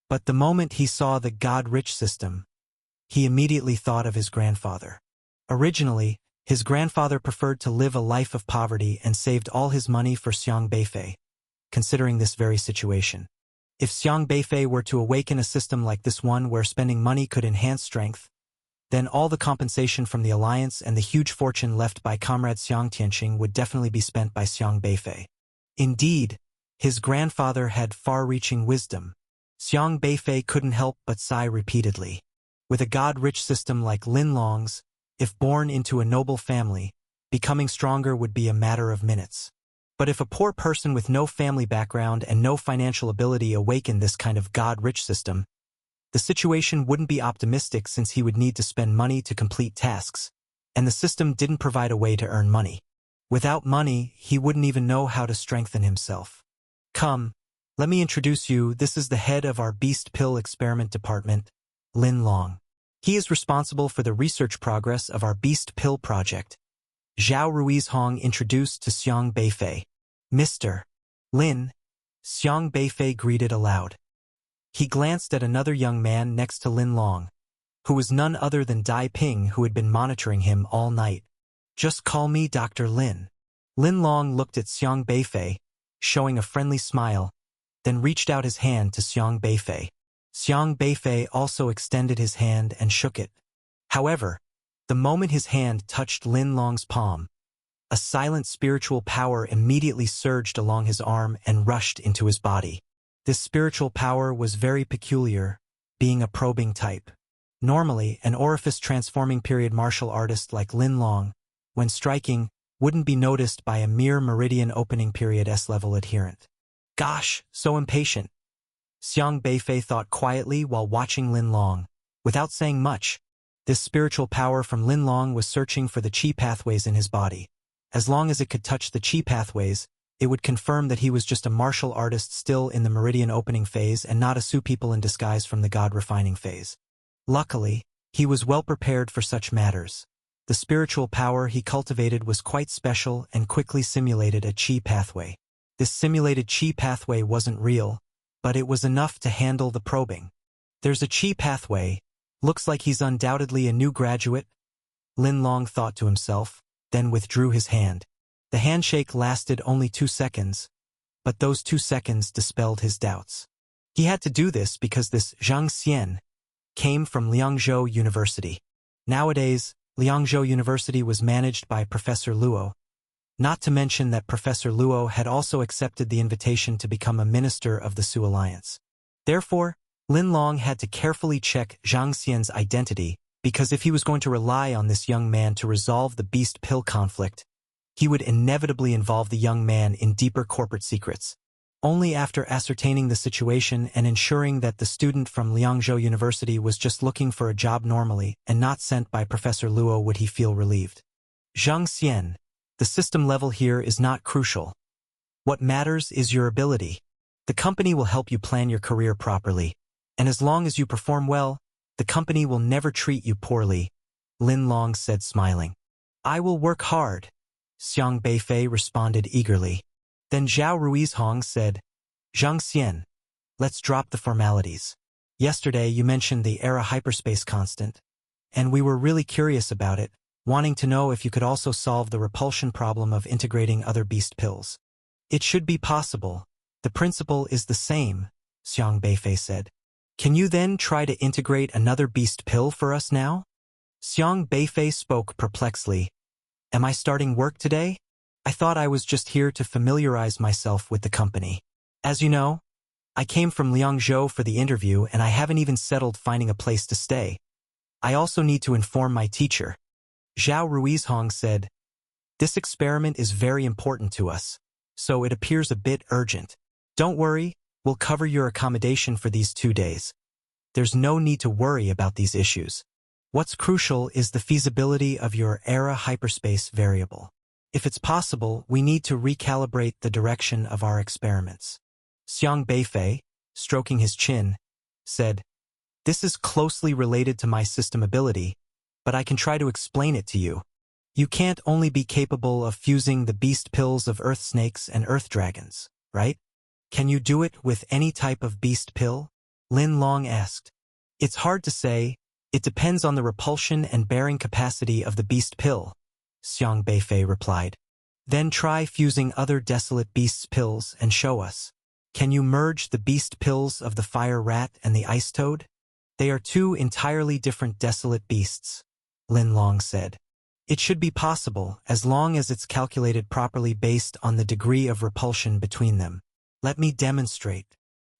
But the moment he saw the God-rich system, he immediately thought of his grandfather. Originally, his grandfather preferred to live a life of poverty and saved all his money for Xiang Beifei, considering this very situation. If Xiang Beifei were to awaken a system like this one where spending money could enhance strength, then all the compensation from the alliance and the huge fortune left by Comrade Xiang Tianqing would definitely be spent by Xiang Beifei. Indeed, His grandfather had far-reaching wisdom. Xiang Beifei couldn't help but sigh repeatedly. With a god-rich system like Lin Long's, if born into a noble family, becoming stronger would be a matter of minutes. But if a poor person with no family background and no financial ability awakened this kind of god-rich system, the situation wouldn't be optimistic since he would need to spend money to complete tasks, and the system didn't provide a way to earn money. Without money, he wouldn't even know how to strengthen himself. Come, let me introduce you. This is the head of our Beast Pill Experiment Department, Lin Long. He is responsible for the research progress of our Beast Pill project. Zhao Ruizhong introduced to Xiang Beifei. Mr. Lin, Xiang Beifei greeted aloud. He glanced at another young man next to Lin Long, who was none other than Dai Ping, who had been monitoring him all night. Just call me Dr. Lin. Lin Long looked at Xiang Beifei, showing a friendly smile, then reached out his hand to Xiang Beifei. Xiang Beifei also extended his hand and shook it. However, the moment his hand touched Lin Long's palm, a silent spiritual power immediately surged along his arm and rushed into his body. This spiritual power was very peculiar, being a probing type. Normally, an orifice-transforming period martial artist like Lin Long, when striking, wouldn't be noticed by a mere meridian opening period S-level adherent. Gosh, so impatient. Xiang Beifei thought quietly while watching Lin Long. Without saying much, this spiritual power from Lin Long was searching for the chi pathways in his body. As long as it could touch the chi pathways, it would confirm that he was just a martial artist still in the meridian opening phase and not a Su people in disguise from the god refining phase. Luckily, he was well prepared for such matters. The spiritual power he cultivated was quite special and quickly simulated a chi pathway. This simulated chi pathway wasn't real, but it was enough to handle the probing. There's a chi pathway. Looks like he's undoubtedly a new graduate, Lin Long thought to himself, then withdrew his hand. The handshake lasted only 2 seconds, but those 2 seconds dispelled his doubts. He had to do this because this Zhang Xian came from Liangzhou University. Nowadays, Liangzhou University was managed by Professor Luo, not to mention that Professor Luo had also accepted the invitation to become a minister of the Su Alliance. Therefore, Lin Long had to carefully check Zhang Xian's identity, because if he was going to rely on this young man to resolve the Beast Pill conflict, he would inevitably involve the young man in deeper corporate secrets. Only after ascertaining the situation and ensuring that the student from Liangzhou University was just looking for a job normally and not sent by Professor Luo would he feel relieved. Zhang Xian, the system level here is not crucial. What matters is your ability. The company will help you plan your career properly, and as long as you perform well, the company will never treat you poorly, Lin Long said smiling. I will work hard, Xiang Beifei responded eagerly. Then Zhao Ruizhong said, Zhang Xian, let's drop the formalities. Yesterday you mentioned the Era hyperspace constant, and we were really curious about it, wanting to know if you could also solve the repulsion problem of integrating other beast pills. It should be possible. The principle is the same, Xiang Beifei said. Can you then try to integrate another beast pill for us now? Xiang Beifei spoke perplexedly. Am I starting work today? I thought I was just here to familiarize myself with the company. As you know, I came from Liangzhou for the interview and I haven't even settled finding a place to stay. I also need to inform my teacher. Zhao Ruizhong said, this experiment is very important to us, so it appears a bit urgent. Don't worry, we'll cover your accommodation for these 2 days. There's no need to worry about these issues. What's crucial is the feasibility of your Era hyperspace variable. If it's possible, we need to recalibrate the direction of our experiments. Xiang Beifei, stroking his chin, said, this is closely related to my system ability, but I can try to explain it to you. You can't only be capable of fusing the beast pills of earth snakes and earth dragons, right? Can you do it with any type of beast pill? Lin Long asked. It's hard to say. It depends on the repulsion and bearing capacity of the beast pill, Xiang Beifei replied. Then try fusing other desolate beasts pills and show us. Can you merge the beast pills of the fire rat and the ice toad? They are 2 entirely different desolate beasts, Lin Long said. It should be possible as long as it's calculated properly based on the degree of repulsion between them. Let me demonstrate.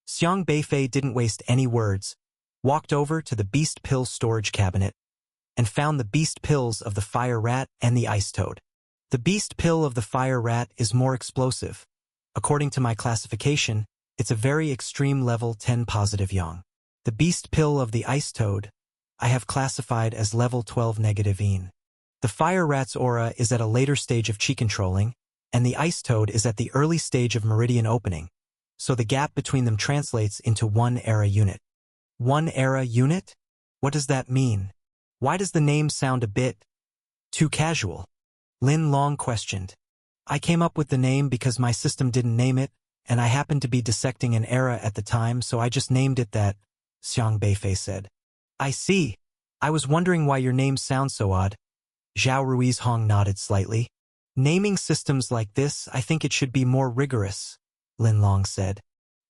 Xiang Beifei didn't waste any words, walked over to the beast pill storage cabinet, and found the beast pills of the fire rat and the ice toad. The beast pill of the fire rat is more explosive. According to my classification, it's a very extreme level 10 positive yang. The beast pill of the ice toad, I have classified as level 12 negative yin. The fire rat's aura is at a later stage of qi controlling, and the ice toad is at the early stage of meridian opening, so the gap between them translates into 1 era unit. 1 era unit? What does that mean? Why does the name sound a bit too casual? Lin Long questioned. I came up with the name because my system didn't name it, and I happened to be dissecting an era at the time, so I just named it that, Xiang Beifei said. I see. I was wondering why your name sounds so odd. Zhao Ruizhong nodded slightly. Naming systems like this, I think it should be more rigorous, Lin Long said.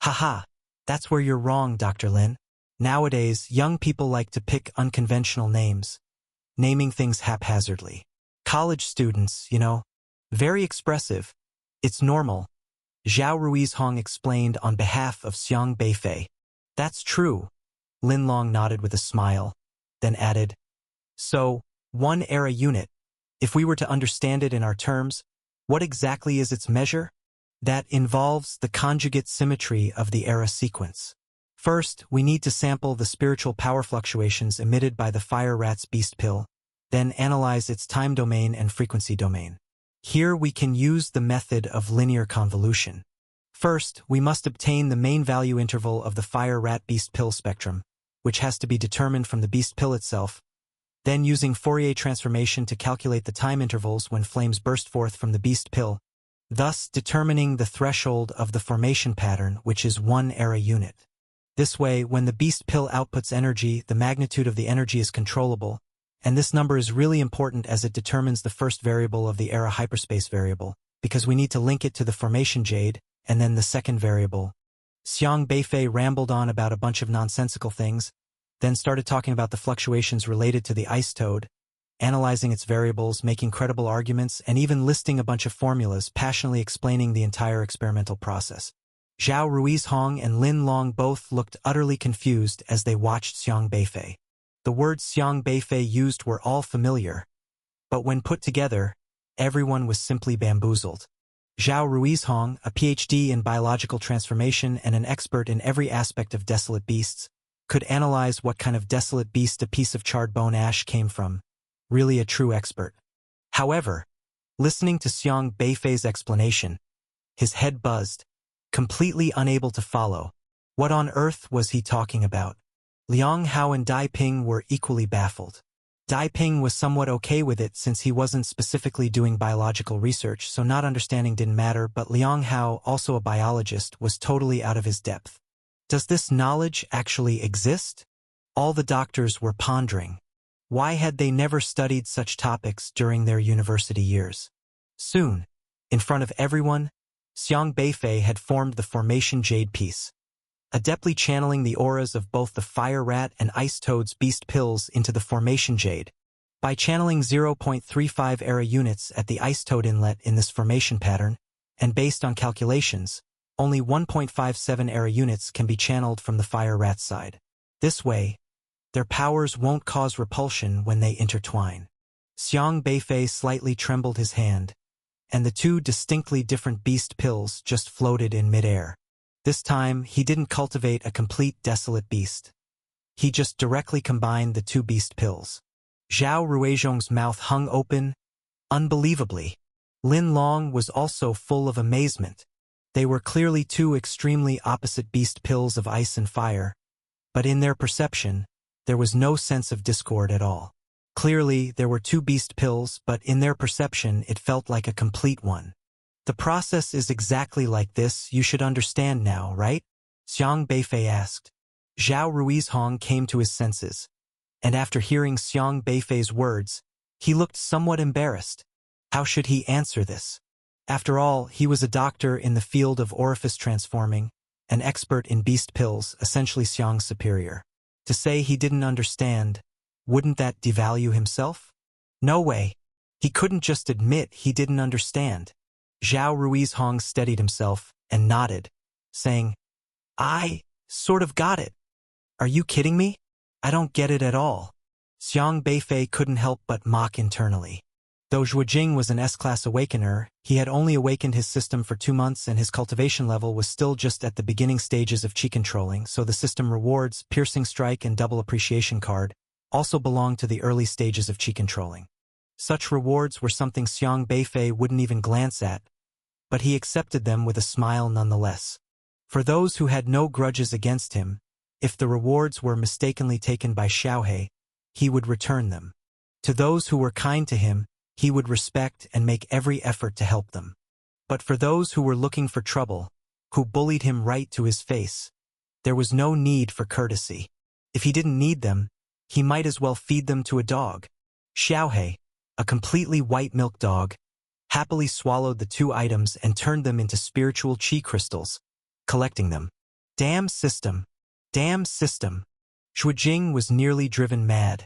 Haha, that's where you're wrong, Dr. Lin. Nowadays, young people like to pick unconventional names, naming things haphazardly. College students, you know, very expressive. It's normal. Zhao Ruizhong explained on behalf of Xiang Beifei. That's true. Lin Long nodded with a smile, then added, So, 1 era unit. If we were to understand it in our terms, what exactly is its measure? That involves the conjugate symmetry of the era sequence. First, we need to sample the spiritual power fluctuations emitted by the fire rat's beast pill, then analyze its time domain and frequency domain. Here we can use the method of linear convolution. First, we must obtain the main value interval of the fire rat beast pill spectrum, which has to be determined from the beast pill itself, then using Fourier transformation to calculate the time intervals when flames burst forth from the beast pill, thus determining the threshold of the formation pattern, which is 1 era unit. This way, when the beast pill outputs energy, the magnitude of the energy is controllable, and this number is really important as it determines the first variable of the era hyperspace variable, because we need to link it to the formation jade, and then the second variable. Xiang Beifei rambled on about a bunch of nonsensical things, then started talking about the fluctuations related to the ice toad, analyzing its variables, making credible arguments, and even listing a bunch of formulas, passionately explaining the entire experimental process. Zhao Ruizhong and Lin Long both looked utterly confused as they watched Xiang Beifei. The words Xiang Beifei used were all familiar, but when put together, everyone was simply bamboozled. Zhao Ruizhong, a PhD in biological transformation and an expert in every aspect of desolate beasts, could analyze what kind of desolate beast a piece of charred bone ash came from. Really a true expert. However, listening to Xiang Beifei's explanation, his head buzzed, completely unable to follow. What on earth was he talking about? Liang Hao and Dai Ping were equally baffled. Dai Ping was somewhat okay with it since he wasn't specifically doing biological research, so not understanding didn't matter, but Liang Hao, also a biologist, was totally out of his depth. Does this knowledge actually exist? All the doctors were pondering. Why had they never studied such topics during their university years? Soon, in front of everyone, Xiang Beifei had formed the formation jade piece, adeptly channeling the auras of both the fire rat and ice toad's beast pills into the formation jade. By channeling 0.35 era units at the ice toad inlet in this formation pattern, and based on calculations, only 1.57 era units can be channeled from the fire rat side. This way, their powers won't cause repulsion when they intertwine. Xiang Beifei slightly trembled his hand, and the 2 distinctly different beast pills just floated in midair. This time, he didn't cultivate a complete desolate beast. He just directly combined the 2 beast pills. Zhao Ruizhong's mouth hung open, unbelievably. Lin Long was also full of amazement. They were clearly 2 extremely opposite beast pills of ice and fire, but in their perception, there was no sense of discord at all. Clearly, there were 2 beast pills, but in their perception, it felt like a complete one. The process is exactly like this, you should understand now, right? Xiang Beifei asked. Zhao Ruizhong came to his senses, and after hearing Xiang Beifei's words, he looked somewhat embarrassed. How should he answer this? After all, he was a doctor in the field of orifice transforming, an expert in beast pills, essentially Xiang's superior. To say he didn't understand, wouldn't that devalue himself? No way. He couldn't just admit he didn't understand. Zhao Ruizhong steadied himself and nodded. saying, "I sort of got it. Are you kidding me? I don't get it at all." Xiang Beifei couldn't help but mock internally. Though Zhuojing was an S-class awakener, he had only awakened his system for 2 months and his cultivation level was still just at the beginning stages of Qi controlling, so the system rewards, Piercing Strike and Double Appreciation Card also belonged to the early stages of Qi controlling. Such rewards were something Xiang Beifei wouldn't even glance at, but he accepted them with a smile nonetheless. For those who had no grudges against him, if the rewards were mistakenly taken by Xiaohe, he would return them. To those who were kind to him, he would respect and make every effort to help them. But for those who were looking for trouble, who bullied him right to his face, there was no need for courtesy. If he didn't need them, he might as well feed them to a dog. Xiaohe, a completely white milk dog, happily swallowed the 2 items and turned them into spiritual Qi crystals, collecting them. Damn system! Damn system! Zhuojing was nearly driven mad,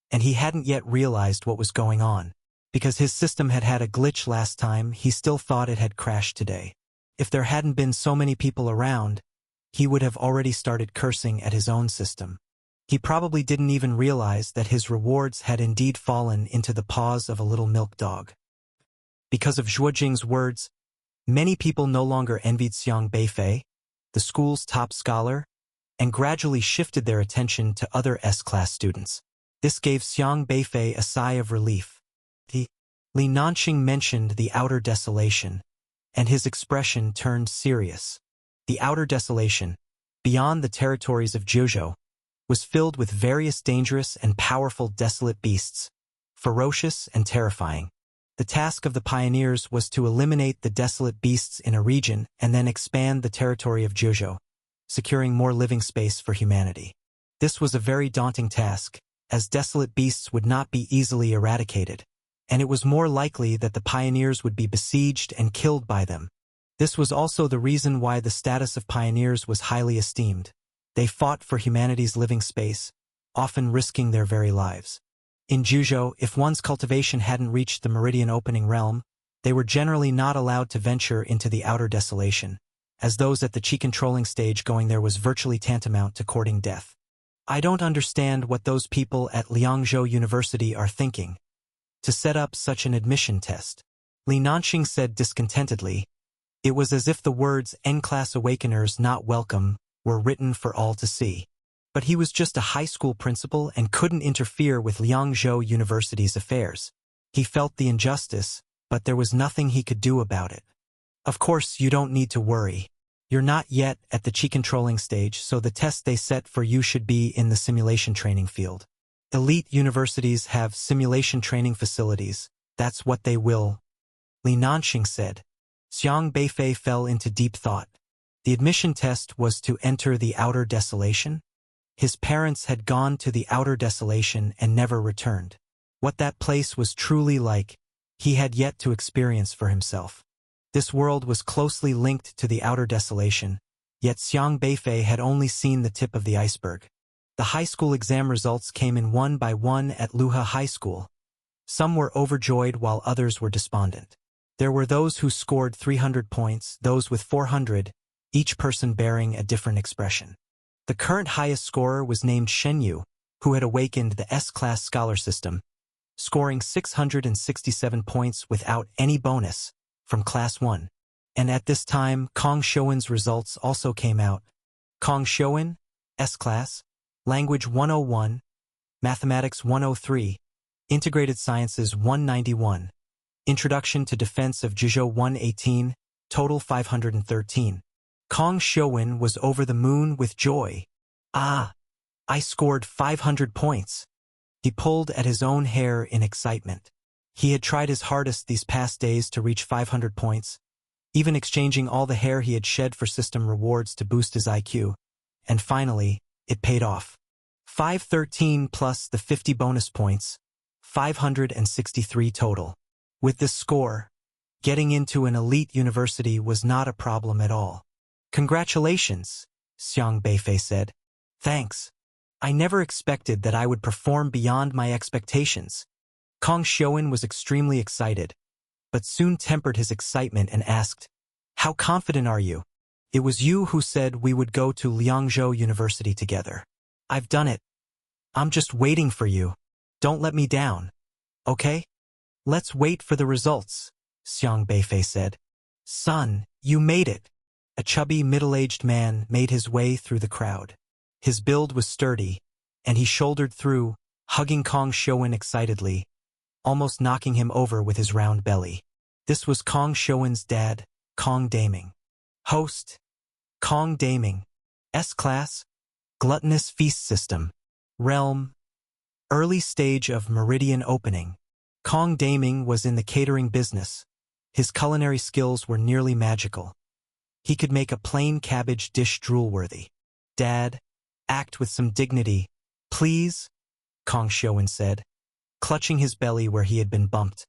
and he hadn't yet realized what was going on. Because his system had had a glitch last time, he still thought it had crashed today. If there hadn't been so many people around, he would have already started cursing at his own system. He probably didn't even realize that his rewards had indeed fallen into the paws of a little milk dog. Because of Zhuojing's words, many people no longer envied Xiang Beifei, the school's top scholar, and gradually shifted their attention to other S-class students. This gave Xiang Beifei a sigh of relief. Li Nanqing mentioned the Outer Desolation, and his expression turned serious. The Outer Desolation, beyond the territories of Zhuzhou, was filled with various dangerous and powerful desolate beasts, ferocious and terrifying. The task of the pioneers was to eliminate the desolate beasts in a region and then expand the territory of Zhuzhou, securing more living space for humanity. This was a very daunting task, as desolate beasts would not be easily eradicated, and it was more likely that the pioneers would be besieged and killed by them. This was also the reason why the status of pioneers was highly esteemed. They fought for humanity's living space, often risking their very lives. In Zhuzhou, if one's cultivation hadn't reached the meridian opening realm, they were generally not allowed to venture into the Outer Desolation, as those at the Qi controlling stage going there was virtually tantamount to courting death. I don't understand what those people at Liangzhou University are thinking to set up such an admission test. Li Nanqing said discontentedly. It was as if the words N-class awakeners not welcome were written for all to see. But he was just a high school principal and couldn't interfere with Liangzhou University's affairs. He felt the injustice, but there was nothing he could do about it. Of course, you don't need to worry. You're not yet at the Qi controlling stage, so the test they set for you should be in the simulation training field. Elite universities have simulation training facilities. That's what they will. Li Nanqing said. Xiang Beifei fell into deep thought. The admission test was to enter the Outer Desolation? His parents had gone to the Outer Desolation and never returned. What that place was truly like, he had yet to experience for himself. This world was closely linked to the Outer Desolation, yet Xiang Beifei had only seen the tip of the iceberg. The high school exam results came in one by one at Luhe High School. Some were overjoyed while others were despondent. There were those who scored 300 points, those with 400, each person bearing a different expression. The current highest scorer was named Shen Yu, who had awakened the S-class scholar system, scoring 667 points without any bonus from Class 1. And at this time, Kong Shouwen's results also came out. Kong Shouwen, S-class, Language 101, Mathematics 103, Integrated Sciences 191, Introduction to Defense of Zhuzhou 118, total 513. Kong Shouwen was over the moon with joy. Ah, I scored 500 points. He pulled at his own hair in excitement. He had tried his hardest these past days to reach 500 points, even exchanging all the hair he had shed for system rewards to boost his IQ. And finally, it paid off. 513 plus the 50 bonus points, 563 total. With this score, getting into an elite university was not a problem at all. Congratulations, Xiang Beifei said. Thanks. I never expected that I would perform beyond my expectations. Kong Shouwen was extremely excited, but soon tempered his excitement and asked, How confident are you? It was you who said we would go to Liangzhou University together. I've done it. I'm just waiting for you. Don't let me down. Okay? Let's wait for the results, Xiang Beifei said. Son, you made it. A chubby, middle-aged man made his way through the crowd. His build was sturdy, and he shouldered through, hugging Kong Shouwen excitedly, almost knocking him over with his round belly. This was Kong Shouwen's dad, Kong Daming. Host, Kong Daming. S-Class, Gluttonous Feast System. Realm, early stage of Meridian opening. Kong Daming was in the catering business. His culinary skills were nearly magical. He could make a plain cabbage dish drool-worthy. Dad, act with some dignity, please, Kong Shouwen said, clutching his belly where he had been bumped.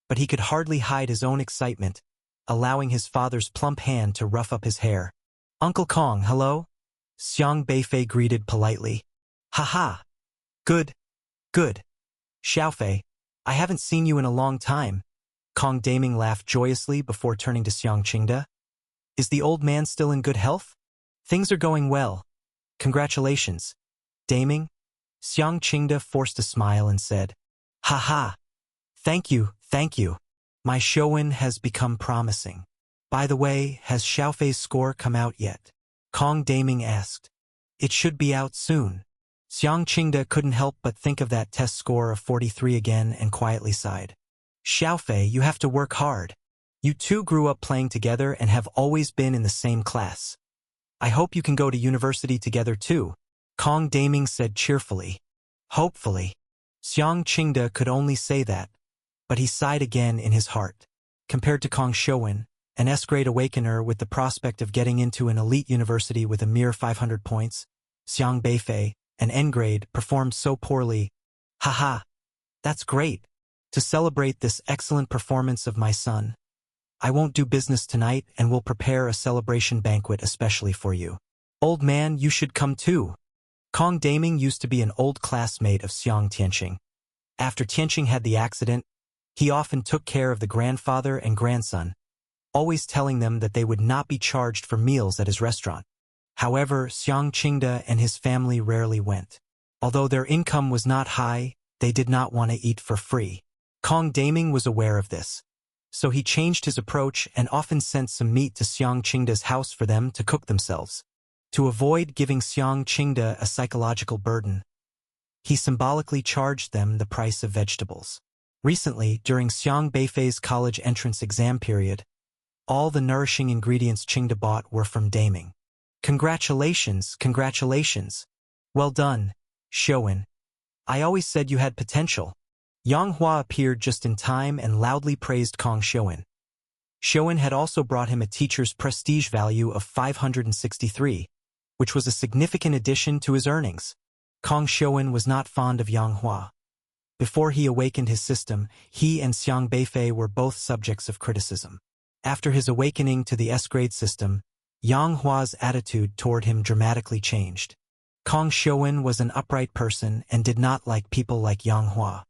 But he could hardly hide his own excitement, allowing his father's plump hand to rough up his hair. Uncle Kong, hello? Xiang Beifei greeted politely. Ha-ha. Good. Good. Xiaofei, I haven't seen you in a long time. Kong Daming laughed joyously before turning to Xiang Qingde. Is the old man still in good health? Things are going well. Congratulations. Daming? Xiang Qingde forced a smile and said, Ha-ha. Thank you, thank you. My Shouwen has become promising. By the way, has Xiaofei's score come out yet? Kong Daming asked. It should be out soon. Xiang Qingde couldn't help but think of that test score of 43 again and quietly sighed. Xiaofei, you have to work hard. You two grew up playing together and have always been in the same class. I hope you can go to university together too, Kong Daming said cheerfully. Hopefully. Xiang Qingde could only say that, but he sighed again in his heart. Compared to Kong Shouwen, an S-grade awakener with the prospect of getting into an elite university with a mere 500 points, Xiang Beifei, an N-grade, performed so poorly. Haha. That's great. To celebrate this excellent performance of my son, I won't do business tonight and will prepare a celebration banquet especially for you. Old man, you should come too. Kong Daming used to be an old classmate of Xiang Tianqing. After Tianqing had the accident, he often took care of the grandfather and grandson, always telling them that they would not be charged for meals at his restaurant. However, Xiang Qingde and his family rarely went. Although their income was not high, they did not want to eat for free. Kong Daming was aware of this, so he changed his approach and often sent some meat to Xiang Qingde's house for them to cook themselves. To avoid giving Xiang Qingde a psychological burden, he symbolically charged them the price of vegetables. Recently, during Xiang Beifei's college entrance exam period, all the nourishing ingredients Qingde bought were from Daming. Congratulations, congratulations. Well done, Shouwen. I always said you had potential. Yang Hua appeared just in time and loudly praised Kong Shouwen. Shouwen had also brought him a teacher's prestige value of 563, which was a significant addition to his earnings. Kong Shouwen was not fond of Yang Hua. Before he awakened his system, he and Xiang Beifei were both subjects of criticism. After his awakening to the S-grade system, Yang Hua's attitude toward him dramatically changed. Kong Shouwen was an upright person and did not like people like Yang Hua.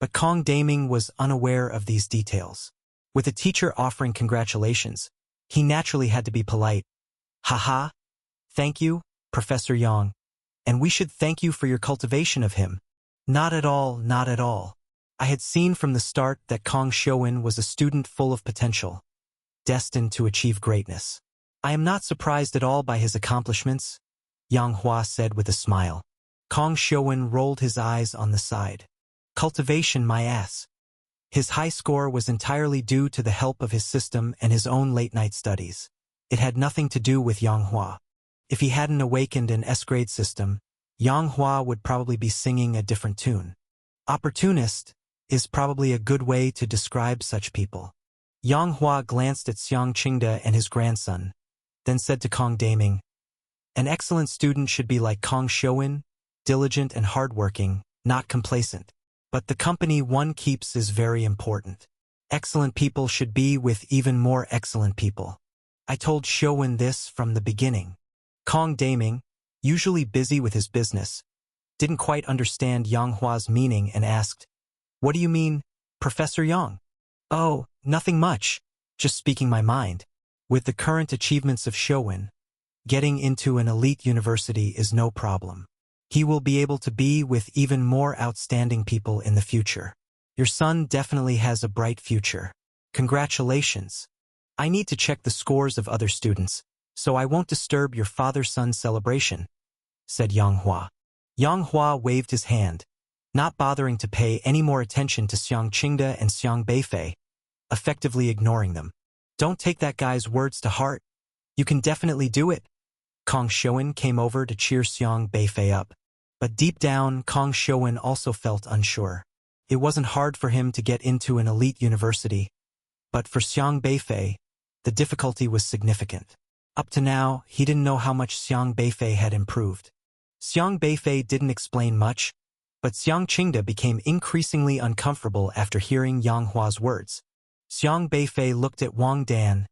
But Kong Daming was unaware of these details. With a teacher offering congratulations, he naturally had to be polite. Haha. Thank you, Professor Yang. And we should thank you for your cultivation of him. Not at all, not at all. I had seen from the start that Kong Shouwen was a student full of potential, destined to achieve greatness. I am not surprised at all by his accomplishments, Yang Hua said with a smile. Kong Shouwen rolled his eyes on the side. Cultivation, my ass. His high score was entirely due to the help of his system and his own late-night studies. It had nothing to do with Yang Hua. If he hadn't awakened an S-grade system, Yang Hua would probably be singing a different tune. Opportunist is probably a good way to describe such people. Yang Hua glanced at Xiang Qingde and his grandson, then said to Kong Daming, an excellent student should be like Kong Shouwen, diligent and hardworking, not complacent. But the company one keeps is very important. Excellent people should be with even more excellent people. I told Shouwen this from the beginning. Kong Daming, usually busy with his business, didn't quite understand Yang Hua's meaning and asked, what do you mean, Professor Yang? Oh, nothing much, just speaking my mind. With the current achievements of Showin, getting into an elite university is no problem. He will be able to be with even more outstanding people in the future. Your son definitely has a bright future. Congratulations. I need to check the scores of other students, so I won't disturb your father-son celebration, said Yang Hua. Yang Hua waved his hand, not bothering to pay any more attention to Xiang Qingde and Xiang Beifei, effectively ignoring them. Don't take that guy's words to heart. You can definitely do it. Kong Showin came over to cheer Xiang Beifei up, but deep down, Kong Showin also felt unsure. It wasn't hard for him to get into an elite university, but for Xiang Beifei, the difficulty was significant. Up to now, he didn't know how much Xiang Beifei had improved. Xiang Beifei didn't explain much, but Xiang Qingde became increasingly uncomfortable after hearing Yang Hua's words. Xiang Beifei looked at Wang Dan,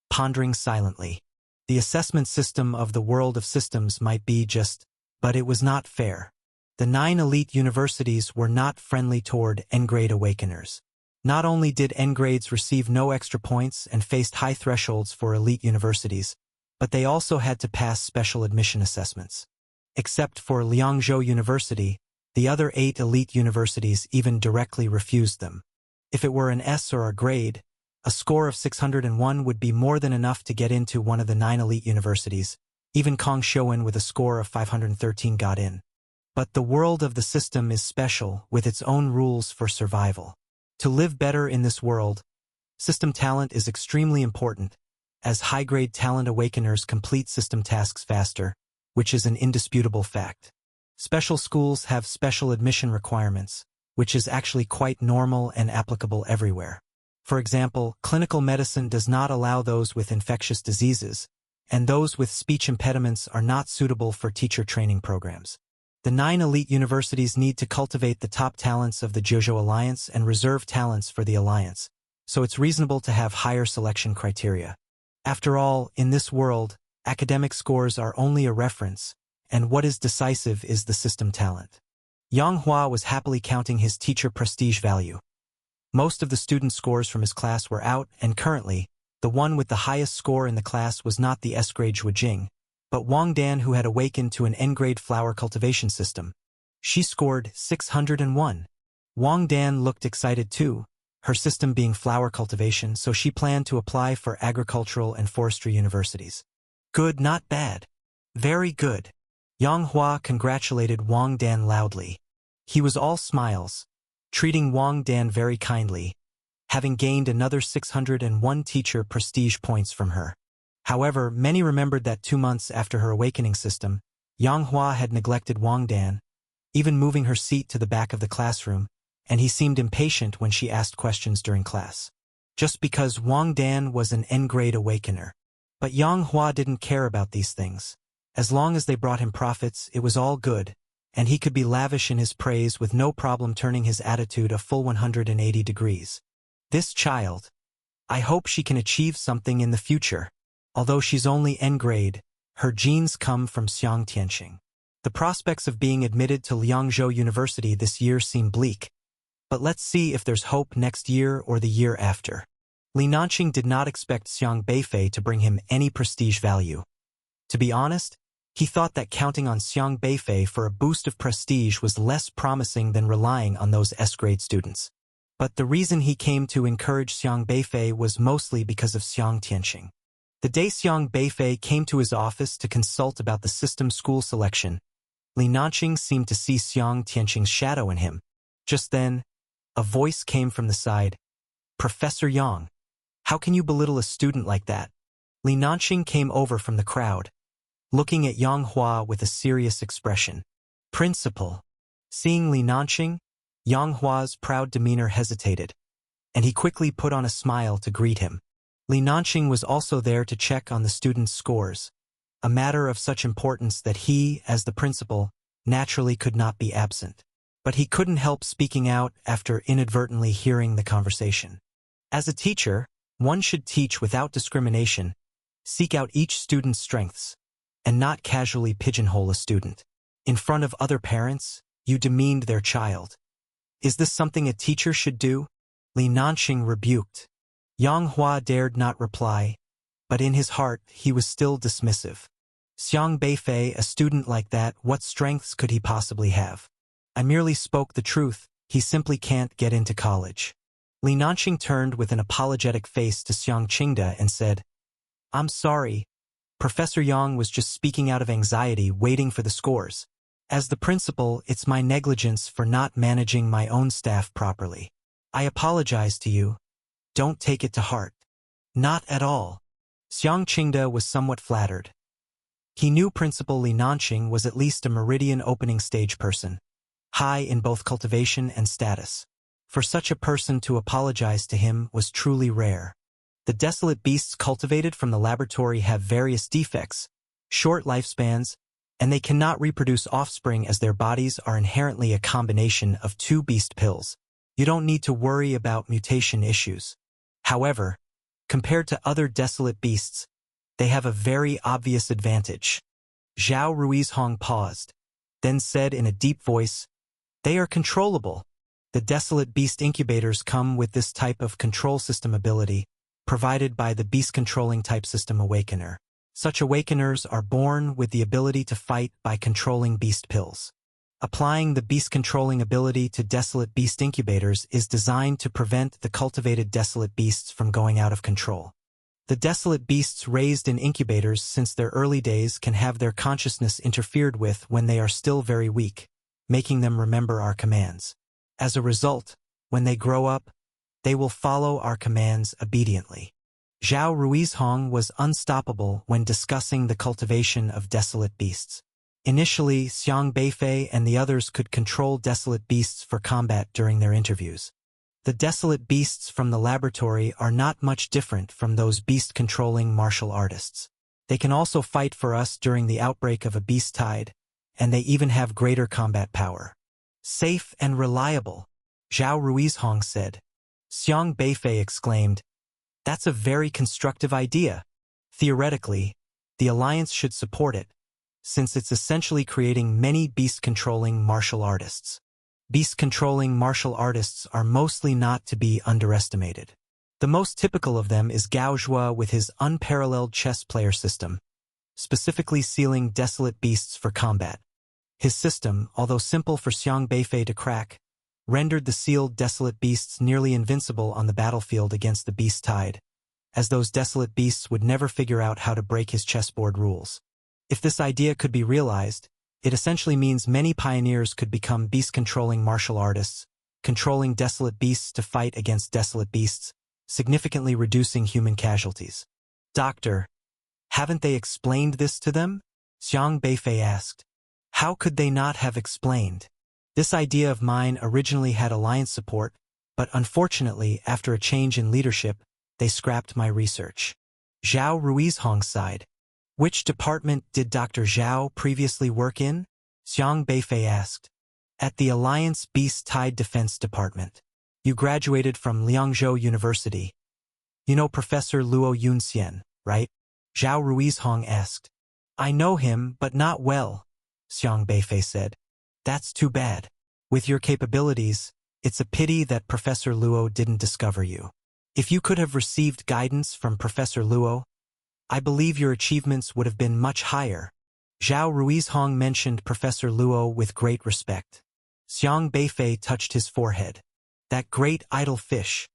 pondering silently. The assessment system of the world of systems might be just, but it was not fair. The 9 elite universities were not friendly toward N-grade awakeners. Not only did N-grades receive no extra points and faced high thresholds for elite universities, but they also had to pass special admission assessments. Except for Liangzhou University, the other 8 elite universities even directly refused them. If it were an S or a grade, a score of 601 would be more than enough to get into one of the 9 elite universities. Even Kong Showin with a score of 513 got in. But the world of the system is special, with its own rules for survival. To live better in this world, system talent is extremely important, as high-grade talent awakeners complete system tasks faster, which is an indisputable fact. Special schools have special admission requirements, which is actually quite normal and applicable everywhere. For example, clinical medicine does not allow those with infectious diseases, and those with speech impediments are not suitable for teacher training programs. The 9 elite universities need to cultivate the top talents of the Jiuzhou Alliance and reserve talents for the Alliance, so it's reasonable to have higher selection criteria. After all, in this world, academic scores are only a reference, and what is decisive is the system talent. Yang Hua was happily counting his teacher prestige value. Most of the student scores from his class were out, and currently, the one with the highest score in the class was not the S-grade Zhu Jing, but Wang Dan, who had awakened to an N-grade flower cultivation system. She scored 601. Wang Dan looked excited too, her system being flower cultivation, so she planned to apply for agricultural and forestry universities. Good, not bad. Very good. Yang Hua congratulated Wang Dan loudly. He was all smiles, treating Wang Dan very kindly, having gained another 601 teacher prestige points from her. However, many remembered that 2 months after her awakening system, Yang Hua had neglected Wang Dan, even moving her seat to the back of the classroom, and he seemed impatient when she asked questions during class. Just because Wang Dan was an N-grade awakener. But Yang Hua didn't care about these things. As long as they brought him profits, it was all good, and he could be lavish in his praise with no problem turning his attitude a full 180 degrees. This child. I hope she can achieve something in the future. Although she's only N-grade, her genes come from Xiang Tianqing. The prospects of being admitted to Liangzhou University this year seem bleak, but let's see if there's hope next year or the year after. Li Nanqing did not expect Xiang Beifei to bring him any prestige value. To be honest, he thought that counting on Xiang Beifei for a boost of prestige was less promising than relying on those S-grade students. But the reason he came to encourage Xiang Beifei was mostly because of Xiang Tianqing. The day Xiang Beifei came to his office to consult about the system school selection, Li Nanqing seemed to see Xiang Tianqing's shadow in him. Just then, a voice came from the side. Professor Yang, how can you belittle a student like that? Li Nanqing came over from the crowd, looking at Yang Hua with a serious expression. Principal. Seeing Li Nanqing, Yang Hua's proud demeanor hesitated, and he quickly put on a smile to greet him. Li Nanqing was also there to check on the students' scores, a matter of such importance that he, as the principal, naturally could not be absent. But he couldn't help speaking out after inadvertently hearing the conversation. As a teacher, one should teach without discrimination, seek out each student's strengths, and not casually pigeonhole a student. In front of other parents, you demeaned their child. Is this something a teacher should do? Li Nanqing rebuked. Yang Hua dared not reply, but in his heart he was still dismissive. Xiang Beifei, a student like that, what strengths could he possibly have? I merely spoke the truth, he simply can't get into college. Li Nanxing turned with an apologetic face to Xiang Qingde and said, I'm sorry. Professor Yang was just speaking out of anxiety, waiting for the scores. As the principal, it's my negligence for not managing my own staff properly. I apologize to you. Don't take it to heart. Not at all. Xiang Qingde was somewhat flattered. He knew Principal Li Nanxing was at least a meridian opening stage person, high in both cultivation and status. For such a person to apologize to him was truly rare. The desolate beasts cultivated from the laboratory have various defects, short lifespans, and they cannot reproduce offspring as their bodies are inherently a combination of two beast pills. You don't need to worry about mutation issues. However, compared to other desolate beasts, they have a very obvious advantage. Zhao Ruizhong paused, then said in a deep voice, they are controllable. The desolate beast incubators come with this type of control system ability, provided by the beast-controlling type system awakener. Such awakeners are born with the ability to fight by controlling beast pills. Applying the beast-controlling ability to desolate beast incubators is designed to prevent the cultivated desolate beasts from going out of control. The desolate beasts raised in incubators since their early days can have their consciousness interfered with when they are still very weak, making them remember our commands. As a result, when they grow up, they will follow our commands obediently. Zhao Ruizhong was unstoppable when discussing the cultivation of desolate beasts. Initially, Xiang Beifei and the others could control desolate beasts for combat during their interviews. The desolate beasts from the laboratory are not much different from those beast-controlling martial artists. They can also fight for us during the outbreak of a beast tide, and they even have greater combat power. Safe and reliable, Zhao Ruizhong said. Xiang Beifei exclaimed, that's a very constructive idea. Theoretically, the Alliance should support it, since it's essentially creating many beast-controlling martial artists. Beast-controlling martial artists are mostly not to be underestimated. The most typical of them is Gao Zhua with his unparalleled chess player system, specifically sealing desolate beasts for combat. His system, although simple for Xiang Beifei to crack, rendered the sealed desolate beasts nearly invincible on the battlefield against the beast tide, as those desolate beasts would never figure out how to break his chessboard rules. If this idea could be realized, it essentially means many pioneers could become beast-controlling martial artists, controlling desolate beasts to fight against desolate beasts, significantly reducing human casualties. Doctor, haven't they explained this to them? Xiang Beifei asked. How could they not have explained? This idea of mine originally had Alliance support, but unfortunately, after a change in leadership, they scrapped my research. Zhao Ruizhong sighed. Which department did Dr. Zhao previously work in? Xiang Beifei asked. At the Alliance Beast Tide Defense Department. You graduated from Liangzhou University. You know Professor Luo Yunxian, right? Zhao Ruizhong asked. I know him, but not well, Xiang Beifei said. That's too bad. With your capabilities, it's a pity that Professor Luo didn't discover you. If you could have received guidance from Professor Luo, I believe your achievements would have been much higher. Zhao Ruizhong mentioned Professor Luo with great respect. Xiang Beifei touched his forehead. That great idle fish.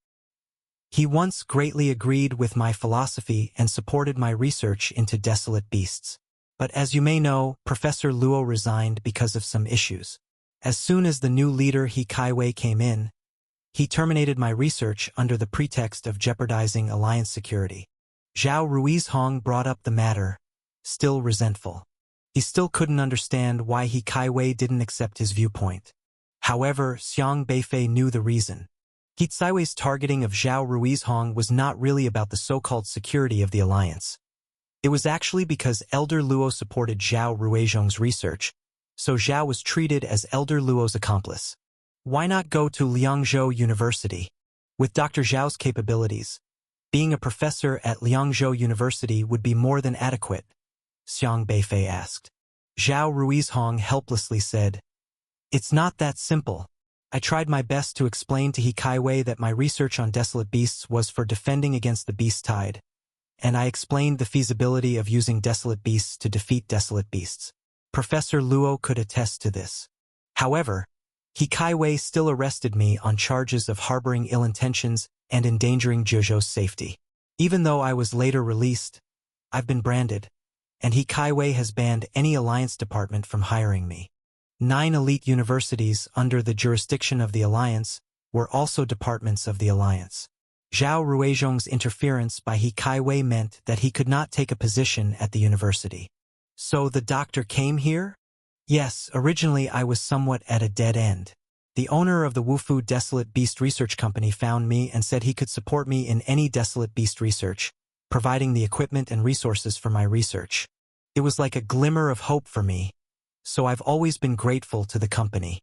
He once greatly agreed with my philosophy and supported my research into desolate beasts. But as you may know, Professor Luo resigned because of some issues. As soon as the new leader He Kaiwei came in, he terminated my research under the pretext of jeopardizing Alliance security. Zhao Ruizhong brought up the matter, still resentful. He still couldn't understand why He Kaiwei didn't accept his viewpoint. However, Xiang Beifei knew the reason. He Kaiwei's targeting of Zhao Ruizhong was not really about the so-called security of the Alliance. It was actually because Elder Luo supported Zhao Ruizhong's research, so Zhao was treated as Elder Luo's accomplice. Why not go to Liangzhou University? With Dr. Zhao's capabilities, being a professor at Liangzhou University would be more than adequate, Xiang Beifei asked. Zhao Ruizhong helplessly said, It's not that simple. I tried my best to explain to He Kaiwei that my research on desolate beasts was for defending against the beast tide, and I explained the feasibility of using desolate beasts to defeat desolate beasts. Professor Luo could attest to this. However, Hikaiwei still arrested me on charges of harboring ill intentions and endangering Jojo's safety. Even though I was later released, I've been branded, and Hikaiwei has banned any Alliance department from hiring me. 9 elite universities under the jurisdiction of the Alliance were also departments of the Alliance. Zhao Ruizhong's interference by Hikaiwei meant that he could not take a position at the university. So the doctor came here? Yes, originally I was somewhat at a dead end. The owner of the Wufu Desolate Beast Research Company found me and said he could support me in any Desolate Beast research, providing the equipment and resources for my research. It was like a glimmer of hope for me, so I've always been grateful to the company.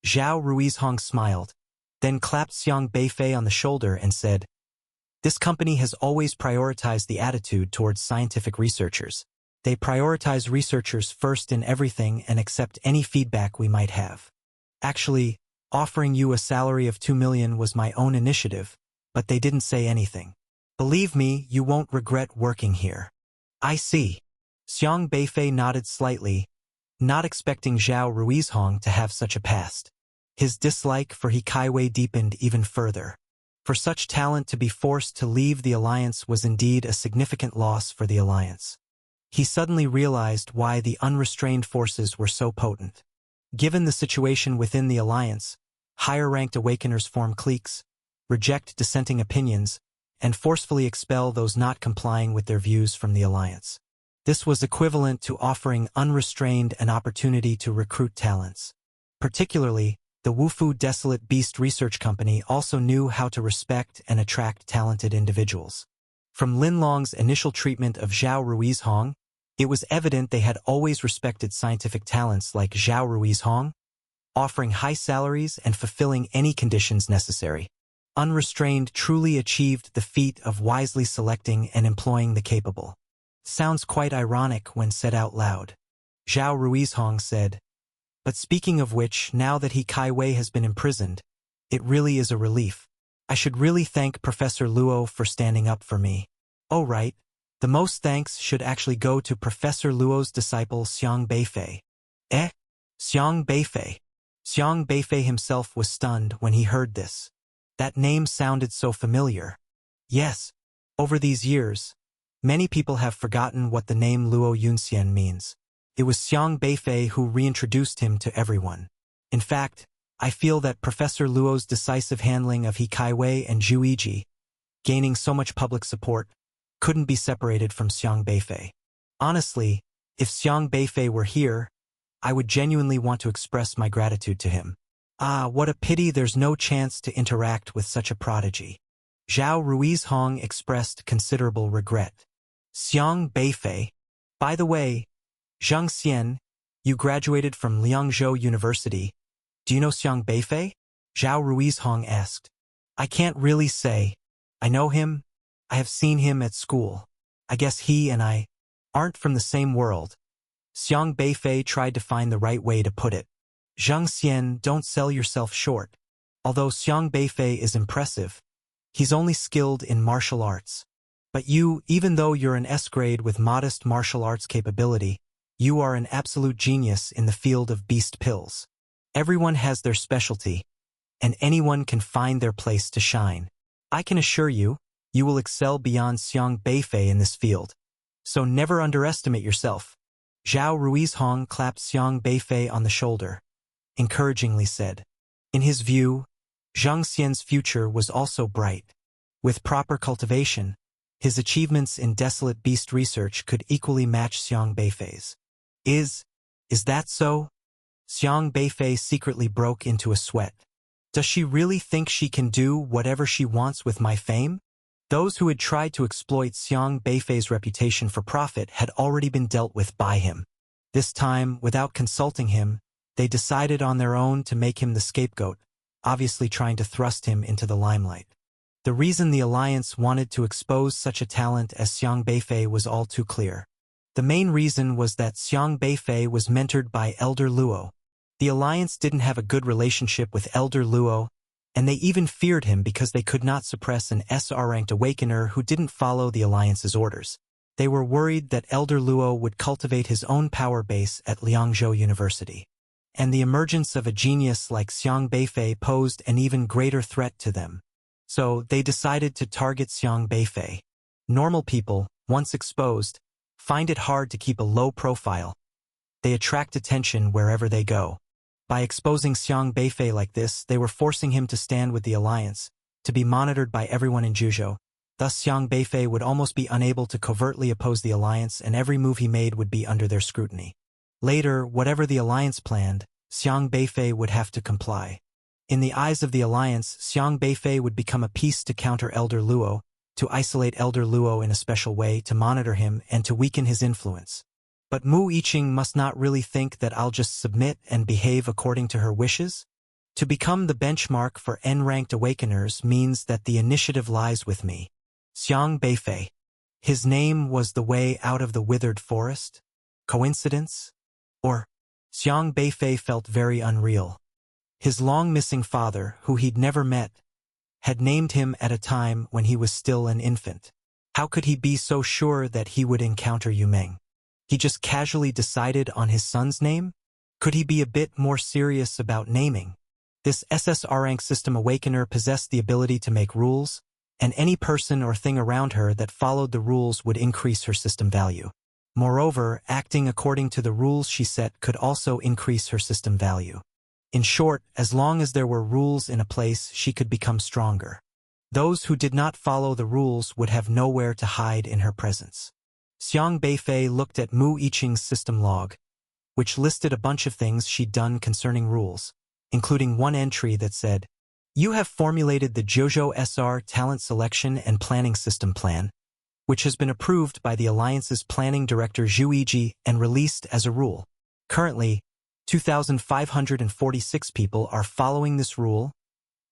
Zhao Ruizhong smiled, then clapped Xiang Beifei on the shoulder and said, "This company has always prioritized the attitude towards scientific researchers. They prioritize researchers first in everything and accept any feedback we might have. Actually, offering you a salary of 2 million was my own initiative, but they didn't say anything. Believe me, you won't regret working here." "I see." Xiang Beifei nodded slightly, not expecting Zhao Ruizhong to have such a past. His dislike for Hikaiwei deepened even further. For such talent to be forced to leave the Alliance was indeed a significant loss for the Alliance. He suddenly realized why the unrestrained forces were so potent. Given the situation within the Alliance, higher-ranked Awakeners form cliques, reject dissenting opinions, and forcefully expel those not complying with their views from the Alliance. This was equivalent to offering unrestrained an opportunity to recruit talents. Particularly, the Wufu Desolate Beast Research Company also knew how to respect and attract talented individuals. From Lin Long's initial treatment of Zhao Ruizhong, it was evident they had always respected scientific talents like Zhao Ruizhong, offering high salaries and fulfilling any conditions necessary. Unrestrained truly achieved the feat of wisely selecting and employing the capable. Sounds quite ironic when said out loud. Zhao Ruizhong said, "But speaking of which, now that Hikaiwei has been imprisoned, it really is a relief. I should really thank Professor Luo for standing up for me." "Oh right, the most thanks should actually go to Professor Luo's disciple Xiang Beifei." "Eh? Xiang Beifei?" Xiang Beifei himself was stunned when he heard this. That name sounded so familiar. Yes, over these years, many people have forgotten what the name Luo Yunxian means. It was Xiang Beifei who reintroduced him to everyone. In fact, I feel that Professor Luo's decisive handling of Hikaiwei and Zhu Yiji, gaining so much public support, couldn't be separated from Xiang Beifei. Honestly, if Xiang Beifei were here, I would genuinely want to express my gratitude to him. What a pity there's no chance to interact with such a prodigy. Zhao Ruizhong expressed considerable regret. Xiang Beifei. By the way, Zhang Xian, you graduated from Liangzhou University. Do you know Xiang Beifei? Zhao Ruizhong asked. I can't really say. I know him. I have seen him at school. I guess he and I aren't from the same world. Xiang Beifei tried to find the right way to put it. Zhang Xian, don't sell yourself short. Although Xiang Beifei is impressive, he's only skilled in martial arts. But you, even though you're an S-grade with modest martial arts capability, you are an absolute genius in the field of beast pills. Everyone has their specialty, and anyone can find their place to shine. I can assure you, you will excel beyond Xiang Beifei in this field. So never underestimate yourself. Zhao Ruizhong clapped Xiang Beifei on the shoulder, encouragingly said. In his view, Zhang Xian's future was also bright. With proper cultivation, his achievements in desolate beast research could equally match Xiang Beifei's. Is that so? Xiang Beifei secretly broke into a sweat. Does she really think she can do whatever she wants with my fame? Those who had tried to exploit Xiang Beifei's reputation for profit had already been dealt with by him. This time, without consulting him, they decided on their own to make him the scapegoat, obviously trying to thrust him into the limelight. The reason the Alliance wanted to expose such a talent as Xiang Beifei was all too clear. The main reason was that Xiang Beifei was mentored by Elder Luo. The Alliance didn't have a good relationship with Elder Luo, and they even feared him because they could not suppress an SR-ranked awakener who didn't follow the Alliance's orders. They were worried that Elder Luo would cultivate his own power base at Liangzhou University. And the emergence of a genius like Xiang Beifei posed an even greater threat to them. So they decided to target Xiang Beifei. Normal people, once exposed, find it hard to keep a low profile. They attract attention wherever they go. By exposing Xiang Beifei like this, they were forcing him to stand with the Alliance, to be monitored by everyone in Zhuzhou. Thus Xiang Beifei would almost be unable to covertly oppose the Alliance, and every move he made would be under their scrutiny. Later, whatever the Alliance planned, Xiang Beifei would have to comply. In the eyes of the Alliance, Xiang Beifei would become a piece to counter Elder Luo, to isolate Elder Luo in a special way, to monitor him, and to weaken his influence. But Mu Yiqing must not really think that I'll just submit and behave according to her wishes. To become the benchmark for N-ranked awakeners means that the initiative lies with me. Xiang Beifei. His name was the way out of the withered forest? Coincidence? Or? Xiang Beifei felt very unreal. His long-missing father, who he'd never met, had named him at a time when he was still an infant. How could he be so sure that he would encounter Yu Meng? He just casually decided on his son's name? Could he be a bit more serious about naming? This SSR rank system awakener possessed the ability to make rules, and any person or thing around her that followed the rules would increase her system value. Moreover, acting according to the rules she set could also increase her system value. In short, as long as there were rules in a place, she could become stronger. Those who did not follow the rules would have nowhere to hide in her presence. Xiang Beifei looked at Mu Yiqing's system log, which listed a bunch of things she'd done concerning rules, including one entry that said, "You have formulated the Zhuzhou SR Talent Selection and Planning System Plan, which has been approved by the Alliance's planning director Zhu Yiji and released as a rule. Currently, 2,546 people are following this rule.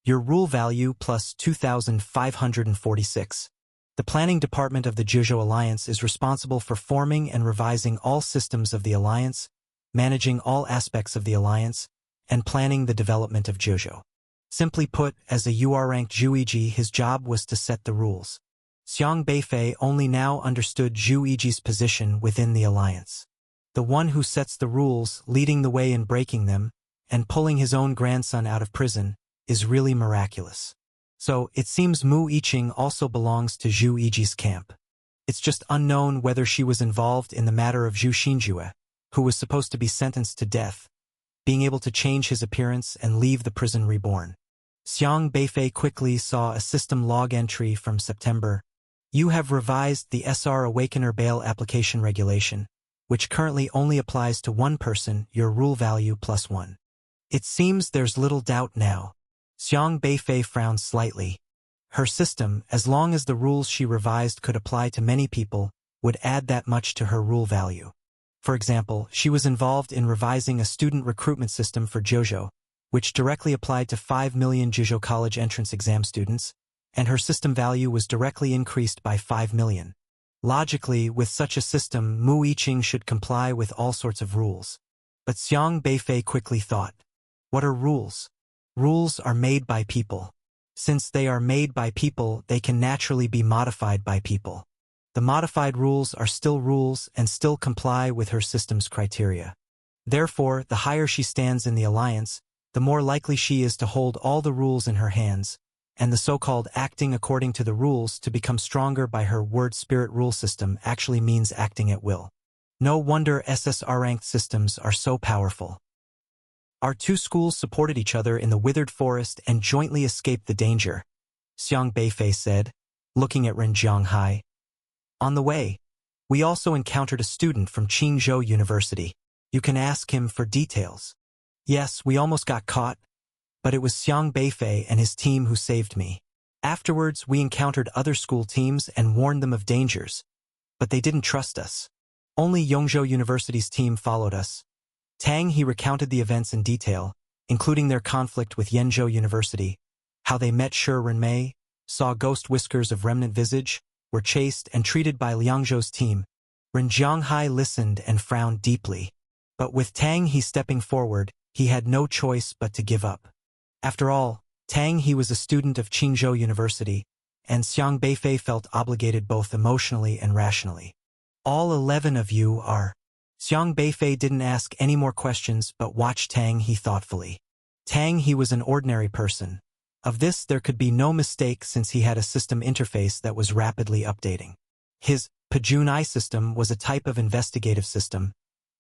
Your rule value plus 2,546. The planning department of the Zhuzhou Alliance is responsible for forming and revising all systems of the Alliance, managing all aspects of the Alliance, and planning the development of Zhuzhou. Simply put, as a UR-ranked Zhu Yiji, his job was to set the rules." Xiang Beifei only now understood Zhu Yiji's position within the Alliance. The one who sets the rules, leading the way in breaking them, and pulling his own grandson out of prison, is really miraculous. So, it seems Mu Yiqing also belongs to Zhu Yiji's camp. It's just unknown whether she was involved in the matter of Zhu Xinjue, who was supposed to be sentenced to death, being able to change his appearance and leave the prison reborn. Xiang Beifei quickly saw a system log entry from September. "You have revised the SR Awakener Bail Application Regulation, which currently only applies to one person, your rule value plus 1. It seems there's little doubt now." Xiang Beifei frowned slightly. Her system, as long as the rules she revised could apply to many people, would add that much to her rule value. For example, she was involved in revising a student recruitment system for Zhuzhou, which directly applied to 5 million Zhuzhou College entrance exam students, and her system value was directly increased by 5 million. Logically, with such a system, Mu Yiqing should comply with all sorts of rules. But Xiang Beifei quickly thought, what are rules? Rules are made by people. Since they are made by people, they can naturally be modified by people. The modified rules are still rules and still comply with her system's criteria. Therefore, the higher she stands in the Alliance, the more likely she is to hold all the rules in her hands, and the so-called acting according to the rules to become stronger by her word spirit rule system actually means acting at will. No wonder SSR-ranked systems are so powerful. Our two schools supported each other in the withered forest and jointly escaped the danger, Xiang Beifei said, looking at Ren Zhonghai. On the way, we also encountered a student from Qingzhou University. You can ask him for details. Yes, we almost got caught, but it was Xiang Beifei and his team who saved me. Afterwards, we encountered other school teams and warned them of dangers, but they didn't trust us. Only Yongzhou University's team followed us. Tang He recounted the events in detail, including their conflict with Yenzhou University, how they met Shi Renmei, saw ghost whiskers of remnant visage, were chased and treated by Liangzhou's team. Ren Zhonghai listened and frowned deeply. But with Tang He stepping forward, he had no choice but to give up. After all, Tang He was a student of Qingzhou University, and Xiang Beifei felt obligated both emotionally and rationally. All 11 of you are. Xiang Beifei didn't ask any more questions but watched Tang He thoughtfully. Tang He was an ordinary person. Of this there could be no mistake since he had a system interface that was rapidly updating. His Pajun Eye system was a type of investigative system,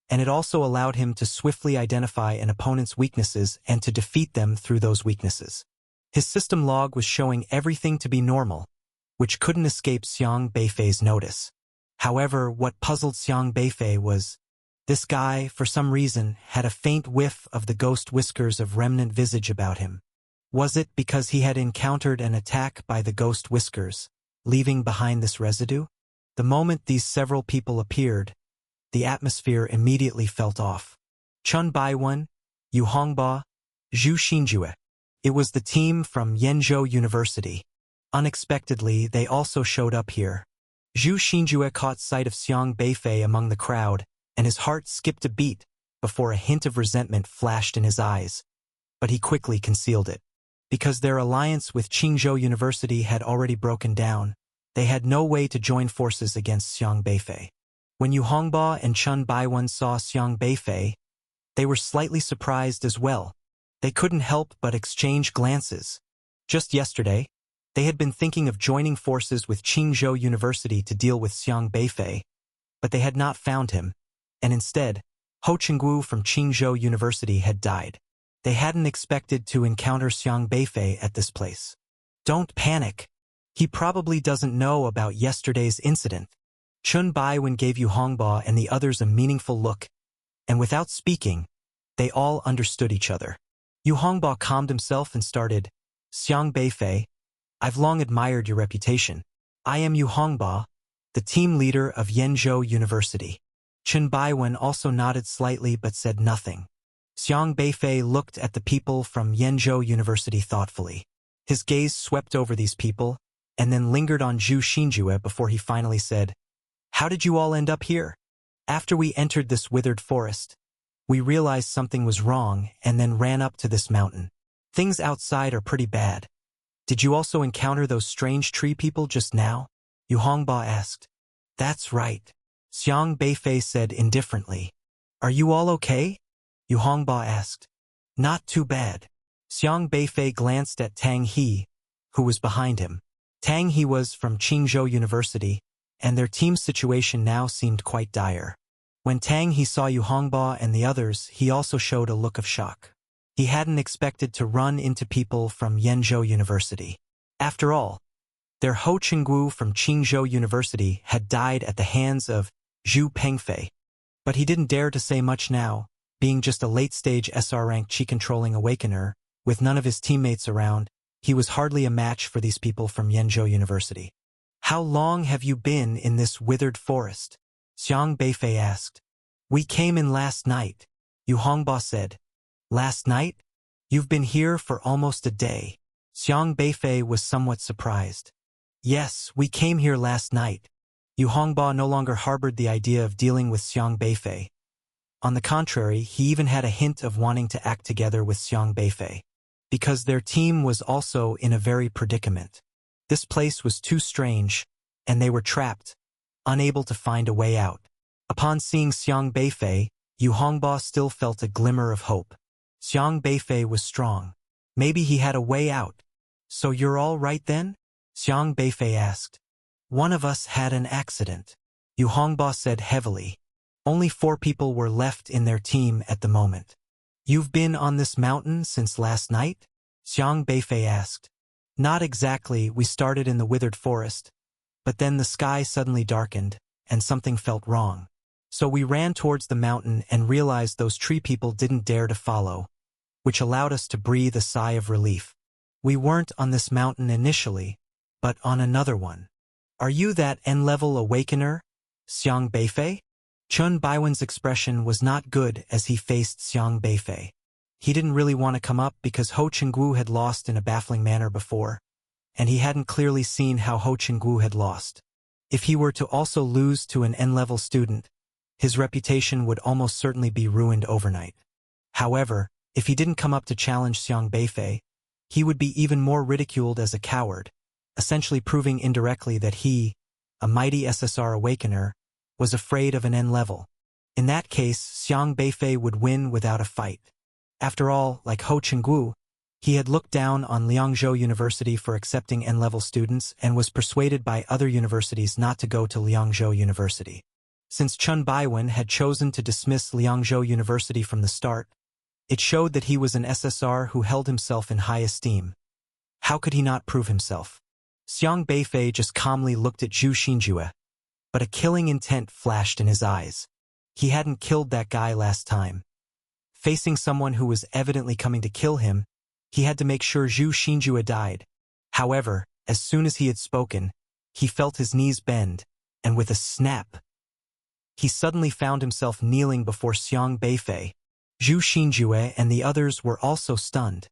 and it also allowed him to swiftly identify an opponent's weaknesses and to defeat them through those weaknesses. His system log was showing everything to be normal, which couldn't escape Xiang Beifei's notice. However, what puzzled Xiang Beifei was, this guy, for some reason, had a faint whiff of the ghost whiskers of remnant visage about him. Was it because he had encountered an attack by the ghost whiskers, leaving behind this residue? The moment these several people appeared, the atmosphere immediately felt off. Chun Baiwen, Yu Hongba, Zhu Xinjue. It was the team from Yenzhou University. Unexpectedly, they also showed up here. Zhu Xinjue caught sight of Xiang Beifei among the crowd, and his heart skipped a beat before a hint of resentment flashed in his eyes. But he quickly concealed it. Because their alliance with Qingzhou University had already broken down, they had no way to join forces against Xiang Beifei. When Yu Hongba and Chun Baiwen saw Xiang Beifei, they were slightly surprised as well. They couldn't help but exchange glances. Just yesterday, they had been thinking of joining forces with Qingzhou University to deal with Xiang Beifei, but they had not found him, and instead, Ho Chenggu from Qingzhou University had died. They hadn't expected to encounter Xiang Beifei at this place. Don't panic. He probably doesn't know about yesterday's incident. Chun Baiwen gave Yu Hongba and the others a meaningful look, and without speaking, they all understood each other. Yu Hongba calmed himself and started, Xiang Beifei, I've long admired your reputation. I am Yu Hongba, the team leader of Yenzhou University. Chun Baiwen also nodded slightly but said nothing. Xiang Beifei looked at the people from Yenzhou University thoughtfully. His gaze swept over these people, and then lingered on Zhu Xinjue before he finally said, How did you all end up here? After we entered this withered forest, we realized something was wrong and then ran up to this mountain. Things outside are pretty bad. Did you also encounter those strange tree people just now? Yu Hongba asked. That's right. Xiang Beifei said indifferently. Are you all okay? Yu Hongba asked. Not too bad. Xiang Beifei glanced at Tang He, who was behind him. Tang He was from Qingzhou University, and their team's situation now seemed quite dire. When Tang He saw Yu Hongba and the others, he also showed a look of shock. He hadn't expected to run into people from Yenzhou University. After all, their Ho Chenggu from Qingzhou University had died at the hands of Zhu Pengfei. But he didn't dare to say much now, being just a late-stage SR-rank Qi-controlling awakener, with none of his teammates around. He was hardly a match for these people from Yenzhou University. How long have you been in this withered forest? Xiang Beifei asked. We came in last night, Yu Hongba said. Last night? You've been here for almost a day. Xiang Beifei was somewhat surprised. Yes, we came here last night. Yu Hongba no longer harbored the idea of dealing with Xiang Beifei. On the contrary, he even had a hint of wanting to act together with Xiang Beifei, because their team was also in a very predicament. This place was too strange, and they were trapped, unable to find a way out. Upon seeing Xiang Beifei, Yu Hongba still felt a glimmer of hope. Xiang Beifei was strong. Maybe he had a way out. So you're all right then? Xiang Beifei asked. One of us had an accident, Yu Hongba said heavily. Only 4 people were left in their team at the moment. You've been on this mountain since last night? Xiang Beifei asked. Not exactly, we started in the withered forest, but then the sky suddenly darkened, and something felt wrong. So we ran towards the mountain and realized those tree people didn't dare to follow, which allowed us to breathe a sigh of relief. We weren't on this mountain initially, but on another one. Are you that N-level awakener, Xiang Beifei? Chun Baiwen's expression was not good as he faced Xiang Beifei. He didn't really want to come up because Ho Chenggu had lost in a baffling manner before, and he hadn't clearly seen how Ho Chenggu had lost. If he were to also lose to an N-level student, his reputation would almost certainly be ruined overnight. However, if he didn't come up to challenge Xiang Beifei, he would be even more ridiculed as a coward, essentially proving indirectly that he, a mighty SSR awakener, was afraid of an N level. In that case, Xiang Beifei would win without a fight. After all, like Ho Chengguo, he had looked down on Liangzhou University for accepting N-level students and was persuaded by other universities not to go to Liangzhou University. Since Chen Baiwen had chosen to dismiss Liangzhou University from the start, it showed that he was an SSR who held himself in high esteem. How could he not prove himself? Xiang Beifei just calmly looked at Zhu Xinjue, but a killing intent flashed in his eyes. He hadn't killed that guy last time. Facing someone who was evidently coming to kill him, he had to make sure Zhu Xinjue died. However, as soon as he had spoken, he felt his knees bend, and with a snap, he suddenly found himself kneeling before Xiang Beifei. Zhu Xinjue and the others were also stunned.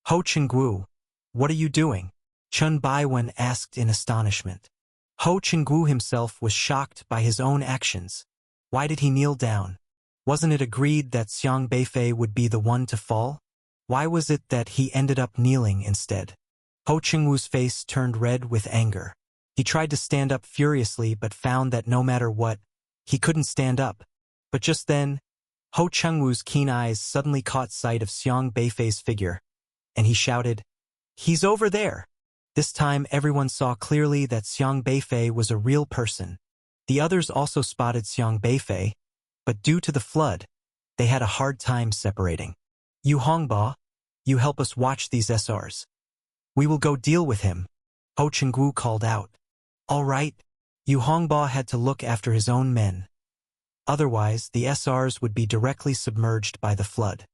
Ho Chengguo, what are you doing? Chen Baiwen asked in astonishment. Ho Chengguo himself was shocked by his own actions. Why did he kneel down? Wasn't it agreed that Xiang Beifei would be the one to fall? Why was it that he ended up kneeling instead? Ho Chengguo's face turned red with anger. He tried to stand up furiously but found that no matter what, he couldn't stand up. But just then, Ho Chengguo's keen eyes suddenly caught sight of Xiang Beifei's figure, and he shouted, "He's over there!" This time everyone saw clearly that Xiang Beifei was a real person. The others also spotted Xiang Beifei, but due to the flood, they had a hard time separating. "Yu Hongba, you help us watch these SRs. We will go deal with him," Ho Chengguo called out. All right, Yu Hongba had to look after his own men. Otherwise, the SRs would be directly submerged by the flood.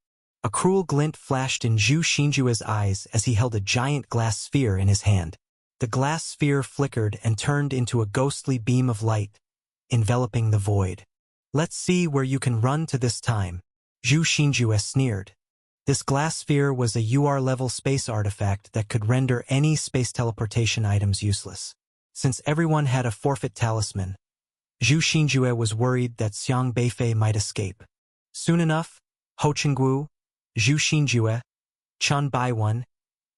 A cruel glint flashed in Zhu Xinjue's eyes as he held a giant glass sphere in his hand. The glass sphere flickered and turned into a ghostly beam of light, enveloping the void. "Let's see where you can run to this time," Zhu Xinjue sneered. This glass sphere was a UR-level space artifact that could render any space teleportation items useless. Since everyone had a forfeit talisman, Zhu Xinjue was worried that Xiang Beifei might escape. Soon enough, Ho Chengguo, Zhu Xinjue, Chen Baiwen,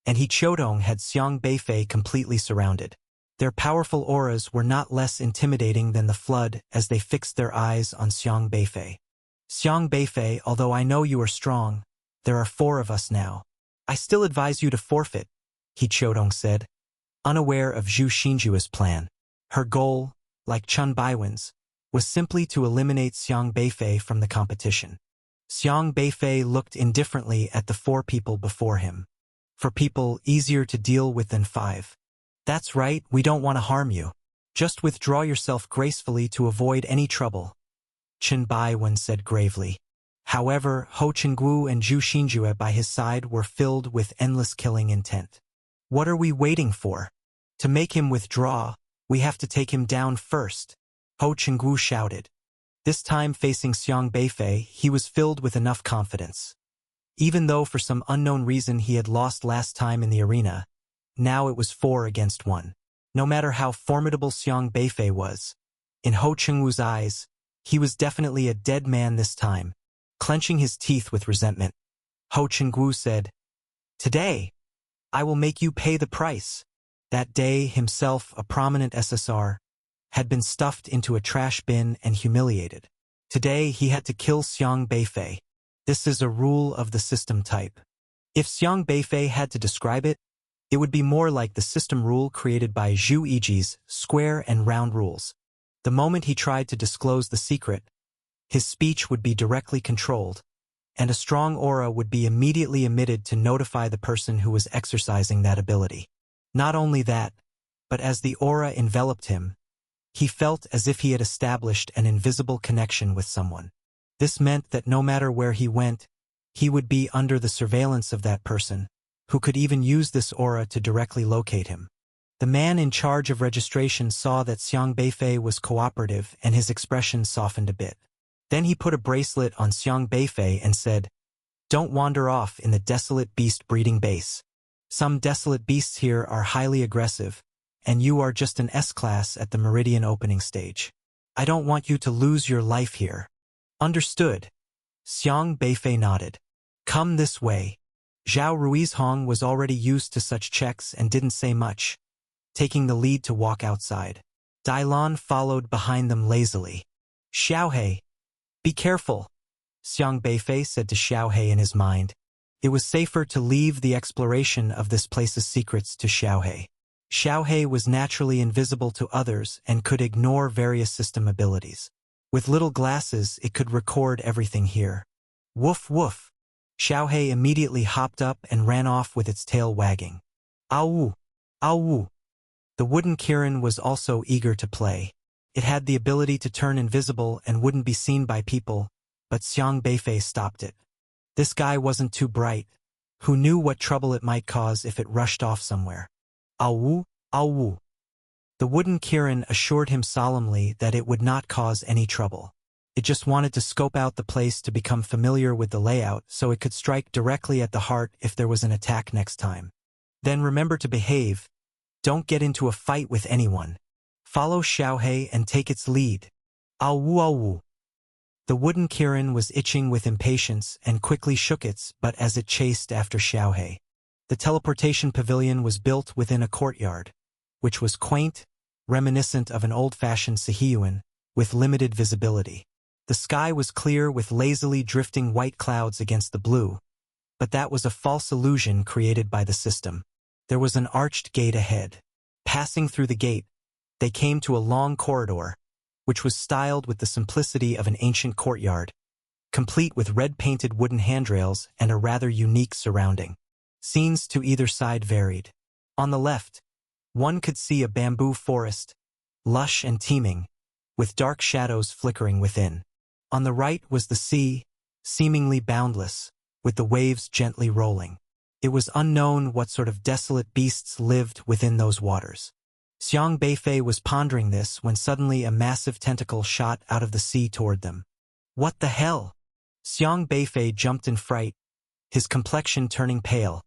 and He Qiudong had Xiang Beifei completely surrounded. Their powerful auras were not less intimidating than the flood as they fixed their eyes on Xiang Beifei. "Xiang Beifei, although I know you are strong, there are 4 of us now. I still advise you to forfeit," He Qiudong said, unaware of Zhu Xinjue's plan. Her goal, like Chen Baiwen's, was simply to eliminate Xiang Beifei from the competition. Xiang Beifei looked indifferently at the 4 people before him. 4 people easier to deal with than 5. "That's right, we don't want to harm you. Just withdraw yourself gracefully to avoid any trouble," Chen Baiwen said gravely. However, Ho Chengguo and Zhu Xinjue by his side were filled with endless killing intent. "What are we waiting for? To make him withdraw, we have to take him down first," Ho Chengguo shouted. This time facing Xiang Beifei, he was filled with enough confidence. Even though for some unknown reason he had lost last time in the arena, now it was 4 against 1. No matter how formidable Xiang Beifei was, in Ho Chengguo's eyes, he was definitely a dead man this time. Clenching his teeth with resentment, Ho Chengguo said, "Today, I will make you pay the price." That day, himself, a prominent SSR, had been stuffed into a trash bin and humiliated. Today, he had to kill Xiang Beifei. This is a rule of the system type. If Xiang Beifei had to describe it, it would be more like the system rule created by Zhu Yiji's square and round rules. The moment he tried to disclose the secret, his speech would be directly controlled, and a strong aura would be immediately emitted to notify the person who was exercising that ability. Not only that, but as the aura enveloped him, he felt as if he had established an invisible connection with someone. This meant that no matter where he went, he would be under the surveillance of that person, who could even use this aura to directly locate him. The man in charge of registration saw that Xiang Beifei was cooperative and his expression softened a bit. Then he put a bracelet on Xiang Beifei and said, "Don't wander off in the desolate beast breeding base. Some desolate beasts here are highly aggressive, and you are just an S-class at the Meridian opening stage. I don't want you to lose your life here." "Understood." Xiang Beifei nodded. "Come this way." Zhao Ruizhong was already used to such checks and didn't say much, taking the lead to walk outside. Dai followed behind them lazily. Xiaohei, be careful, Xiang Beifei said to Xiaohei in his mind. It was safer to leave the exploration of this place's secrets to Xiaohei. Xiaohei was naturally invisible to others and could ignore various system abilities. With little glasses, it could record everything here. Woof woof. Xiaohei immediately hopped up and ran off with its tail wagging. Ow! Ow! The wooden Kirin was also eager to play. It had the ability to turn invisible and wouldn't be seen by people, but Xiang Beifei stopped it. This guy wasn't too bright. Who knew what trouble it might cause if it rushed off somewhere? Ow! Ow! The wooden Kirin assured him solemnly that it would not cause any trouble. It just wanted to scope out the place to become familiar with the layout so it could strike directly at the heart if there was an attack next time. Then remember to behave. Don't get into a fight with anyone. Follow Xiaohei and take its lead. Ow! Ow! The wooden Kirin was itching with impatience and quickly shook its butt as it chased after Xiaohei. The teleportation pavilion was built within a courtyard, which was quaint, reminiscent of an old-fashioned Sihiyuan, with limited visibility. The sky was clear with lazily drifting white clouds against the blue, but that was a false illusion created by the system. There was an arched gate ahead. Passing through the gate, they came to a long corridor, which was styled with the simplicity of an ancient courtyard, complete with red-painted wooden handrails and a rather unique surrounding. Scenes to either side varied. On the left, one could see a bamboo forest, lush and teeming, with dark shadows flickering within. On the right was the sea, seemingly boundless, with the waves gently rolling. It was unknown what sort of desolate beasts lived within those waters. Xiang Beifei was pondering this when suddenly a massive tentacle shot out of the sea toward them. What the hell? Xiang Beifei jumped in fright, his complexion turning pale,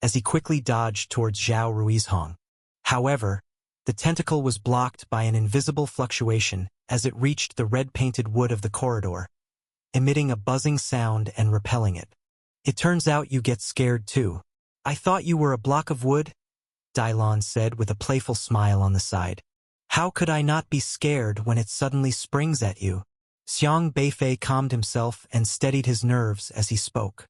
as he quickly dodged towards Zhao Ruizhong. However, the tentacle was blocked by an invisible fluctuation as it reached the red-painted wood of the corridor, emitting a buzzing sound and repelling it. It turns out you get scared too. I thought you were a block of wood, Dai said with a playful smile on the side. How could I not be scared when it suddenly springs at you? Xiang Beifei calmed himself and steadied his nerves as he spoke.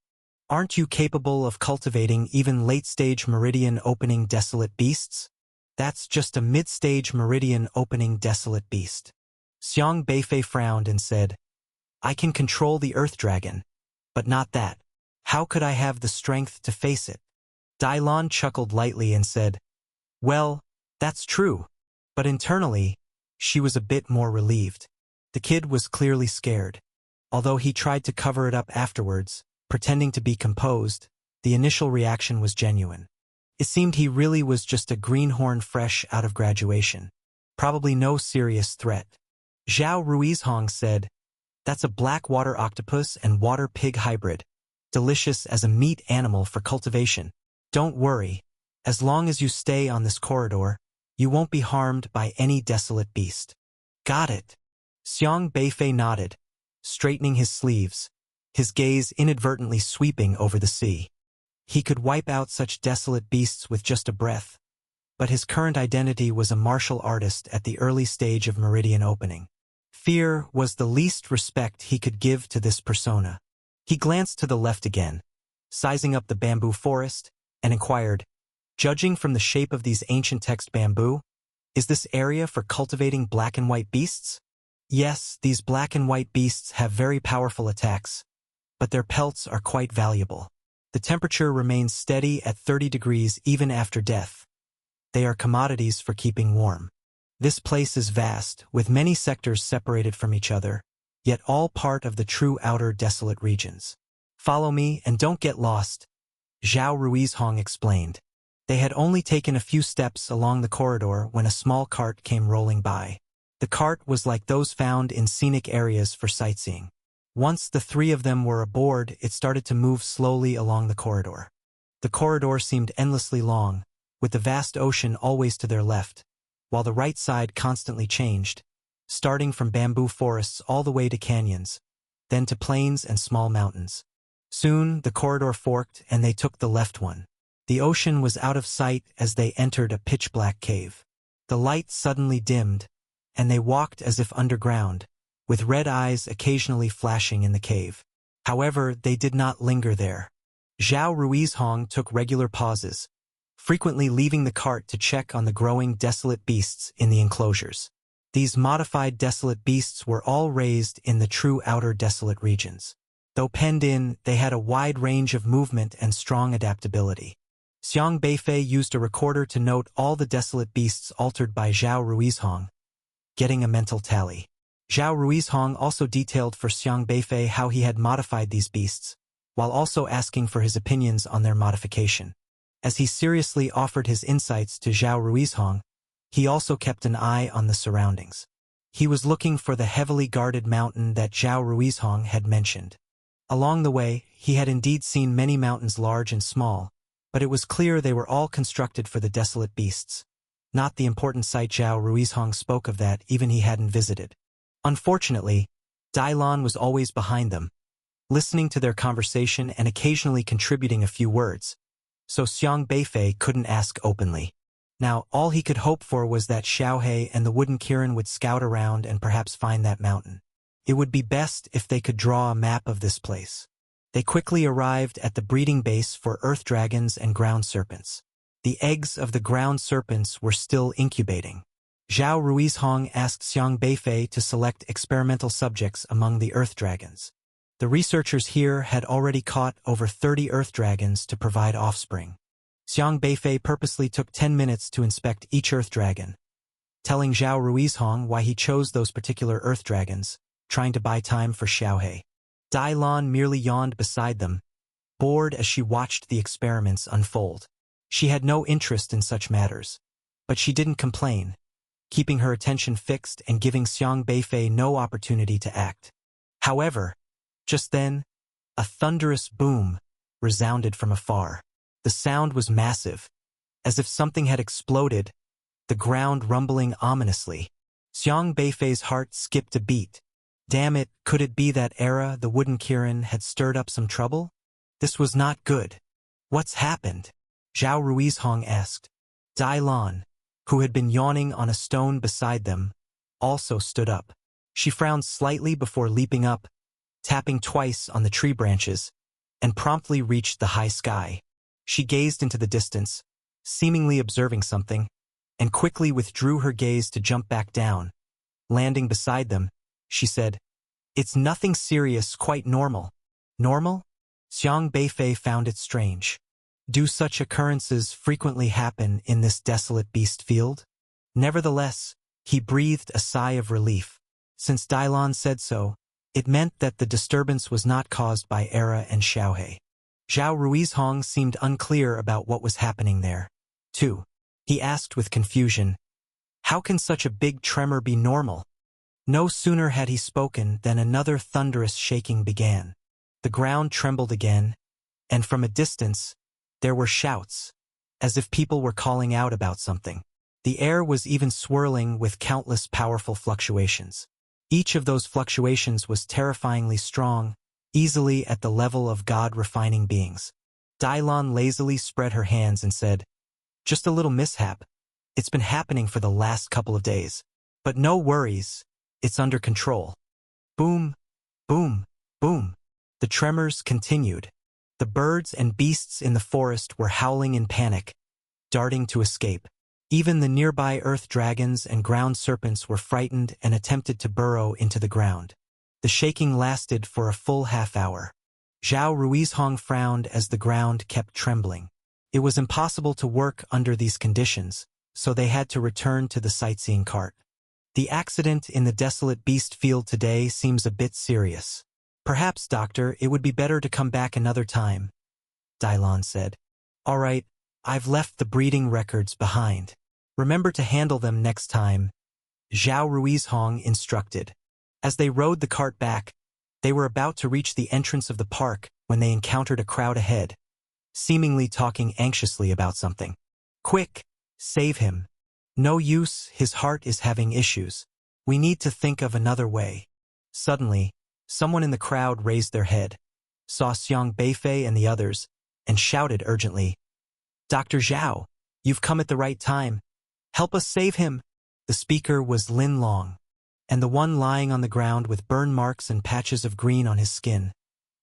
Aren't you capable of cultivating even late-stage meridian opening desolate beasts? That's just a mid-stage meridian opening desolate beast. Xiang Beifei frowned and said, I can control the earth dragon, but not that. How could I have the strength to face it? Dai chuckled lightly and said, well, that's true. But internally, she was a bit more relieved. The kid was clearly scared. Although he tried to cover it up afterwards, pretending to be composed, the initial reaction was genuine. It seemed he really was just a greenhorn fresh out of graduation. Probably no serious threat. Zhao Ruizhong said, that's a black water octopus and water pig hybrid. Delicious as a meat animal for cultivation. Don't worry. As long as you stay on this corridor, you won't be harmed by any desolate beast. Got it. Xiang Beifei nodded, straightening his sleeves, his gaze inadvertently sweeping over the sea. He could wipe out such desolate beasts with just a breath, but his current identity was a martial artist at the early stage of meridian opening. Fear was the least respect he could give to this persona. He glanced to the left again, sizing up the bamboo forest, and inquired, judging from the shape of these ancient text bamboo, is this area for cultivating black and white beasts? Yes, these black and white beasts have very powerful attacks, but their pelts are quite valuable. The temperature remains steady at 30 degrees even after death. They are commodities for keeping warm. This place is vast, with many sectors separated from each other, yet all part of the true outer desolate regions. Follow me and don't get lost, Zhao Ruizhong explained. They had only taken a few steps along the corridor when a small cart came rolling by. The cart was like those found in scenic areas for sightseeing. Once the three of them were aboard, it started to move slowly along the corridor. The corridor seemed endlessly long, with the vast ocean always to their left, while the right side constantly changed, starting from bamboo forests all the way to canyons, then to plains and small mountains. Soon, the corridor forked and they took the left one. The ocean was out of sight as they entered a pitch-black cave. The light suddenly dimmed, and they walked as if underground, with red eyes occasionally flashing in the cave. However, they did not linger there. Zhao Ruizhong took regular pauses, frequently leaving the cart to check on the growing desolate beasts in the enclosures. These modified desolate beasts were all raised in the true outer desolate regions. Though penned in, they had a wide range of movement and strong adaptability. Xiang Beifei used a recorder to note all the desolate beasts altered by Zhao Ruizhong, getting a mental tally. Zhao Ruizhong also detailed for Xiang Beifei how he had modified these beasts, while also asking for his opinions on their modification. As he seriously offered his insights to Zhao Ruizhong, he also kept an eye on the surroundings. He was looking for the heavily guarded mountain that Zhao Ruizhong had mentioned. Along the way, he had indeed seen many mountains large and small, but it was clear they were all constructed for the desolate beasts. Not the important site Zhao Ruizhong spoke of that even he hadn't visited. Unfortunately, Dailan was always behind them, listening to their conversation and occasionally contributing a few words, so Xiang Beifei couldn't ask openly. Now, all he could hope for was that Xiaohe and the wooden Kirin would scout around and perhaps find that mountain. It would be best if they could draw a map of this place. They quickly arrived at the breeding base for earth dragons and ground serpents. The eggs of the ground serpents were still incubating. Zhao Ruizhong asked Xiang Beifei to select experimental subjects among the earth dragons. The researchers here had already caught over 30 earth dragons to provide offspring. Xiang Beifei purposely took 10 minutes to inspect each earth dragon, telling Zhao Ruizhong why he chose those particular earth dragons, trying to buy time for Xiaohe. Dailan merely yawned beside them, bored as she watched the experiments unfold. She had no interest in such matters, but she didn't complain, keeping her attention fixed and giving Xiang Beifei no opportunity to act. However, just then, a thunderous boom resounded from afar. The sound was massive, as if something had exploded, the ground rumbling ominously. Xiang Beifei's heart skipped a beat. Damn it, could it be that Era, the wooden Kirin, had stirred up some trouble? This was not good. What's happened? Zhao Ruizhong asked. Dailan, who had been yawning on a stone beside them, also stood up. She frowned slightly before leaping up, tapping twice on the tree branches, and promptly reached the high sky. She gazed into the distance, seemingly observing something, and quickly withdrew her gaze to jump back down. Landing beside them, she said, "It's nothing serious, quite normal." Normal? Xiang Beifei found it strange. Do such occurrences frequently happen in this desolate beast field? Nevertheless, he breathed a sigh of relief. Since Dailan said so, it meant that the disturbance was not caused by Era and Xiaohe. Zhao Ruizhong seemed unclear about what was happening there, too. He asked with confusion, "How can such a big tremor be normal?" No sooner had he spoken than another thunderous shaking began. The ground trembled again, and from a distance, there were shouts, as if people were calling out about something. The air was even swirling with countless powerful fluctuations. Each of those fluctuations was terrifyingly strong, easily at the level of God-refining beings. Dailan lazily spread her hands and said, "Just a little mishap. It's been happening for the last couple of days. But no worries, it's under control." Boom, boom, boom. The tremors continued. The birds and beasts in the forest were howling in panic, darting to escape. Even the nearby earth dragons and ground serpents were frightened and attempted to burrow into the ground. The shaking lasted for a full half-hour. Zhao Ruizhong frowned as the ground kept trembling. It was impossible to work under these conditions, so they had to return to the sightseeing cart. "The accident in the desolate beast field today seems a bit serious. Perhaps, Doctor, it would be better to come back another time," Dailan said. "All right, I've left the breeding records behind. Remember to handle them next time," Zhao Ruizhong instructed. As they rode the cart back, they were about to reach the entrance of the park when they encountered a crowd ahead, seemingly talking anxiously about something. "Quick, save him. No use, his heart is having issues. We need to think of another way." Suddenly, someone in the crowd raised their head. saw Xiang Beifei and the others, and shouted urgently, "Dr. Zhao, you've come at the right time. Help us save him." The speaker was Lin Long, and the one lying on the ground with burn marks and patches of green on his skin,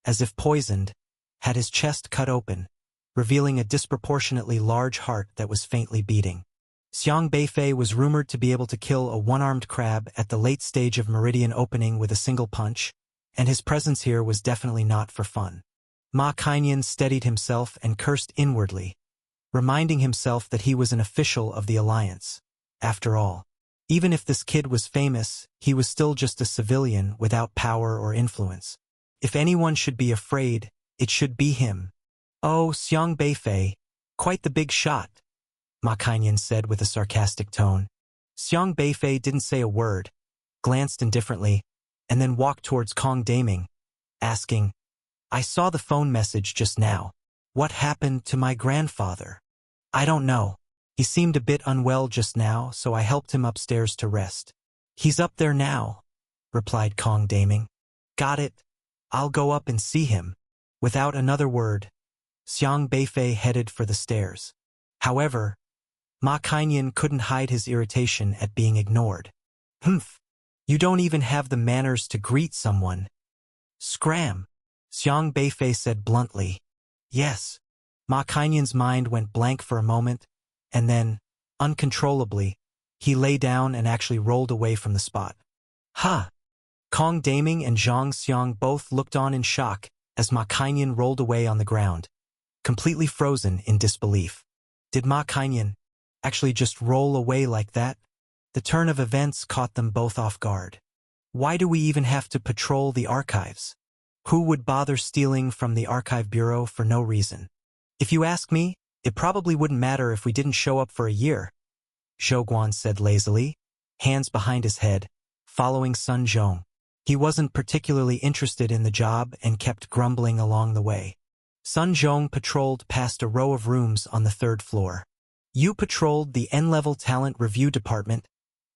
as if poisoned, had his chest cut open, revealing a disproportionately large heart that was faintly beating. Xiang Beifei was rumored to be able to kill a one-armed crab at the late stage of meridian opening with a single punch, and his presence here was definitely not for fun. Ma Kainian steadied himself and cursed inwardly, reminding himself that he was an official of the Alliance. After all, even if this kid was famous, he was still just a civilian without power or influence. If anyone should be afraid, it should be him. "Oh, Xiang Beifei, quite the big shot," Ma Kainian said with a sarcastic tone. Xiang Beifei didn't say a word, glanced indifferently, and then walked towards Kong Daming, asking, "I saw the phone message just now. What happened to my grandfather?" "I don't know. He seemed a bit unwell just now, so I helped him upstairs to rest." "He's up there now," replied Kong Daming. "Got it. I'll go up and see him." Without another word, Xiang Beifei headed for the stairs. However, Ma Kainian couldn't hide his irritation at being ignored. "Humph! You don't even have the manners to greet someone." "Scram!" Xiang Beifei said bluntly. "Yes." Ma Kainian's mind went blank for a moment, and then, uncontrollably, he lay down and actually rolled away from the spot. "Ha!" Kong Daming and Zhang Xiang both looked on in shock as Ma Kainian rolled away on the ground, completely frozen in disbelief. Did Ma Kainian actually just roll away like that? The turn of events caught them both off guard. Why do we even have to patrol the archives? Who would bother stealing from the archive bureau for no reason? If you ask me, it probably wouldn't matter if we didn't show up for a year, Zhou Guan said lazily, hands behind his head, following Sun Zhong. He wasn't particularly interested in the job and kept grumbling along the way. Sun Zhong patrolled past a row of rooms on the 3rd floor. You patrolled the N-level talent review department,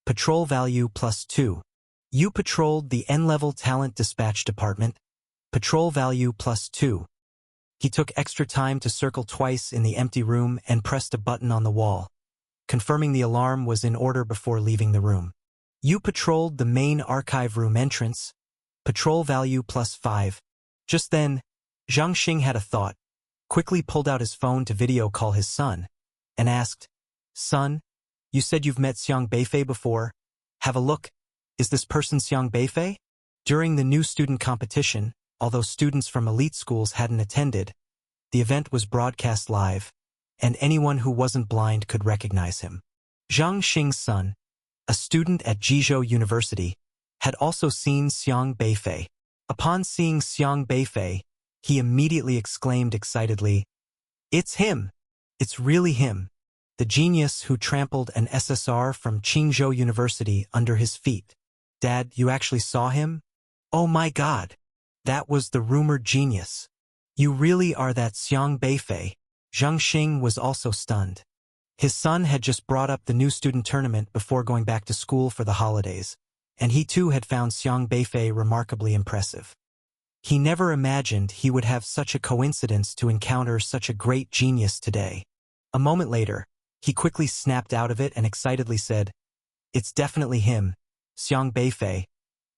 patrol value +2. You patrolled the N-level talent dispatch department, patrol value +2. He took extra time to circle twice in the empty room and pressed a button on the wall, confirming the alarm was in order before leaving the room. You patrolled the main archive room entrance, patrol value +5. Just then, Zhang Xing had a thought, quickly pulled out his phone to video call his son, and asked, "Son, you said you've met Xiang Beifei before. Have a look. Is this person Xiang Beifei?" During the new student competition, although students from elite schools hadn't attended, the event was broadcast live, and anyone who wasn't blind could recognize him. Zhang Xing's son, a student at Jizhou University, had also seen Xiang Beifei. Upon seeing Xiang Beifei, he immediately exclaimed excitedly, "It's him! It's really him, the genius who trampled an SSR from Qingzhou University under his feet. Dad, you actually saw him? Oh my God! That was the rumored genius. You really are that Xiang Beifei." Zhang Xing was also stunned. His son had just brought up the new student tournament before going back to school for the holidays, and he too had found Xiang Beifei remarkably impressive. He never imagined he would have such a coincidence to encounter such a great genius today. A moment later, he quickly snapped out of it and excitedly said, "It's definitely him, Xiang Beifei.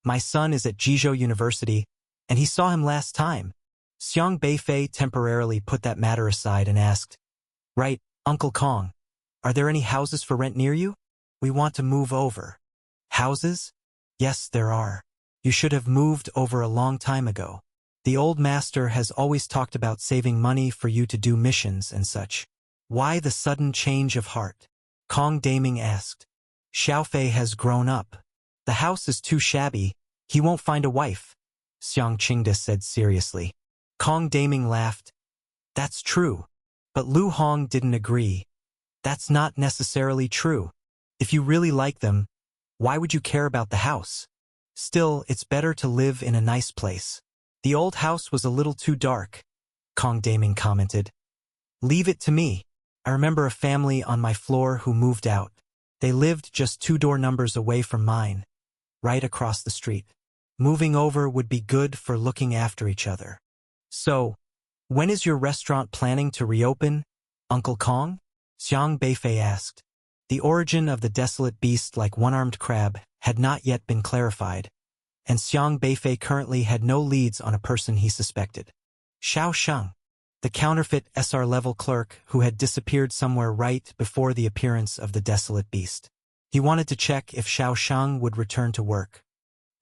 My son is at Jizhou University, and he saw him last time." Xiang Beifei temporarily put that matter aside and asked, "Right, Uncle Kong, are there any houses for rent near you? We want to move over." "Houses? Yes, there are. You should have moved over a long time ago. The old master has always talked about saving money for you to do missions and such." "Why the sudden change of heart?" Kong Daming asked. "Xiaofei has grown up. The house is too shabby. He won't find a wife," Xiang Qingda said seriously. Kong Daming laughed. "That's true." But Lu Hong didn't agree. "That's not necessarily true. If you really like them, why would you care about the house? Still, it's better to live in a nice place." "The old house was a little too dark," Kong Daming commented. "Leave it to me. I remember a family on my floor who moved out. They lived just 2 door numbers away from mine, right across the street. Moving over would be good for looking after each other." So, when is your restaurant planning to reopen, Uncle Kong? Xiang Beifei asked. The origin of the desolate beast like one-armed crab had not yet been clarified, and Xiang Beifei currently had no leads on a person he suspected. Xiao Sheng, the counterfeit SR-level clerk who had disappeared somewhere right before the appearance of the desolate beast. He wanted to check if Xiao Sheng would return to work.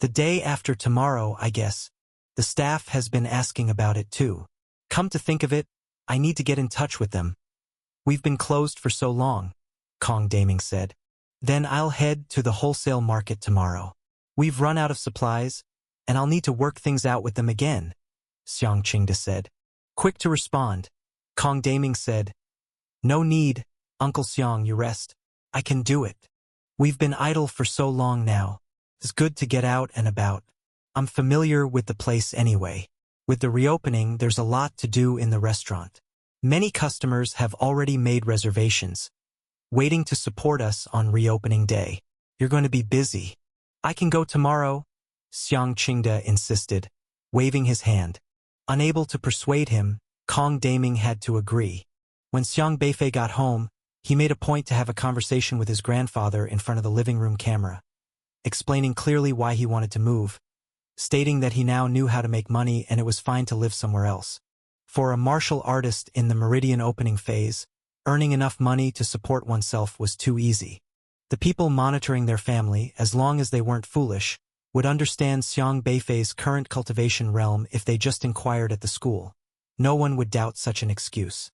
The day after tomorrow, I guess. The staff has been asking about it too. Come to think of it, I need to get in touch with them. We've been closed for so long, Kong Daming said. Then I'll head to the wholesale market tomorrow. We've run out of supplies, and I'll need to work things out with them again, Xiang Qingda said. Quick to respond, Kong Daming said. No need, Uncle Xiang, you rest. I can do it. We've been idle for so long now. It's good to get out and about. I'm familiar with the place anyway. With the reopening, there's a lot to do in the restaurant. Many customers have already made reservations, waiting to support us on reopening day. You're going to be busy. I can go tomorrow, Xiang Qingda insisted, waving his hand. Unable to persuade him, Kong Daming had to agree. When Xiang Beifei got home, he made a point to have a conversation with his grandfather in front of the living room camera, explaining clearly why he wanted to move, stating that he now knew how to make money and it was fine to live somewhere else. For a martial artist in the Meridian opening phase, earning enough money to support oneself was too easy. The people monitoring their family, as long as they weren't foolish, would understand Xiang Beifei's current cultivation realm if they just inquired at the school. No one would doubt such an excuse.